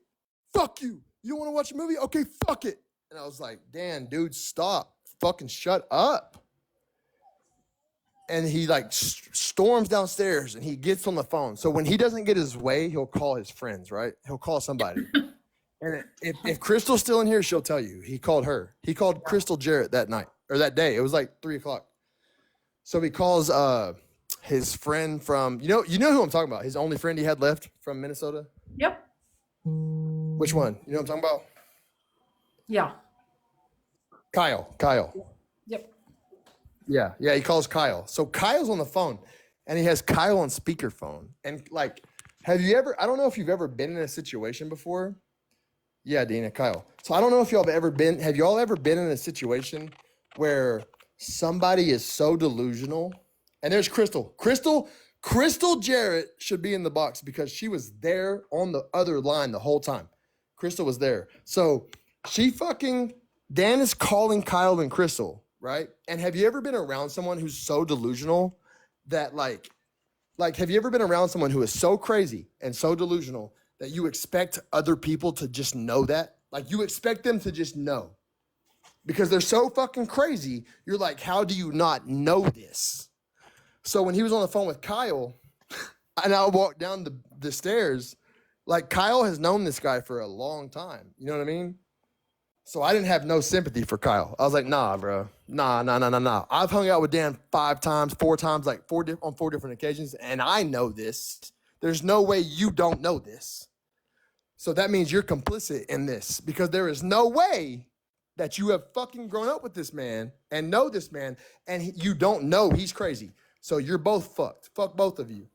Fuck you. You don't want to watch a movie? Okay, fuck it. And I was like, damn, dude, stop. Fucking shut up. And he like storms downstairs and he gets on the phone. So when he doesn't get his way, he'll call his friends, right? He'll call somebody. And if Crystal's still in here, she'll tell you. He called her. He called Crystal Jarrett that night or that day. It was like 3:00. So he calls his friend from, you know who I'm talking about. His only friend he had left from Minnesota. Yep. Which one? You know what I'm talking about? Yeah. Kyle. Yep. Yeah, he calls Kyle. So Kyle's on the phone and he has Kyle on speakerphone. And like, I don't know if you've ever been in a situation before. Yeah, Dina, Kyle. So I don't know if have y'all ever been in a situation where somebody is so delusional? And there's Crystal. Crystal Jarrett should be in the box because she was there on the other line the whole time. Crystal was there. So Dan is calling Kyle and Crystal, right? And have you ever been around someone who's so delusional that like have you ever been around someone who is so crazy and so delusional that you expect other people to just know that? Like you expect them to just know because they're so fucking crazy. You're like, how do you not know this? So when he was on the phone with Kyle and I walked down the stairs, like Kyle has known this guy for a long time. You know what I mean? So I didn't have no sympathy for Kyle. I was like, nah, bro. Nah. I've hung out with Dan 4 times, like on 4 different occasions, and I know this. There's no way you don't know this. So that means you're complicit in this because there is no way that you have fucking grown up with this man and know this man and you don't know he's crazy. So you're both fucked. Fuck both of you.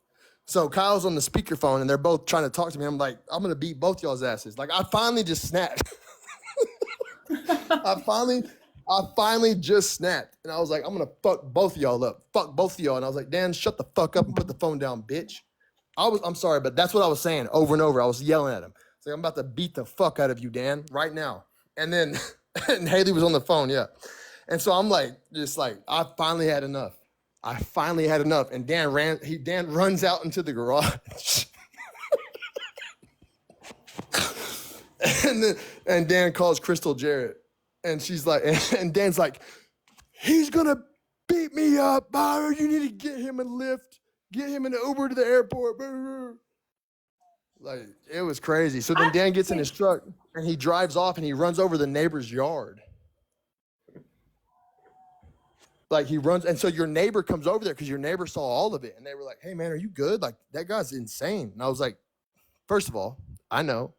So Kyle's on the speakerphone and they're both trying to talk to me. I'm like, I'm going to beat both y'all's asses. Like I finally just snapped. I finally just snapped. And I was like, I'm going to fuck both of y'all up. Fuck both of y'all. And I was like, Dan, shut the fuck up and put the phone down, bitch. I'm sorry, but that's what I was saying over and over. I was yelling at him. It's like, I'm about to beat the fuck out of you, Dan, right now. And then and Haley was on the phone, yeah. And so I'm like, just like, I finally had enough. And Dan runs out into the garage. and Dan calls Crystal Jarrett. And she's like, and Dan's like, he's gonna beat me up, Byron. You need to get him a lift, get him an Uber to the airport. Like, it was crazy. So then Dan gets in his truck and he drives off and he runs over the neighbor's yard. Like he runs, and so your neighbor comes over there because your neighbor saw all of it, and they were like, "Hey, man, are you good? Like that guy's insane." And I was like, first of all, I know,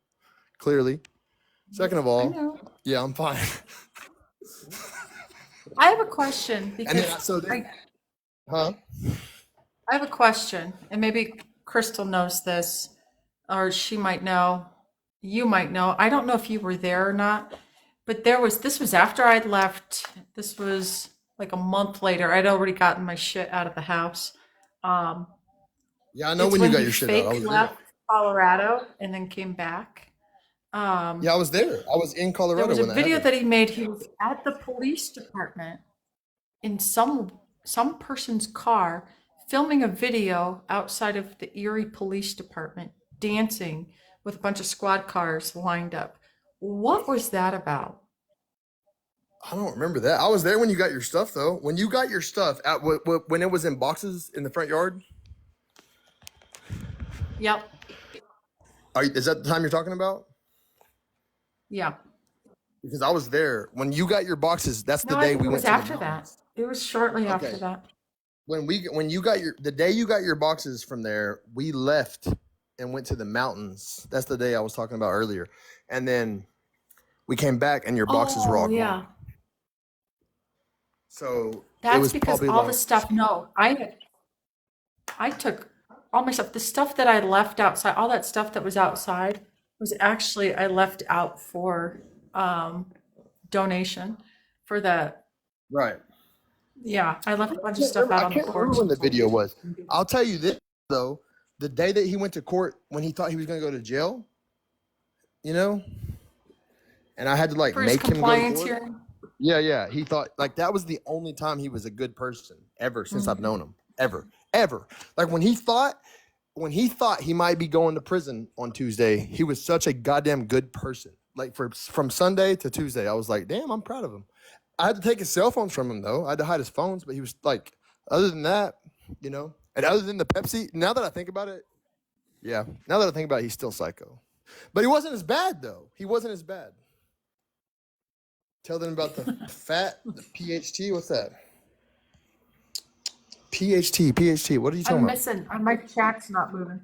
clearly. Second of all, yeah, I'm fine. I have a question because huh? I have a question, and maybe Crystal knows this, or she might know. You might know. I don't know if you were there or not, but this was after I'd left. This was like a month later. I'd already gotten my shit out of the house. Yeah, I know when you got your shit out. I was left there. Colorado and then came back. Yeah, I was there. I was in Colorado. There was a video that he made. He was at the police department in some person's car, filming a video outside of the Erie Police Department, dancing with a bunch of squad cars lined up. What was that about? I don't remember that. I was there when you got your stuff, though. When you got your stuff at when it was in boxes in the front yard. Yep. Is that the time you're talking about? Yeah. Because I was there when you got your boxes. That's the No, I day think we it went was to the after that. mountains. It was shortly after Okay. that. When you got the day you got your boxes from there, we left and went to the mountains. That's the day I was talking about earlier. And then we came back and your boxes were all Oh, yeah. gone. So it That's was because probably all the like, stuff, no, I took all my stuff, the stuff that I left outside, all that stuff that was outside was actually, I left out for donation for the, right. yeah, I left a bunch of stuff I out on the can't remember porch. when the video was. I'll tell you this though, the day that he went to court when he thought he was going to go to jail, you know, and I had to like For his make him go to compliance court. hearing. Yeah. He thought like that was the only time he was a good person ever since I've known him. Ever. Like when he thought he might be going to prison on Tuesday, he was such a goddamn good person. Like from Sunday to Tuesday, I was like, damn, I'm proud of him. I had to take his cell phones from him though. I had to hide his phones, but he was like, other than that, you know, and other than the Pepsi, now that I think about it, he's still psycho. But he wasn't as bad though. He wasn't as bad. Tell them about the the PHT. What's that? PHT. What are you talking I'm about? missing, my chat's not moving.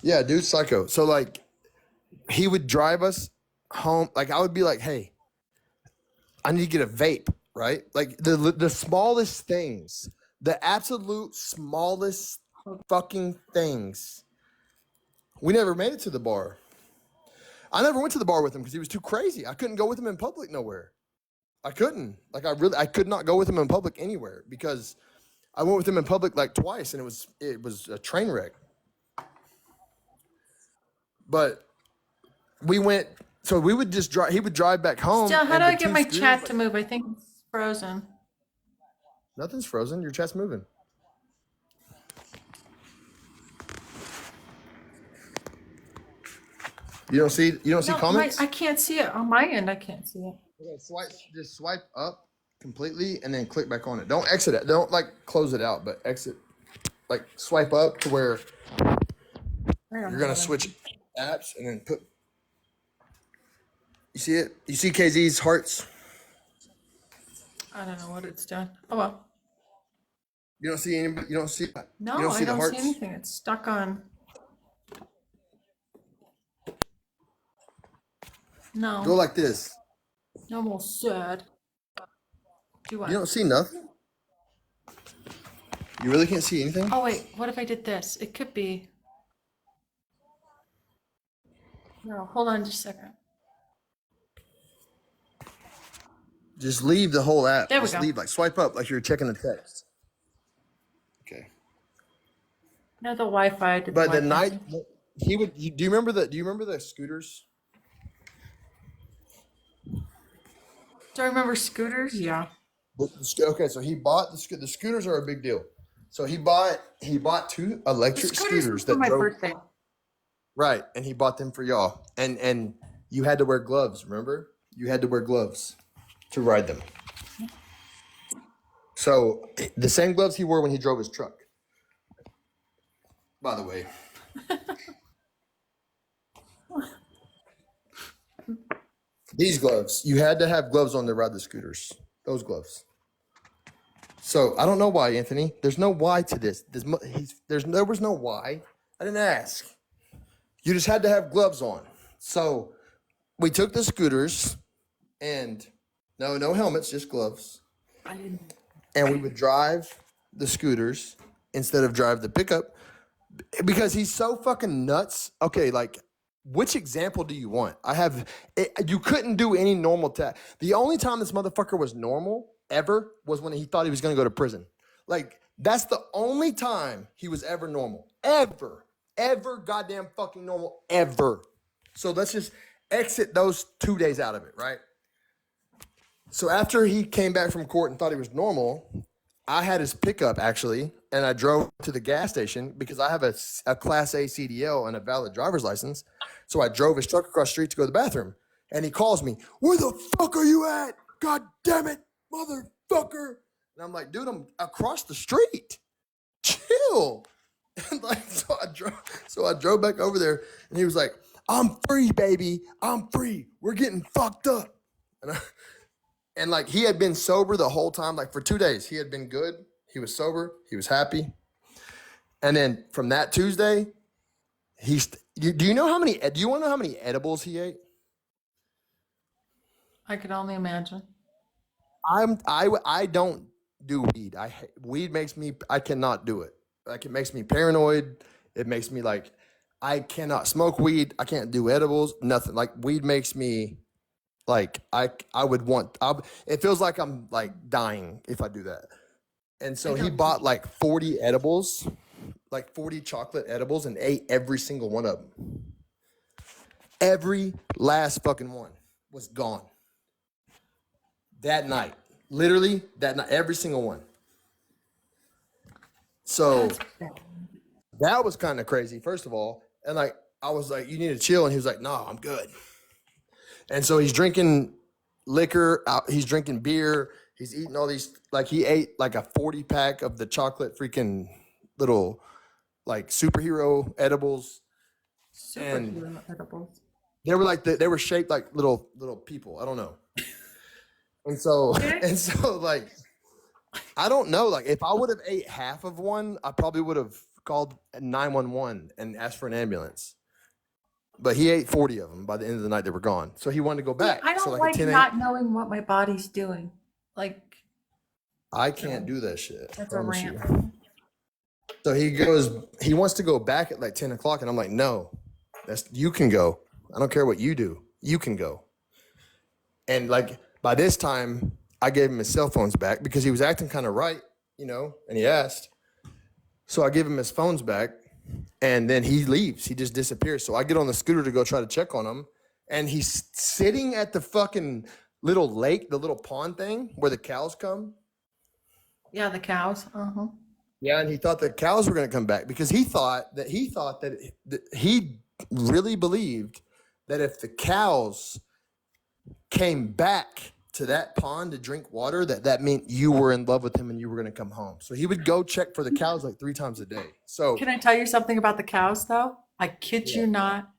Yeah, dude, psycho. So like, he would drive us home. Like I would be like, hey, I need to get a vape, right? Like the smallest things, the absolute smallest fucking things. We never made it to the bar. I never went to the bar with him because he was too crazy. I couldn't go with him in public nowhere. I couldn't. Like I could not go with him in public anywhere because I went with him in public like twice and it was a train wreck. But we went, so we would just drive, he would drive back home. Still, how and do I the get two my scooters, chat like, to move? I think it's frozen. nothing's frozen. Your chat's moving. You don't see No, comments? I can't see it. On my end, I can't see it. Okay, just swipe up completely and then click back on it. Don't exit it. Don't like close it out, but exit. Like swipe up to where you're gonna switch apps and then put. You see it? You see KZ's hearts? I don't know what it's doing. Oh well. You don't see any. You don't see. No, you don't see I the don't hearts. see anything. It's stuck on. No. Go like this. No, almost sad. Do what? You don't see nothing. You really can't see anything. Oh wait, what if I did this? It could be. No, hold on just a second. Just leave the whole app. There we Just go. leave, like swipe up, like you're checking the text. Okay. No, the Wi-Fi did. But the Wi-Fi. night he would. Do you remember the? Do you remember the scooters? Do I remember scooters? Yeah. Okay, so he bought the scooters are a big deal. So he bought two The electric scooters scooters were for that my drove birthday. right, and he bought them for y'all. And you had to wear gloves. Remember, you had to wear gloves to ride them. So the same gloves he wore when he drove his truck. By the way. These gloves, you had to have gloves on to ride the scooters. Those gloves. So I don't know why, Anthony. There's no why to this. There was no why. I didn't ask. You just had to have gloves on. So we took the scooters and no helmets, just gloves. I didn't. And we would drive the scooters instead of drive the pickup because he's so fucking nuts. Okay, like which example do you want? You couldn't do any normal test. The only time this motherfucker was normal ever was when he thought he was going to go to prison. Like that's the only time he was ever normal. Ever goddamn fucking normal ever. So let's just exit those 2 days out of it, right? So after he came back from court and thought he was normal, I had his pickup actually, and I drove to the gas station because I have a Class A CDL and a valid driver's license. So I drove his truck across the street to go to the bathroom, and he calls me, "Where the fuck are you at? God damn it, motherfucker!" And I'm like, "Dude, I'm across the street. Chill." And like, so I drove back over there, and he was like, "I'm free, baby. I'm free. We're getting fucked up." And like he had been sober the whole time, like for 2 days. He had been good. He was sober. He was happy. And then from that Tuesday, do you know how many? Do you want to know how many edibles he ate? I can only imagine. I don't do weed. Weed makes me. I cannot do it. Like it makes me paranoid. It makes me like I cannot smoke weed. I can't do edibles. Nothing. Like weed makes me. Like I would want. It feels like I'm like dying if I do that. And so he bought like 40 edibles, like 40 chocolate edibles, and ate every single one of them. Every last fucking one was gone that night. Literally that night, every single one. So that was kind of crazy, first of all. And like I was like, "You need to chill," and he was like, "No, I'm good." And so he's drinking liquor, he's drinking beer, he's eating all these, like he ate like a 40 pack of the chocolate freaking little like superhero edibles. Superhero edibles. They were like, they were shaped like little people. I don't know. And so like, I don't know. Like if I would have ate half of one, I probably would have called 911 and asked for an ambulance. But he ate 40 of them. By the end of the night, they were gone. So he wanted to go back. I don't so like at 10 not knowing what my body's doing. Like I can't do that shit. that's a rant. So he wants to go back at like 10 o'clock. And I'm like, "No, you can go. I don't care what you do. You can go." And like by this time, I gave him his cell phones back because he was acting kind of right, and he asked. So I give him his phones back. And then he leaves. He just disappears. So I get on the scooter to go try to check on him. And he's sitting at the fucking little lake, the little pond thing where the cows come. Yeah, the cows. Uh-huh. Yeah, and he thought the cows were going to come back because he thought that he really believed that if the cows came back to that pond to drink water, that meant you were in love with him and you were going to come home. So he would go check for the cows like 3 times a day. So Can I tell you something about the cows though? I kid you not.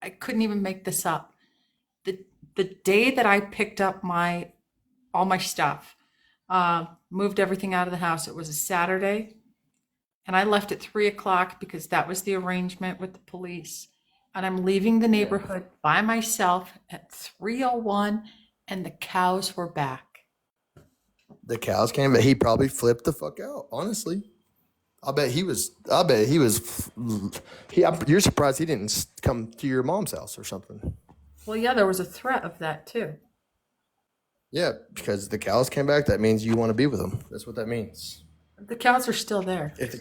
I couldn't even make this up. The day that I picked up all my stuff, moved everything out of the house, it was a Saturday. And I left at 3 o'clock because that was the arrangement with the police. And I'm leaving the neighborhood by myself at 3:01. And the cows were back. the cows came, but he probably flipped the fuck out. Honestly, you're surprised he didn't come to your mom's house or something. Well, yeah, there was a threat of that too. Yeah, because the cows came back. That means you want to be with them. That's what that means. The cows are still there. If the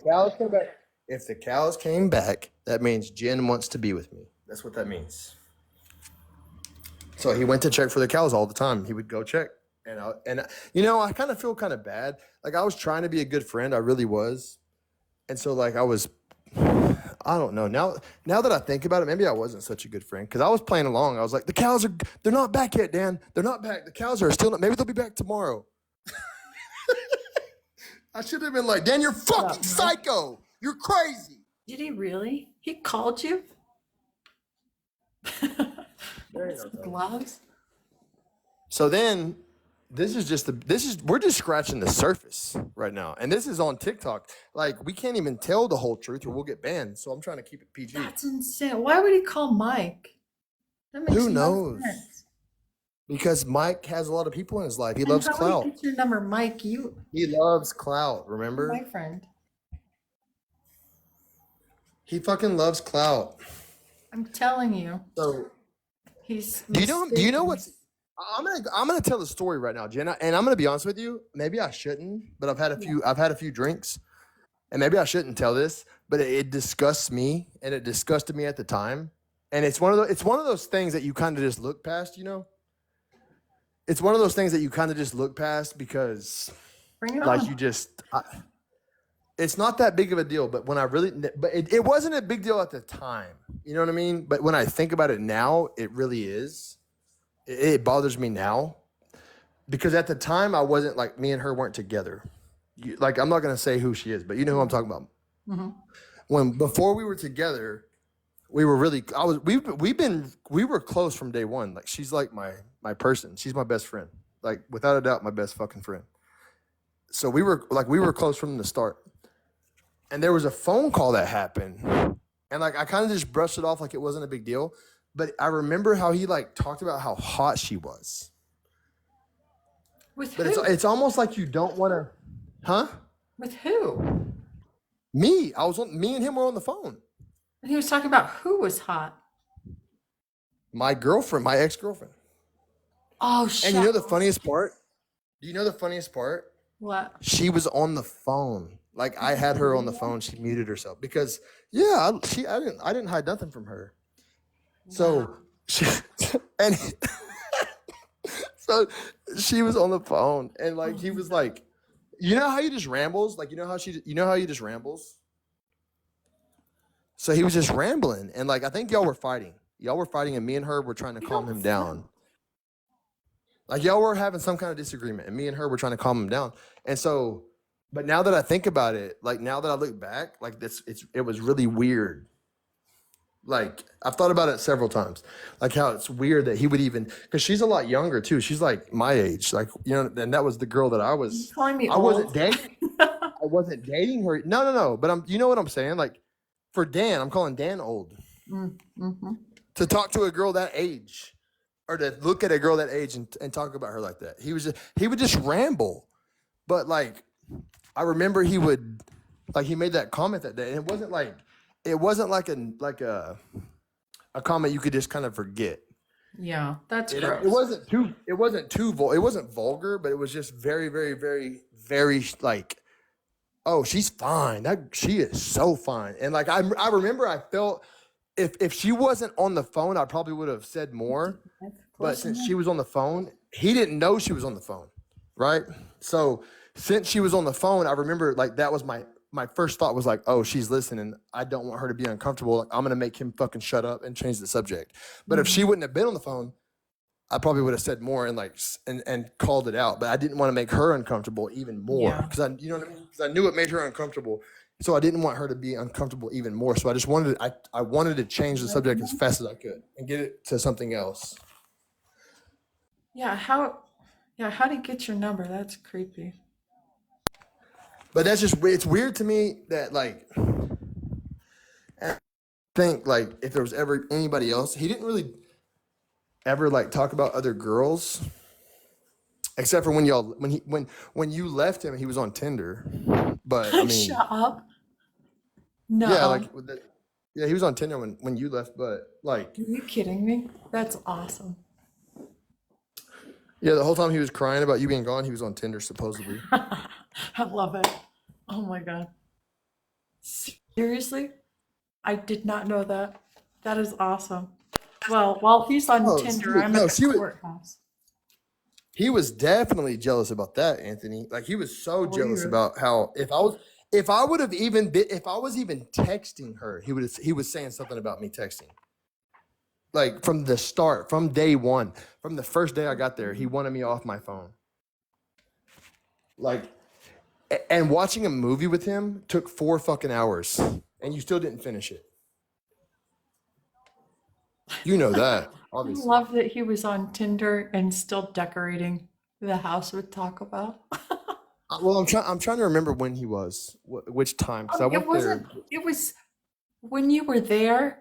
cows came back, that means Jen wants to be with me. That's what that means. So he went to check for the cows all the time. He would go check. And I kind of feel kind of bad. Like I was trying to be a good friend. I really was. And so like I don't know. Now that I think about it, maybe I wasn't such a good friend because I was playing along. I was like, they're not back yet, Dan. They're not back. The cows are still not, maybe they'll be back tomorrow. I should have been like, Dan, you're fucking psycho. You're crazy. Did he really? He called you? Gloves? So then we're just scratching the surface right now. And this is on TikTok. Like we can't even tell the whole truth or we'll get banned. So I'm trying to keep it PG. That's insane. Why would he call Mike? That makes Who no knows? sense. Because Mike has a lot of people in his life. He And loves how clout. would he get your number, Mike? He loves clout, remember? my friend. He fucking loves clout. I'm telling you. So He's do you know mistaken. what's I'm gonna tell the story right now, Jenna, and I'm gonna be honest with you. Maybe I shouldn't, but I've had a few drinks, and maybe I shouldn't tell this, but it disgusts me, and it disgusted me at the time. And it's one of those things that you kind of just look past, It's one of those things that you kind of just look past because Bring it Like on. you just, it's not that big of a deal, but when I really, but it wasn't a big deal at the time. You know what I mean? But when I think about it now, it really is. It bothers me now because at the time I wasn't like me and her weren't together. Like I'm not gonna say who she is, but you know who I'm talking about. Mm-hmm. When before we were together, we were really we were close from day one. Like she's like my person. She's my best friend. Like without a doubt, my best fucking friend. So we were close from the start. And there was a phone call that happened. And like I kind of just brushed it off like it wasn't a big deal. But I remember how he like talked about how hot she was. With But who? it's almost like you don't want to, huh? With who? Me and him were on the phone. And he was talking about who was hot. My girlfriend, my ex-girlfriend. Oh, shit. And you know the funniest part? Do you know the funniest part? What? She was on the phone. Like I had her on the phone. She muted herself because yeah, I didn't hide nothing from her. So she and so she was on the phone and like he was like, you know how he just rambles? Like you know how he just rambles? So he was just rambling and like I think y'all were fighting. Y'all were fighting and me and her were trying to calm him down. Like y'all were having some kind of disagreement and me and her were trying to calm him down. And so, but now that I think about it, like now that I look back, like it was really weird. Like I've thought about it several times, like how it's weird that he would even, cause she's a lot younger too. She's like my age, like, you know, and that was the girl that You calling me I old? wasn't dating. I wasn't dating her. No. But you know what I'm saying? Like for Dan, I'm calling Dan old Mm-hmm. to talk to a girl that age. Or to look at a girl that age and talk about her like that. He would just ramble. But like I remember he made that comment that day. And it wasn't like a comment you could just kind of forget. Yeah, that's It gross. it wasn't vulgar, but it was just very, very, very, very like, oh, she's fine. She is so fine. And like I remember I felt if she wasn't on the phone, I probably would have said more. But since she was on the phone, he didn't know she was on the phone, right? So since she was on the phone, I remember like that was my first thought was like, oh, she's listening. I don't want her to be uncomfortable. Like, I'm gonna make him fucking shut up and change the subject. But if she wouldn't have been on the phone, I probably would have said more and like and called it out. But I didn't want to make her uncomfortable even more Yeah. because you know what I mean? Because I knew it made her uncomfortable. So I didn't want her to be uncomfortable even more. So I just I wanted to change the subject as fast as I could and get it to something else. Yeah, how do you get your number? That's creepy. But that's just it's weird to me that like I think like if there was ever anybody else, he didn't really ever like talk about other girls. Except for when you left him, he was on Tinder. But I mean Shut up. No. yeah, like yeah, he was on Tinder when you left, but like Are you kidding me? That's awesome. yeah, the whole time he was crying about you being gone, he was on Tinder supposedly. I love it. Oh my God. Seriously? I did not know that. That is awesome. Well, while he's on Oh, Tinder, I'm at the courthouse. He was definitely jealous about that, Anthony. Like he was so jealous Weird. about how if I was even texting her, he was saying something about me texting. Like from the start, from day one, from the first day I got there, he wanted me off my phone. Like, and watching a movie with him took 4 fucking hours, and you still didn't finish it. You know that, I obviously. love that he was on Tinder and still decorating the house with Taco Bell. Well, I'm trying to remember when he was, which time, because I went there. It was when you were there,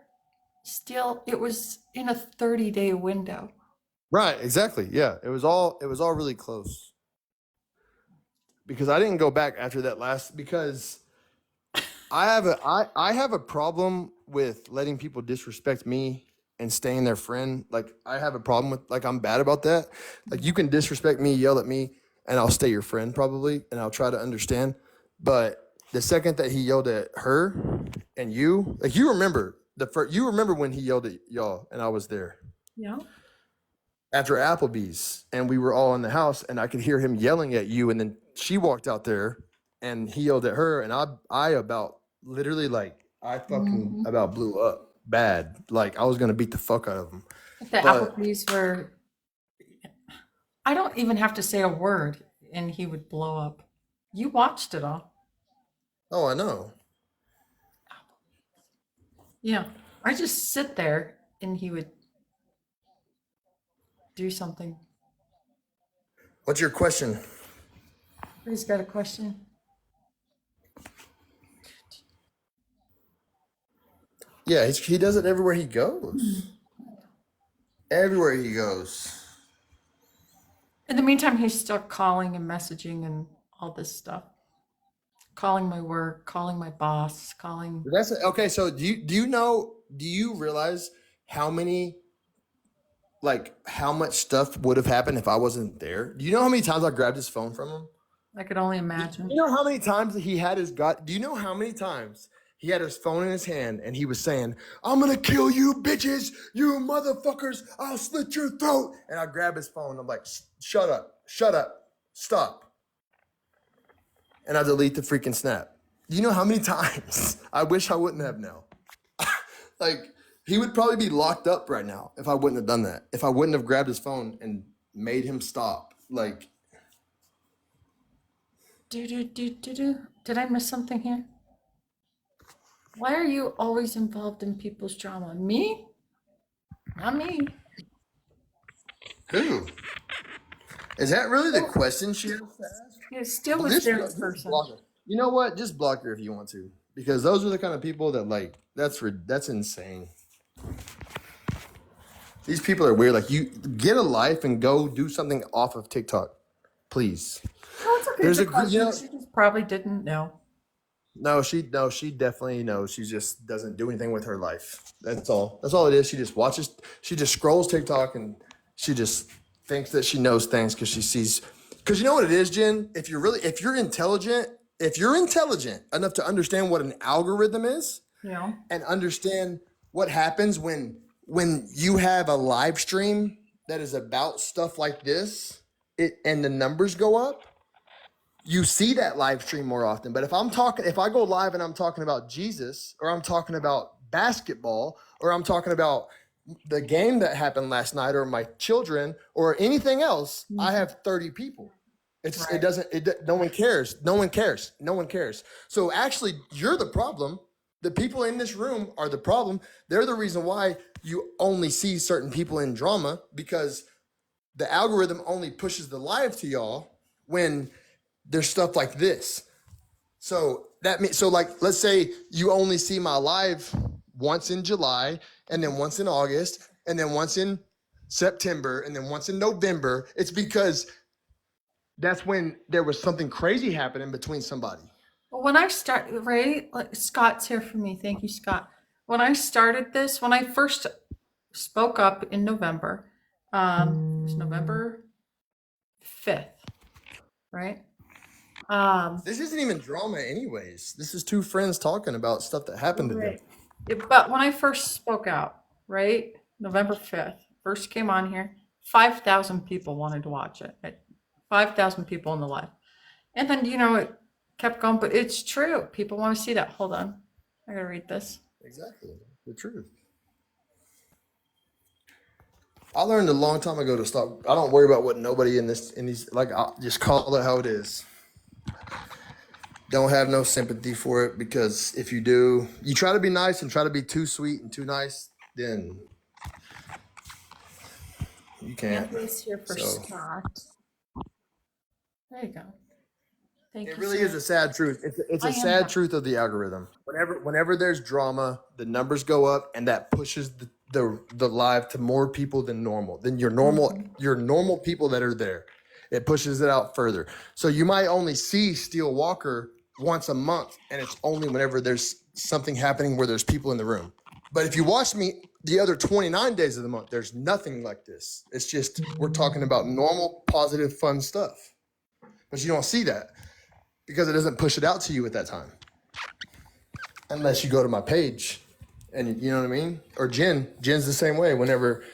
still, it was in a 30-day window. Right, exactly. Yeah, it was all really close. Because I didn't go back after that last because I have a problem with letting people disrespect me and staying their friend. Like I have a problem with like I'm bad about that. Like you can disrespect me, yell at me, and I'll stay your friend probably, and I'll try to understand. But the second that he yelled at her and you, like you remember when he yelled at y'all and I was there. Yeah. After Applebee's and we were all in the house and I could hear him yelling at you and then she walked out there and he yelled at her, and I about literally like I fucking about blew up bad. Like I was gonna beat the fuck out of him. The But Applebee's were, I don't even have to say a word and he would blow up. You watched it all. oh, I know. Yeah. I just sit there and he would do something. What's your question? Who's got a question? Yeah, he does it everywhere he goes. Everywhere he goes. In the meantime, he's still calling and messaging and all this stuff. Calling my work, calling my boss, calling. That's okay. So do you realize how many like how much stuff would have happened if I wasn't there? Do you know how many times I grabbed his phone from him? I could only imagine. You know how many times he had his do you know how many times he had his phone in his hand and he was saying, "I'm gonna kill you bitches, you motherfuckers, I'll slit your throat." And I grab his phone, I'm like, shut up, stop. And I delete the freaking snap. Do you know how many times? I wish I wouldn't have now. Like, he would probably be locked up right now if I wouldn't have done that. If I wouldn't have grabbed his phone and made him stop. Like, Did I miss something here? Why are you always involved in people's drama? Me? Not me. who? Is that really the question she has to ask? It still was Just, there in just person. block her. You know what? Just block her if you want to. Because those are the kind of people that like, that's insane. These people are weird. Like, you get a life and go do something off of TikTok, please. Oh, it's okay. There's It's a a you know, question. She just probably didn't know. no, she definitely knows. She just doesn't do anything with her life. That's all. That's all it is. She just scrolls TikTok and she just thinks that she knows things because she sees. Because you know what it is, Jen? If you're intelligent enough to understand what an algorithm is Yeah. and understand what happens when you have a live stream that is about stuff like this, and the numbers go up, you see that live stream more often. But if I go live and I'm talking about Jesus, or I'm talking about basketball, or I'm talking about the game that happened last night, or my children, or anything else, I have 30 people. No one cares. So actually, you're the problem. The people in this room are the problem. They're the reason why you only see certain people in drama, because the algorithm only pushes the live to y'all when there's stuff like this. So like, let's say you only see my live once in July, and then once in August, and then once in September, and then once in November. It's because that's when there was something crazy happening between somebody. Well, when I start, right? Like, Scott's here for me. Thank you, Scott. When I started this, when I first spoke up in November, it was November 5th, right? This isn't even drama anyways. This is two friends talking about stuff that happened to them. Right. But when I first spoke out, right? November 5th, first came on here, 5,000 people wanted to watch it. 5,000 people in the live. And then, it kept going, but it's true. People want to see that. Hold on. I gotta read this. Exactly. The truth. I learned a long time ago to stop. I don't worry about what nobody in these, like, I'll just call it how it is. Don't have no sympathy for it, because if you do, you try to be nice and try to be too sweet and too nice, then you can't. Anthony's here for So Scott. There you go. Thank it you. really sir. is a sad truth. It's I a am sad happy. truth of the algorithm. Whenever there's drama, the numbers go up, and that pushes the live to more people than normal, than your normal people that are there. It pushes it out further. So you might only see Steel Walker once a month, and it's only whenever there's something happening where there's people in the room. But if you watch me the other 29 days of the month, there's nothing like this. It's just, we're talking about normal, positive, fun stuff. But you don't see that because it doesn't push it out to you at that time. Unless you go to my page, and you know what I mean? Or Jen's the same way. Whenever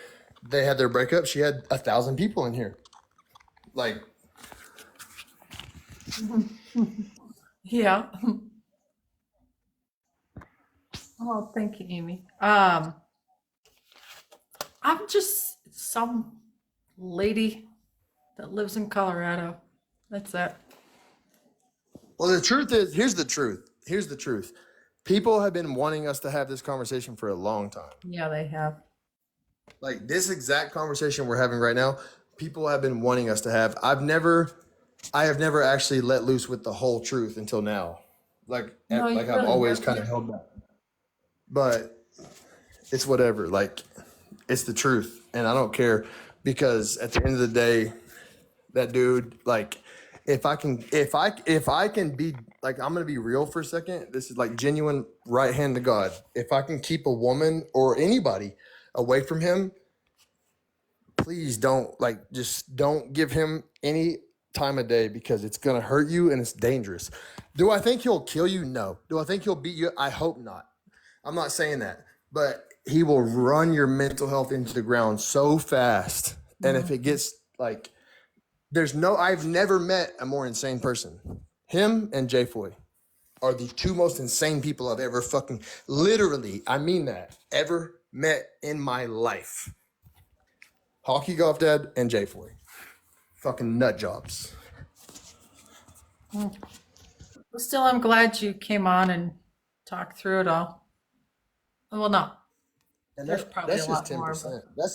they had their breakup, she had 1,000 people in here. Like, Yeah. Oh, thank you, Amy. I'm just some lady that lives in Colorado. That's it. Well, the truth is, here's the truth. Here's the truth. People have been wanting us to have this conversation for a long time. Yeah, they have. Like this exact conversation we're having right now, people have been wanting us to have. I have never actually let loose with the whole truth until now. No, you Like I've really always haven't. kind of held back. But it's whatever. Like it's the truth, and I don't care because at the end of the day, that dude, like, if I can be like, I'm gonna be real for a second. This is like genuine right hand to God. If I can keep a woman or anybody away from him, please don't just don't give him any time of day because it's gonna hurt you and it's dangerous. Do I think he'll kill you? No. Do I think he'll beat you? I hope not. I'm not saying that, but he will run your mental health into the ground so fast. And if it gets like, I've never met a more insane person. Him and Jay Foy are the two most insane people I've ever fucking, literally, I mean that, ever met in my life. Hockey Golf Dad and Jay Foy. Fucking nut jobs. Well, still, I'm glad you came on and talked through it all. Well, no, And there's probably that's a just lot more, but 10%. That's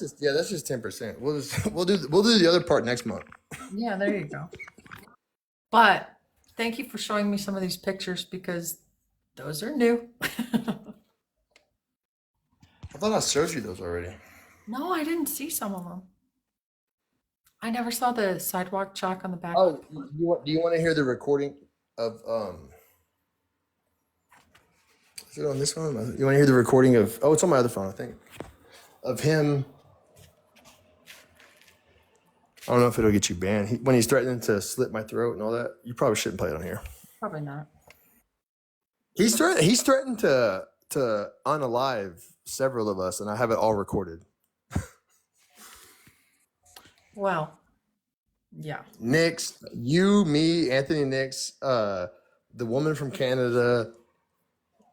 just 10%. We'll do the other part next month. yeah, there you go. But thank you for showing me some of these pictures because those are new. I thought I showed you those already. No, I didn't see some of them. I never saw the sidewalk chalk on the back. Oh, do you want to hear the recording of is it on this phone? You want to hear the recording of it's on my other phone, I think. Of him. I don't know if it'll get you banned. When he's threatening to slit my throat and all that, you probably shouldn't play it on here. Probably not. He's threatened to unalive several of us, and I have it all recorded. Well, yeah. Nix, you, me, Anthony Nix, the woman from Canada,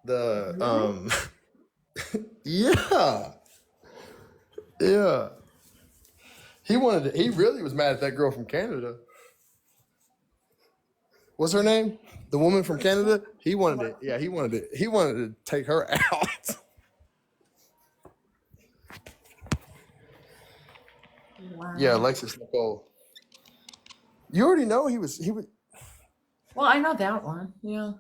the yeah. Yeah. He really was mad at that girl from Canada. What's her name? The woman from Canada? He wanted to take her out. Wow. Yeah, Alexis Nicole. You already know he was Well, I know that one. Yeah.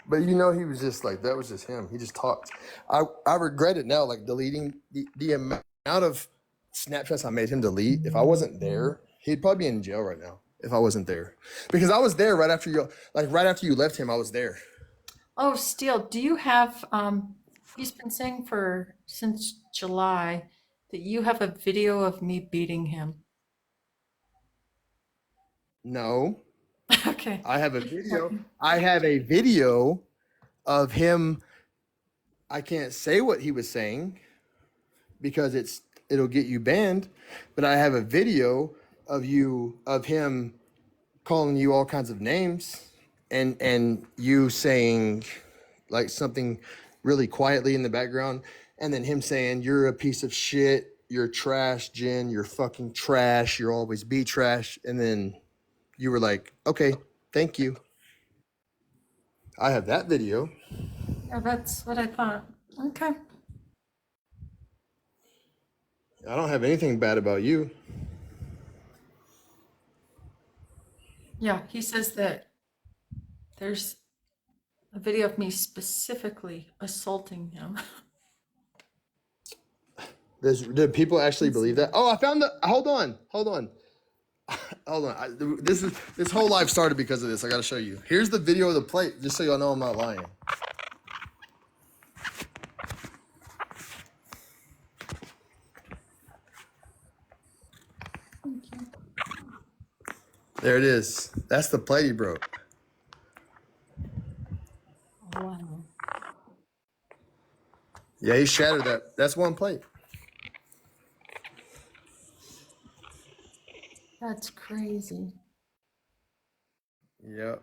but you know he was just like that was just him. He just talked. I regret it now, like deleting the amount of Snapchats I made him delete. If I wasn't there, he'd probably be in jail right now. If I wasn't there, because I was there right after you left him, I was there. Oh, Steele, do you have he's been saying since July that you have a video of me beating him. No, Okay. I have a video. I have a video of him. I can't say what he was saying because it'll get you banned, but I have a video of him calling you all kinds of names and you saying like something really quietly in the background, and then him saying you're a piece of shit, you're trash, Jen, you're fucking trash, you'll always be trash, and then you were like, okay, thank you. I have that video. Yeah, that's what I thought. Okay. I don't have anything bad about you. Yeah, he says that there's a video of me specifically assaulting him. Do people actually believe that? Oh, I found hold on. Hold on. This whole live started because of this. I got to show you. Here's the video of the plate, just so y'all know I'm not lying. There it is. That's the plate he broke. Wow. Yeah, he shattered that. That's one plate. That's crazy. Yep.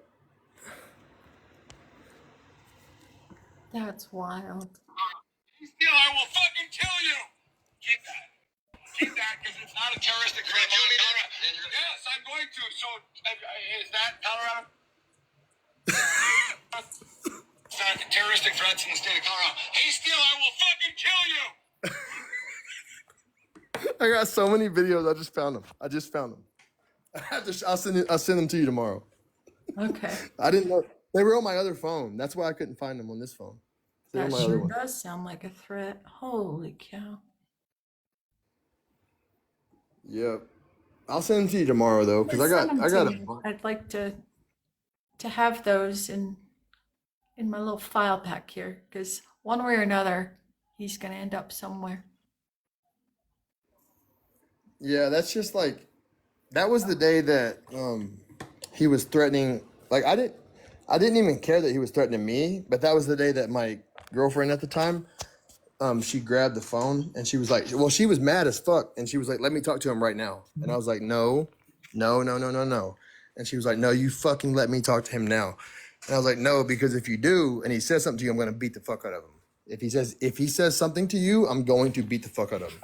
That's wild. Still, I will fucking kill you. Keep that. Keep that because it's not a terroristic threat. Yes, I'm going to. So, is that Colorado? It's not terroristic threats in the state of Colorado. Hey, Steele, I will fucking kill you. I got so many videos. I just found them. I'll send them to you tomorrow. Okay. I didn't know they were on my other phone. That's why I couldn't find them on this phone. They're on That my other sure one. does sound like a threat. Holy cow. Yep. I'll send them to you tomorrow though, because Send them I to got me. I'd like to have those in my little file pack here, because one way or another, he's gonna end up somewhere. Yeah, that's just like that was the day that he was threatening. Like I didn't even care that he was threatening me, but that was the day that my girlfriend at the time, she grabbed the phone and she was like, well, she was mad as fuck, and she was like, let me talk to him right now. And I was like, no, no, no, no, no, no. And she was like, no, you fucking let me talk to him now. And I was like, no, because if you do and he says something to you, I'm gonna beat the fuck out of him. If he says something to you, I'm going to beat the fuck out of him.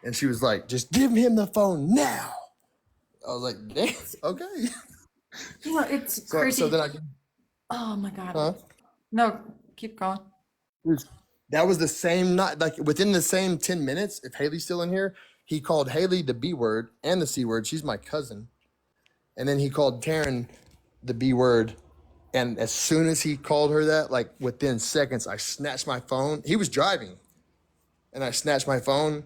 And she was like, just give him the phone now. I was like, damn, okay. You know, it's So crazy. then Oh my God. huh? No, keep going. That was the same night, like within the same 10 minutes, if Haley's still in here, he called Haley the B word and the C word. She's my cousin. And then he called Taryn the B word. And as soon as he called her that, like within seconds, I snatched my phone. He was driving. And I snatched my phone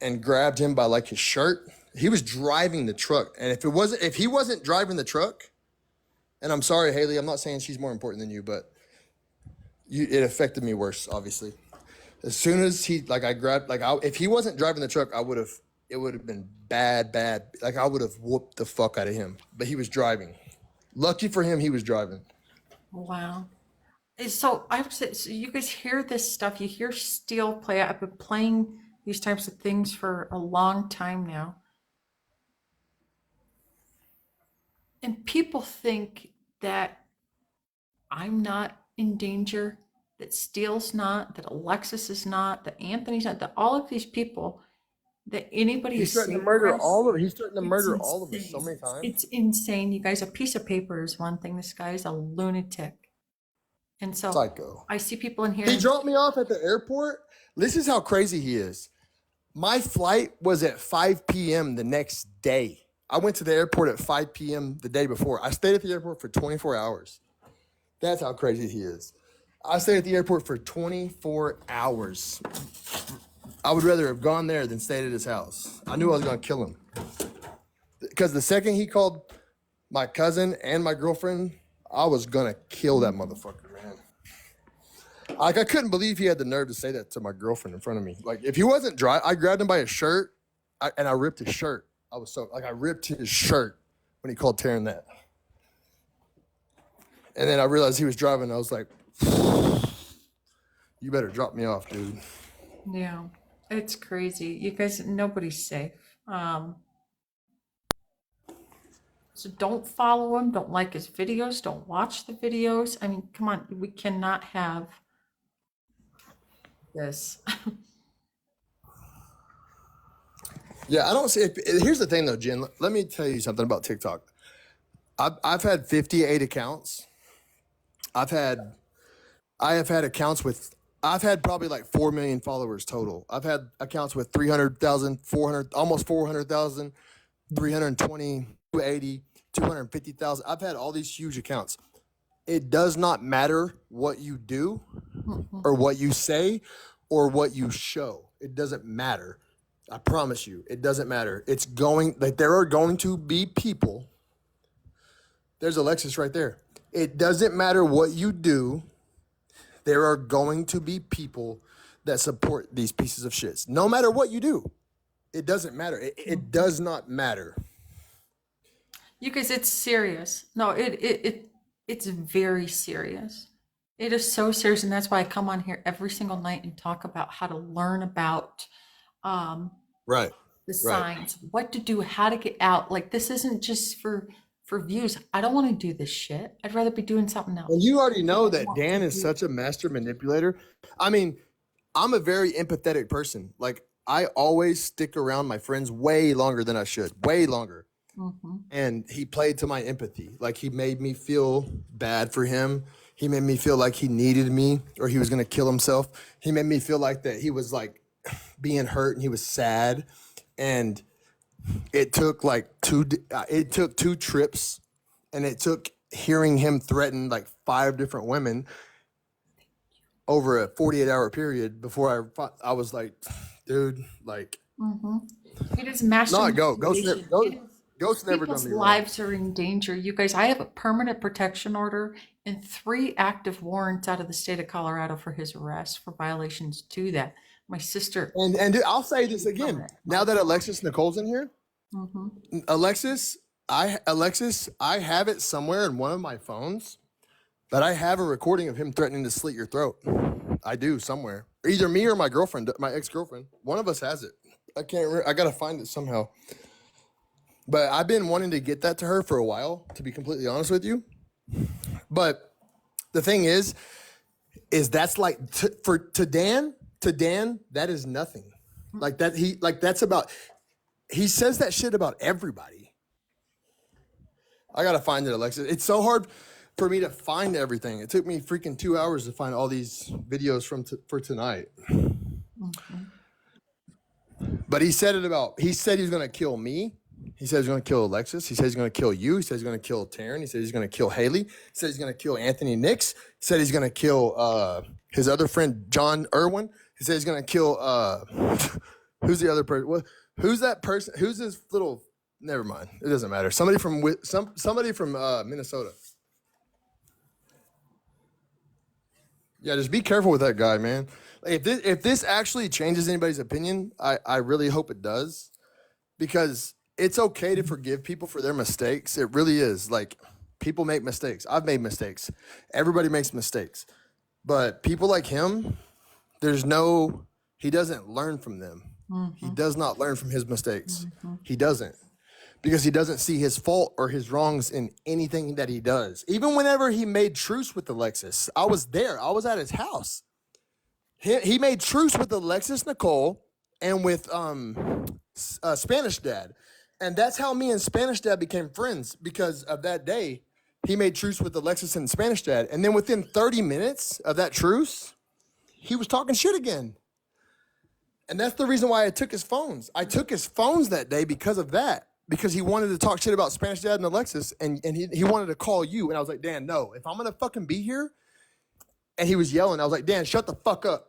and grabbed him by like his shirt. He was driving the truck. And if he wasn't driving the truck, and I'm sorry, Haley, I'm not saying she's more important than you, but it affected me worse, obviously. As soon as if he wasn't driving the truck, it would have been bad. Like I would have whooped the fuck out of him, but he was driving. Lucky for him, he was driving. Wow. So so you guys hear this stuff. You hear Steele play. I've been playing these types of things for a long time now. And people think that I'm not in danger, that Steele's not, that Alexis is not, that Anthony's not, that all of these people, that anybody He's is threatening safe to for murder us. all of He's threatening to It's murder all of us so insane. many times. It's insane, you guys. A piece of paper is one thing. This guy is a lunatic. And so Psycho. I see people in here. He dropped me off at the airport. This is how crazy he is. My flight was at 5 p.m. the next day. I went to the airport at 5 p.m. the day before. I stayed at the airport for 24 hours. That's how crazy he is. I stayed at the airport for 24 hours. I would rather have gone there than stayed at his house. I knew I was going to kill him. Because the second he called my cousin and my girlfriend, I was going to kill that motherfucker, man. Like, I couldn't believe he had the nerve to say that to my girlfriend in front of me. Like, if he wasn't dry, I grabbed him by his shirt, and I ripped his shirt. I ripped his shirt when he called Taryn that. And then I realized he was driving. I was like, you better drop me off, dude. Yeah, it's crazy. You guys, nobody's safe. So don't follow him. Don't like his videos. Don't watch the videos. I mean, come on. We cannot have this. Yeah, I don't see it. Here's the thing, though, Jen. Let me tell you something about TikTok. I've had 58 accounts. I have had accounts with. I've had probably like 4 million followers total. I've had accounts with 300,000, 400, almost 400,000, 320, 280, 250,000. I've had all these huge accounts. It does not matter what you do or what you say or what you show. It doesn't matter. I promise you, it doesn't matter. It's going, like, there are going to be people. There's Alexis right there. It doesn't matter what you do. There are going to be people that support these pieces of shits. No matter what you do, it doesn't matter. It does not matter. You guys, it's serious. No, it's very serious. It is so serious, and that's why I come on here every single night and talk about how to learn about Right. the signs, what to do, how to get out. Like, this isn't just for for views. I don't want to do this shit. I'd rather be doing something else. And you already know I that want Dan to is do- such a master manipulator. I mean, I'm a very empathetic person. Like, I always stick around my friends way longer than I should, way longer. Mhm. And he played to my empathy. Like, he made me feel bad for him. He made me feel like he needed me or he was going to kill himself. He made me feel like that he was like being hurt and he was sad. And it took like it took 2 trips, and it took hearing him threaten like 5 different women over a 48-hour period before I was like, dude, like, It is master not go. Ghost, manipulation. ghost, It is- ghost never done People's me wrong. lives are in danger. You guys, I have a permanent protection order and 3 active warrants out of the state of Colorado for his arrest for violations to that. My sister, And dude, I'll say this again. Now that Alexis Nicole's in here, Alexis, I have it somewhere in one of my phones, but I have a recording of him threatening to slit your throat. I do somewhere. Either me or my girlfriend, my ex-girlfriend. One of us has it. I can't remember. I gotta find it somehow. But I've been wanting to get that to her for a while, to be completely honest with you. But the thing is that's like to Dan, that is nothing. Like that that's about. He says that shit about everybody. I gotta find it, Alexis. It's so hard for me to find everything. It took me freaking 2 hours to find all these videos for tonight. But he said he's gonna kill me. He said he's gonna kill Alexis. He said he's gonna kill you. He said he's gonna kill Taryn. He said he's gonna kill Haley. He said he's gonna kill Anthony Nix. He said he's gonna kill his other friend John Irwin. He said he's gonna kill who's the other person? Who's that person? Who's this little? Never mind. It doesn't matter. Somebody from Minnesota. Yeah, just be careful with that guy, man. If this actually changes anybody's opinion, I really hope it does, because it's okay to forgive people for their mistakes. It really is. Like, people make mistakes. I've made mistakes. Everybody makes mistakes. But people like him, he doesn't learn from them. He does not learn from his mistakes. He doesn't. Because he doesn't see his fault or his wrongs in anything that he does. Even whenever he made truce with Alexis, I was there. I was at his house. He made truce with Alexis Nicole and with Spanish Dad. And that's how me and Spanish Dad became friends, because of that day. He made truce with Alexis and Spanish Dad. And then within 30 minutes of that truce, he was talking shit again. And that's the reason why I took his phones. I took his phones that day because of that. Because he wanted to talk shit about Spanish Dad and Alexis, and he wanted to call you. And I was like, Dan, no. If I'm going to fucking be here, and he was yelling, I was like, Dan, shut the fuck up.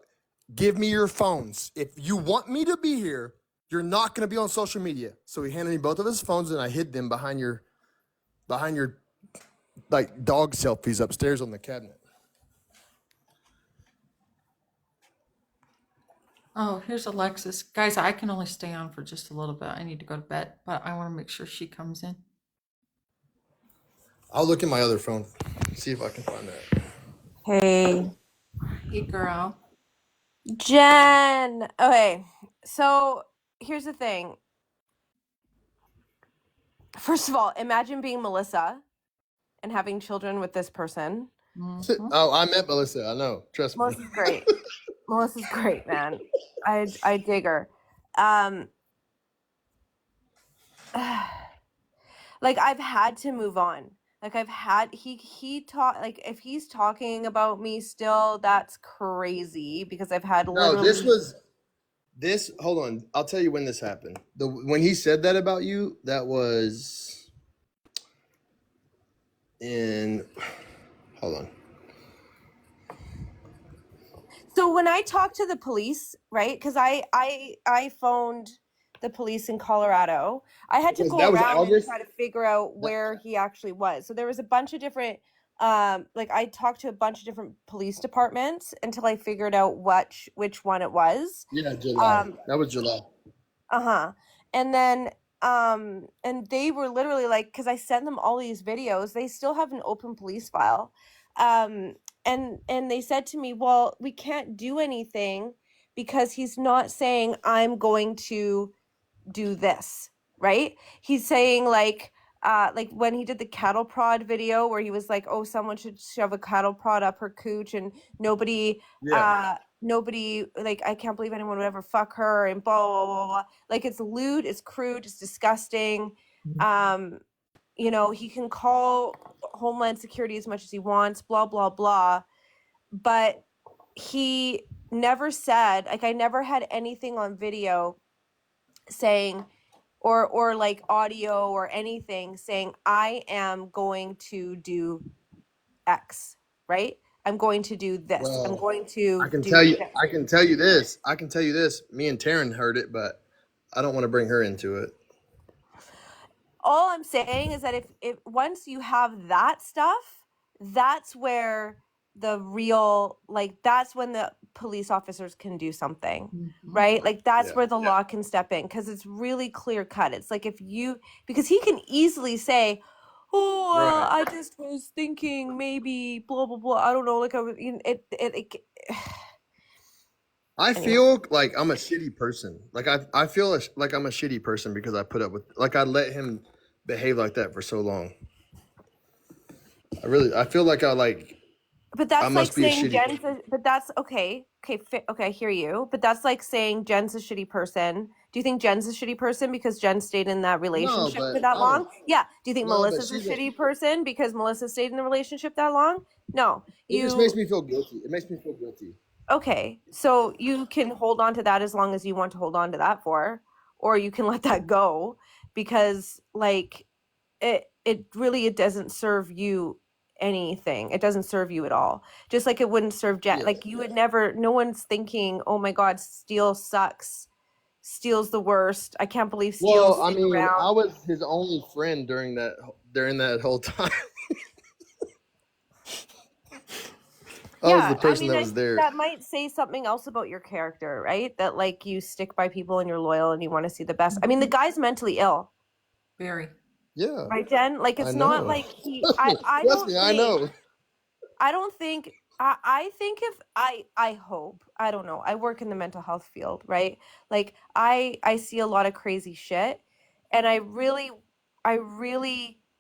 Give me your phones. If you want me to be here, you're not going to be on social media. So he handed me both of his phones, and I hid them behind your like dog selfies upstairs on the cabinet. oh, here's Alexis. Guys, I can only stay on for just a little bit. I need to go to bed, but I want to make sure she comes in. I'll look in my other phone, see if I can find that. Hey, Hey, girl. Jen. Okay, so here's the thing. First of all, imagine being Melissa and having children with this person. Oh, I met Melissa. I know. Trust me. Melissa's great. Melissa's great, man. I dig her. Like, I've had to move on. Like, he taught, like, if he's talking about me still, that's crazy, because I've had No, literally. hold on. I'll tell you when this happened. When he said that about you, that was hold on. So when I talked to the police, right? Because I phoned the police in Colorado. I had to Because go that was around and August? try to figure out where he actually was. So there was a bunch of different, like, I talked to a bunch of different police departments until I figured out which one it was. Yeah, July. Um, That was July. Uh-huh. And then and they were literally like, because I sent them all these videos, they still have an open police file. And they said to me, well, we can't do anything because he's not saying I'm going to do this, right? He's saying, like, like when he did the cattle prod video where he was like, oh, someone should shove a cattle prod up her cooch, and nobody Yeah. nobody, like, I can't believe anyone would ever fuck her, and blah blah blah blah. Like, it's lewd, it's crude, it's disgusting. um you know, he can call Homeland Security as much as he wants, blah blah blah, but he never said, like, I never had anything on video saying, or like audio or anything saying, I am going to do X, right? I'm going to do this. I'm Well, going to I can do tell you, this. I can tell you this. I can tell you this. Me and Taryn heard it, but I don't want to bring her into it. All I'm saying is that if once you have that stuff, that's where the real, like, that's when the police officers can do something, right? Like, that's Yeah. where the law can step in, because it's really clear cut. It's like, if you, because he can easily say, oh, Right. I just was thinking maybe blah blah blah, I don't know, like, I was, you know, it I anyway. feel like I'm a shitty person. Like I feel like I'm a shitty person because I put up with, like, I let him behave like that for so long. I feel like But I that's like must be a saying shitty Jen's person. but that's okay. Okay, I hear you. But that's like saying Jen's a shitty person. Do you think Jen's a shitty person because Jen stayed in that No, relationship but for that I don't. long? Yeah. Do you think No, but Melissa's a she's a. shitty person because Melissa stayed in the relationship that long? No. It just makes You me feel guilty. It makes me feel guilty. Okay. So you can hold on to that as long as you want to hold on to that for, or you can let that go, because, like, it really, it doesn't serve you anything. It doesn't serve you at all. Just like it wouldn't serve Jen. Yeah. Like, you would never, no one's thinking, oh my God, Steele sucks. Steele's the worst. I can't believe Steele's Well, I still mean, I around. was his only friend during that whole time. I was Yeah, the I person mean, that I was think there. that might say something else about your character, right? That, like, you stick by people and you're loyal and you want to see the best. I mean, the guy's mentally ill, Very. Yeah, right, Jen? Like, I it's not know. like I Trust don't me, I think, know. I think, if I hope, I don't know. I work in the mental health field, right? Like, I see a lot of crazy shit, and I really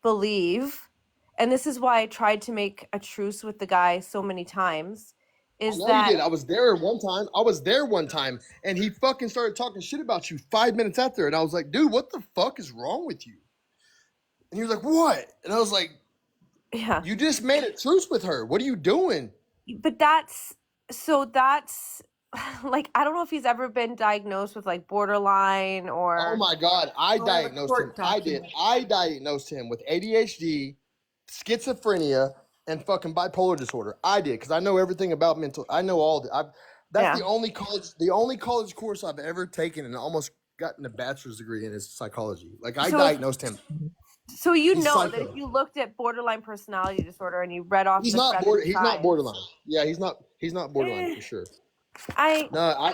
believe, and this is why I tried to make a truce with the guy so many times, I is know you that, did. I was there one time. I was there one time, and he fucking started talking shit about you 5 minutes after, and I was like, dude, what the fuck is wrong with you? And he was like, what? And I was like, yeah. you just made a truce with her. What are you doing? But that's like, I don't know if he's ever been diagnosed with, like, borderline Oh or my God, I Oh, I have a diagnosed him. court I did. document. I diagnosed him with ADHD, schizophrenia, and fucking bipolar disorder. I did because I know everything about mental. I know all the. That's yeah. the only college course I've ever taken and almost gotten a bachelor's degree in is psychology. Like I So if diagnosed him. so you He's know that if psycho. you looked at borderline personality disorder and you read off He's the not 7 He's not signs, borderline. Yeah, he's not borderline eh, for sure. I No,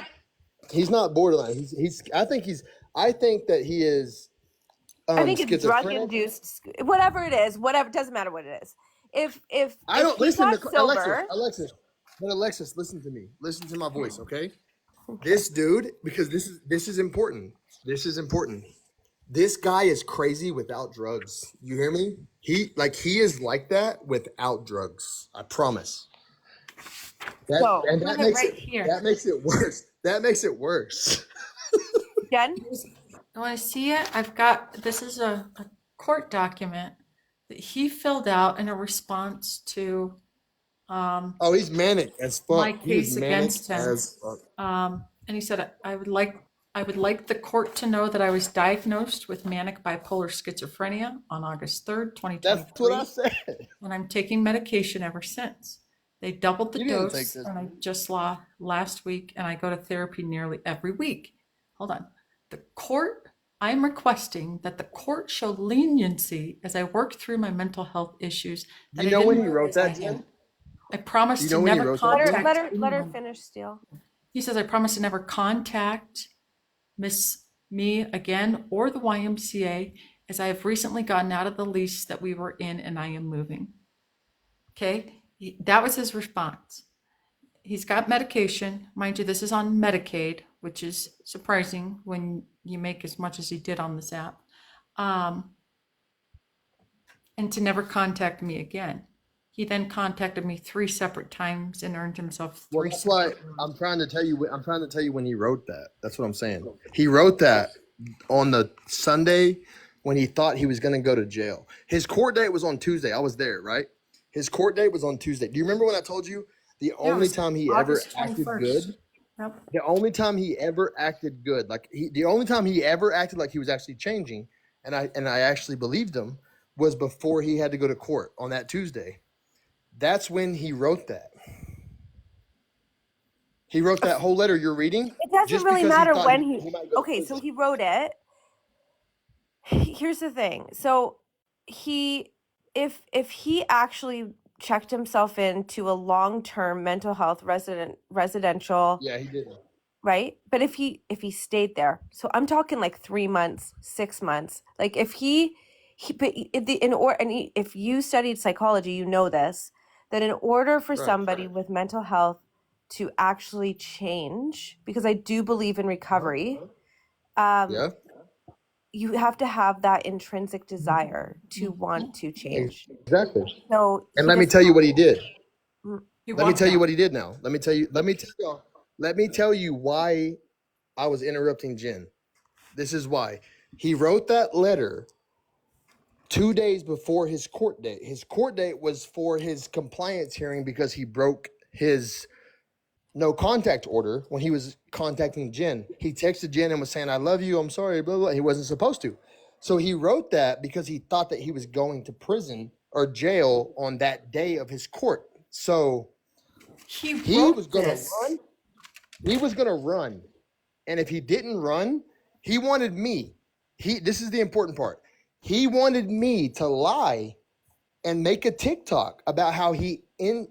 he's not borderline. I think that he is I think it's drug schizophrenic. induced, whatever it is, whatever, doesn't matter what it is. I If don't he listen got to sober, Alexis, listen to me. Listen to my voice, okay? This dude, because this is important. This is important. This guy is crazy without drugs. You hear me? He is like that without drugs. I promise. so And I have it right here. that makes it worse. That makes it worse. Jen, You want to see it? I've got, this is a court document that he filled out in a response to Oh, he's manic as my fuck. He is case manic against him. as fuck. And he said, I would like the court to know that I was diagnosed with manic bipolar schizophrenia on August 3rd, That's what I 2023, said. and I'm taking medication ever since. They doubled the You didn't take dose, this. and I just saw last week, and I go to therapy nearly every week. Hold on. I'm requesting that the court show leniency as I work through my mental health issues that You I know when didn't he wrote realize I that, had. Jen? I promise You to know when he never wrote that, Jen? contact let her anyone. finish, Steele. He says, I promise to never contact me again or the YMCA, as I have recently gotten out of the lease that we were in and I am moving. Okay, that was his response. He's got medication. Mind you, this is on Medicaid, which is surprising when you make as much as he did on this app. and to never contact me again. He then contacted me 3 separate times and earned himself Well, 3 that's why separate I'm trying to tell you. I'm trying to tell you when he wrote that. That's what I'm saying. He wrote that on the Sunday when he thought he was going to go to jail. His court date was on Tuesday. I was there, right? His court date was on Tuesday. Do you remember when I told you the Yeah, it only was time he ever August acted 21st. good? Yep. The only time he ever acted good, the only time he ever acted like he was actually changing, and I actually believed him, was before he had to go to court on that Tuesday. That's when he wrote that. He wrote that whole letter you're reading. It doesn't just really because matter thought when he might go to okay, so prison. he wrote it. Here's the thing. So he if he actually checked himself into a long-term mental health residential, Yeah, he didn't. right? But if he stayed there, so I'm talking like 3 months, 6 months. Like if if you studied psychology, you know this, that in order for Right. somebody with mental health to actually change, because I do believe in recovery, Yeah, you have to have that intrinsic desire to want to change. exactly. So And he let me does tell you what he did. You Let me walked tell you out. what he did now. Let me tell you why I was interrupting Jen. This is why. He wrote that letter 2 days before his court date. His court date was for his compliance hearing because he broke his no contact order when he was contacting Jen. He texted Jen and was saying, I love you, I'm sorry, blah, blah. He wasn't supposed to. So he wrote that because he thought that he was going to prison or jail on that day of his court. So He he wrote was going to this. run. He was going to run. And if he didn't run, he wanted me. This is the important part. He wanted me to lie and make a TikTok about how he went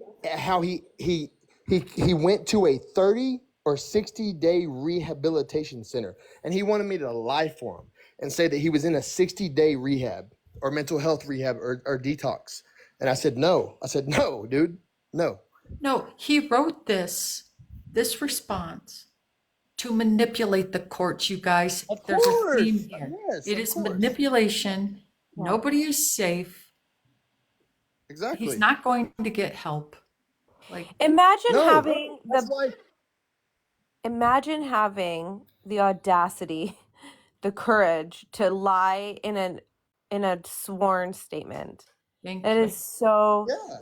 to a 30 or 60-day rehabilitation center, and he wanted me to lie for him and say that he was in a 60-day rehab or mental health rehab or detox. And I said, no, dude, no. No, he wrote this response to manipulate the courts, you guys. Of There's a course, theme here. yes, It of is course. manipulation. Nobody is safe. Exactly. He's not going to get help. Like, imagine No, having that's the why. imagine having the audacity, the courage to lie in a sworn statement. thank That you. is so Yeah.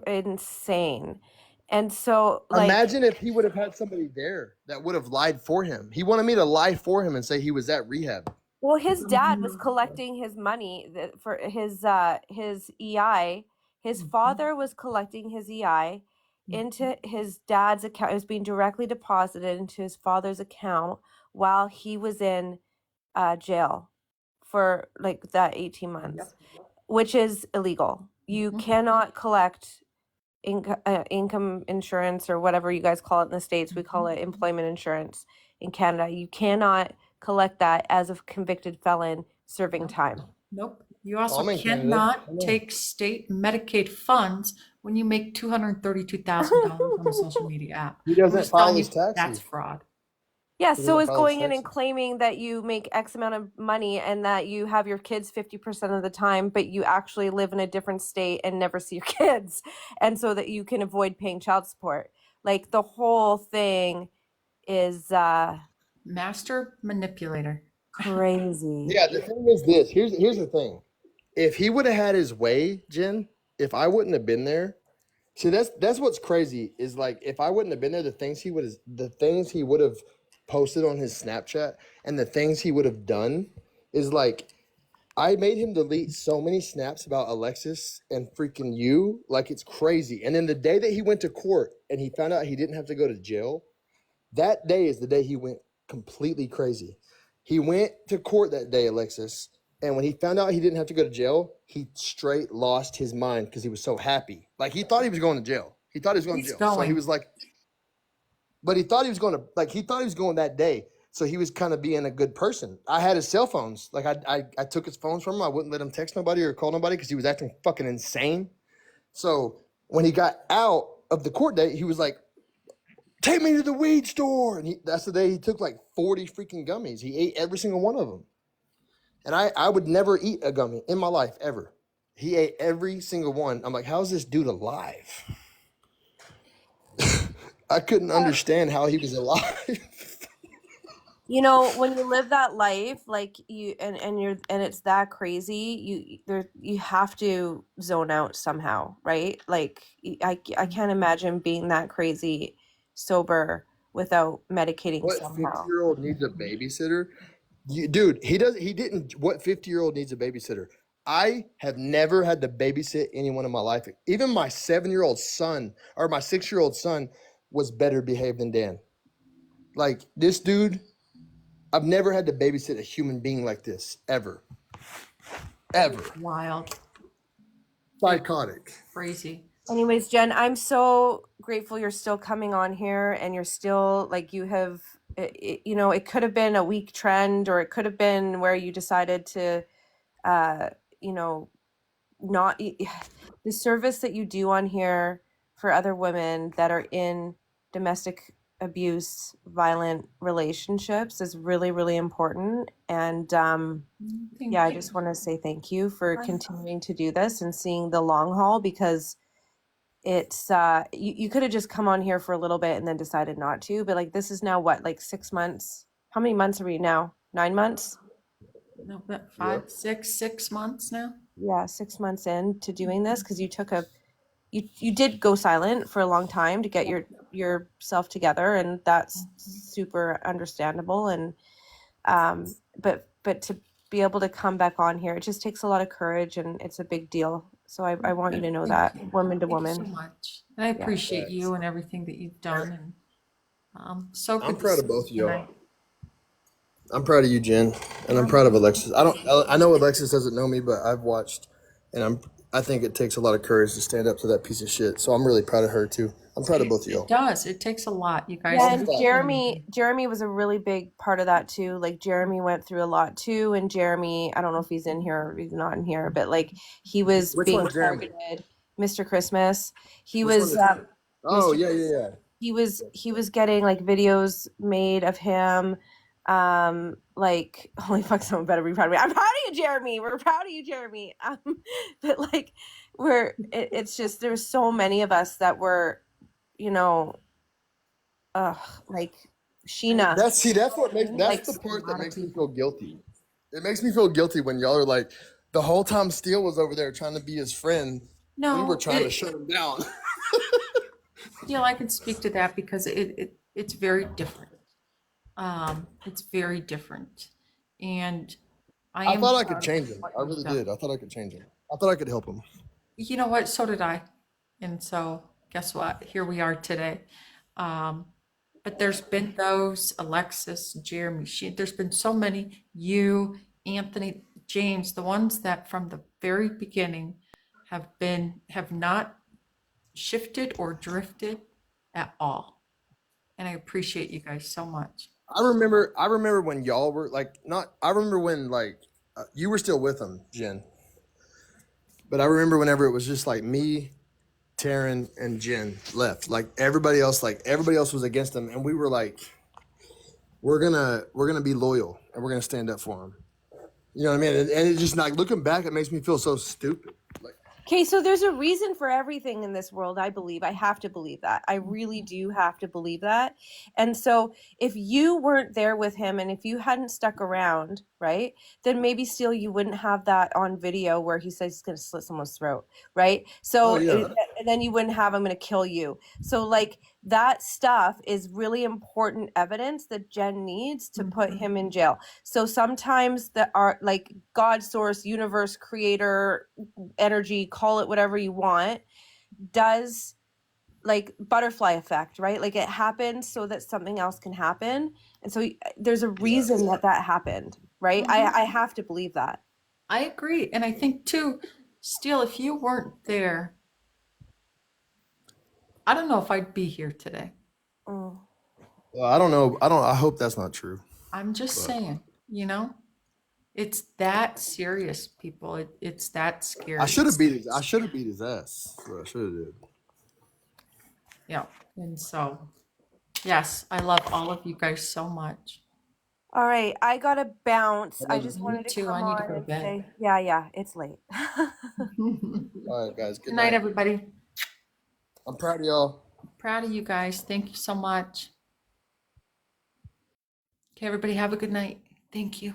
insane. And so like Imagine if he would have had somebody there that would have lied for him. He wanted me to lie for him and say he was at rehab. well, his dad was collecting his money for his EI. His father was collecting his EI into his dad's account. It was being directly deposited into his father's account while he was in jail for like that 18 months, which is illegal. You cannot collect income insurance or whatever you guys call it in the States. We call it employment insurance in Canada. You cannot collect that as a convicted felon serving time. Nope. You also I'm in Canada. cannot I know. take state Medicaid funds when you make $232,000 on a social media app. He doesn't I'm just file telling his you, taxes. that's fraud. Yeah, He so doesn't is file his going in and taxes. claiming that you make X amount of money and that you have your kids 50% of the time, but you actually live in a different state and never see your kids. And so that you can avoid paying child support. Like the whole thing is Master manipulator. crazy. Yeah, the thing is this. Here's the thing. If he would have had his way, Jen, if I wouldn't have been there, see that's what's crazy is like if I wouldn't have been there, the things he would have posted on his Snapchat and the things he would have done is like I made him delete so many snaps about Alexis and freaking you, like it's crazy. And then the day that he went to court and he found out he didn't have to go to jail, that day is the day he went completely crazy. He went to court that day, Alexis, and when he found out he didn't have to go to jail, he straight lost his mind because he was so happy. Like he thought he was going to jail. He thought he was going He's to jail. So he going. was like, but he thought he was going to, like he thought he was going that day. So he was kind of being a good person. I had his cell phones. Like I took his phones from him. I wouldn't let him text nobody or call nobody because he was acting fucking insane. So when he got out of the court date, he was like, take me to the weed store. And that's the day he took like 40 freaking gummies. He ate every single one of them. And I would never eat a gummy in my life, ever. He ate every single one. I'm like, how's this dude alive? I couldn't understand how he was alive. You know, when you live that life, like you and you're and it's that crazy, you have to zone out somehow, right? Like I can't imagine being that crazy sober without medicating What somehow. 50-year-old needs a babysitter? Dude, he didn't. What 50-year-old needs a babysitter? I have never had to babysit anyone in my life. Even my 7-year-old son or my 6-year-old son was better behaved than Dan. Like this dude, I've never had to babysit a human being like this ever. Ever. Wild, Psychotic. crazy. Anyways, Jen, I'm so grateful you're still coming on here and you're still like you have you know, it could have been a weak trend or it could have been where you decided to you know, not the service that you do on here for other women that are in domestic abuse, violent relationships is really, really important. And Thank yeah, I you. just want to say thank you for continuing to do this and seeing the long haul because it's you could have just come on here for a little bit and then decided not to, but like this is now what, like 6 months? How many months are we now? 9 months? No, but 5, 6 months now. Yeah, 6 months into doing this because you took a you did go silent for a long time to get yourself together, and that's super understandable. And but to be able to come back on here, it just takes a lot of courage, and it's a big deal. So I want you to know that, woman to Thank you so woman. much. And I appreciate you and everything that you've done. And so good I'm to proud see of both of y'all. tonight. I'm proud of you, Jen, and I'm proud of Alexis. I know Alexis doesn't know me, but I've watched, and I think it takes a lot of courage to stand up to that piece of shit. So I'm really proud of her too. I'm proud of both of It y'all. does. It takes a lot, you guys. Yeah, and Jeremy was a really big part of that too. Like Jeremy went through a lot too, and Jeremy, I don't know if he's in here or he's not in here, but like he was Which being one's Jeremy? targeted. Mr. Christmas, he Which was one is- Oh Mr. yeah. he was getting like videos made of him like holy fuck, someone better be proud of me. I'm proud of you, Jeremy. We're proud of you, Jeremy. But like it's just there's so many of us that were, you know, like Sheena. That's what makes Like, the part that makes me feel guilty. It makes me feel guilty when y'all are like, the whole time Steele was over there trying to be his friend. No, we were trying to shut him down. I can speak to that because it's very different. It's very different. And I am thought I proud could of change him. what I you've really done. did. I thought I could change him. I thought I could help him. You know what? So did I. And so guess what? Here we are today. But there's been those, Alexis, Jeremy, there's been so many, you, Anthony, James, the ones that from the very beginning have not shifted or drifted at all. And I appreciate you guys so much. I remember when y'all were like, not, I remember when like, you were still with him, Jen. But I remember whenever it was just like me, Taryn, and Jen left. Like everybody else was against him, and we were like, we're gonna be loyal and we're gonna stand up for him. You know what I mean? And it's just like looking back, it makes me feel so stupid. Like, okay, so there's a reason for everything in this world, I believe. I have to believe that. I really do have to believe that. And so if you weren't there with him and if you hadn't stuck around, right, then maybe still you wouldn't have that on video where he says he's going to slit someone's throat, right? So, and then you wouldn't have I'm going to kill you. So like that stuff is really important evidence that Jen needs to put him in jail. So sometimes that are like God source, universe, creator, energy, call it whatever you want, does like butterfly effect, right? Like it happens so that something else can happen. And so there's a reason that happened, right? I have to believe that. I agree. And I think too, still, if you weren't there, I don't know if I'd be here today. Mm. well, I don't know. I hope that's not true. I'm just saying, it's that serious, people. It's that scary. I should have beat his ass. So I should have did. Yeah. And so, yes, I love all of you guys so much. All right, I gotta bounce. I love just you. wanted to too. come I need to on go to and bed. say, yeah, it's late. All right, guys. Good Good night, night. everybody. I'm proud of y'all. Proud of you guys. Thank you so much. Okay, everybody, have a good night. Thank you.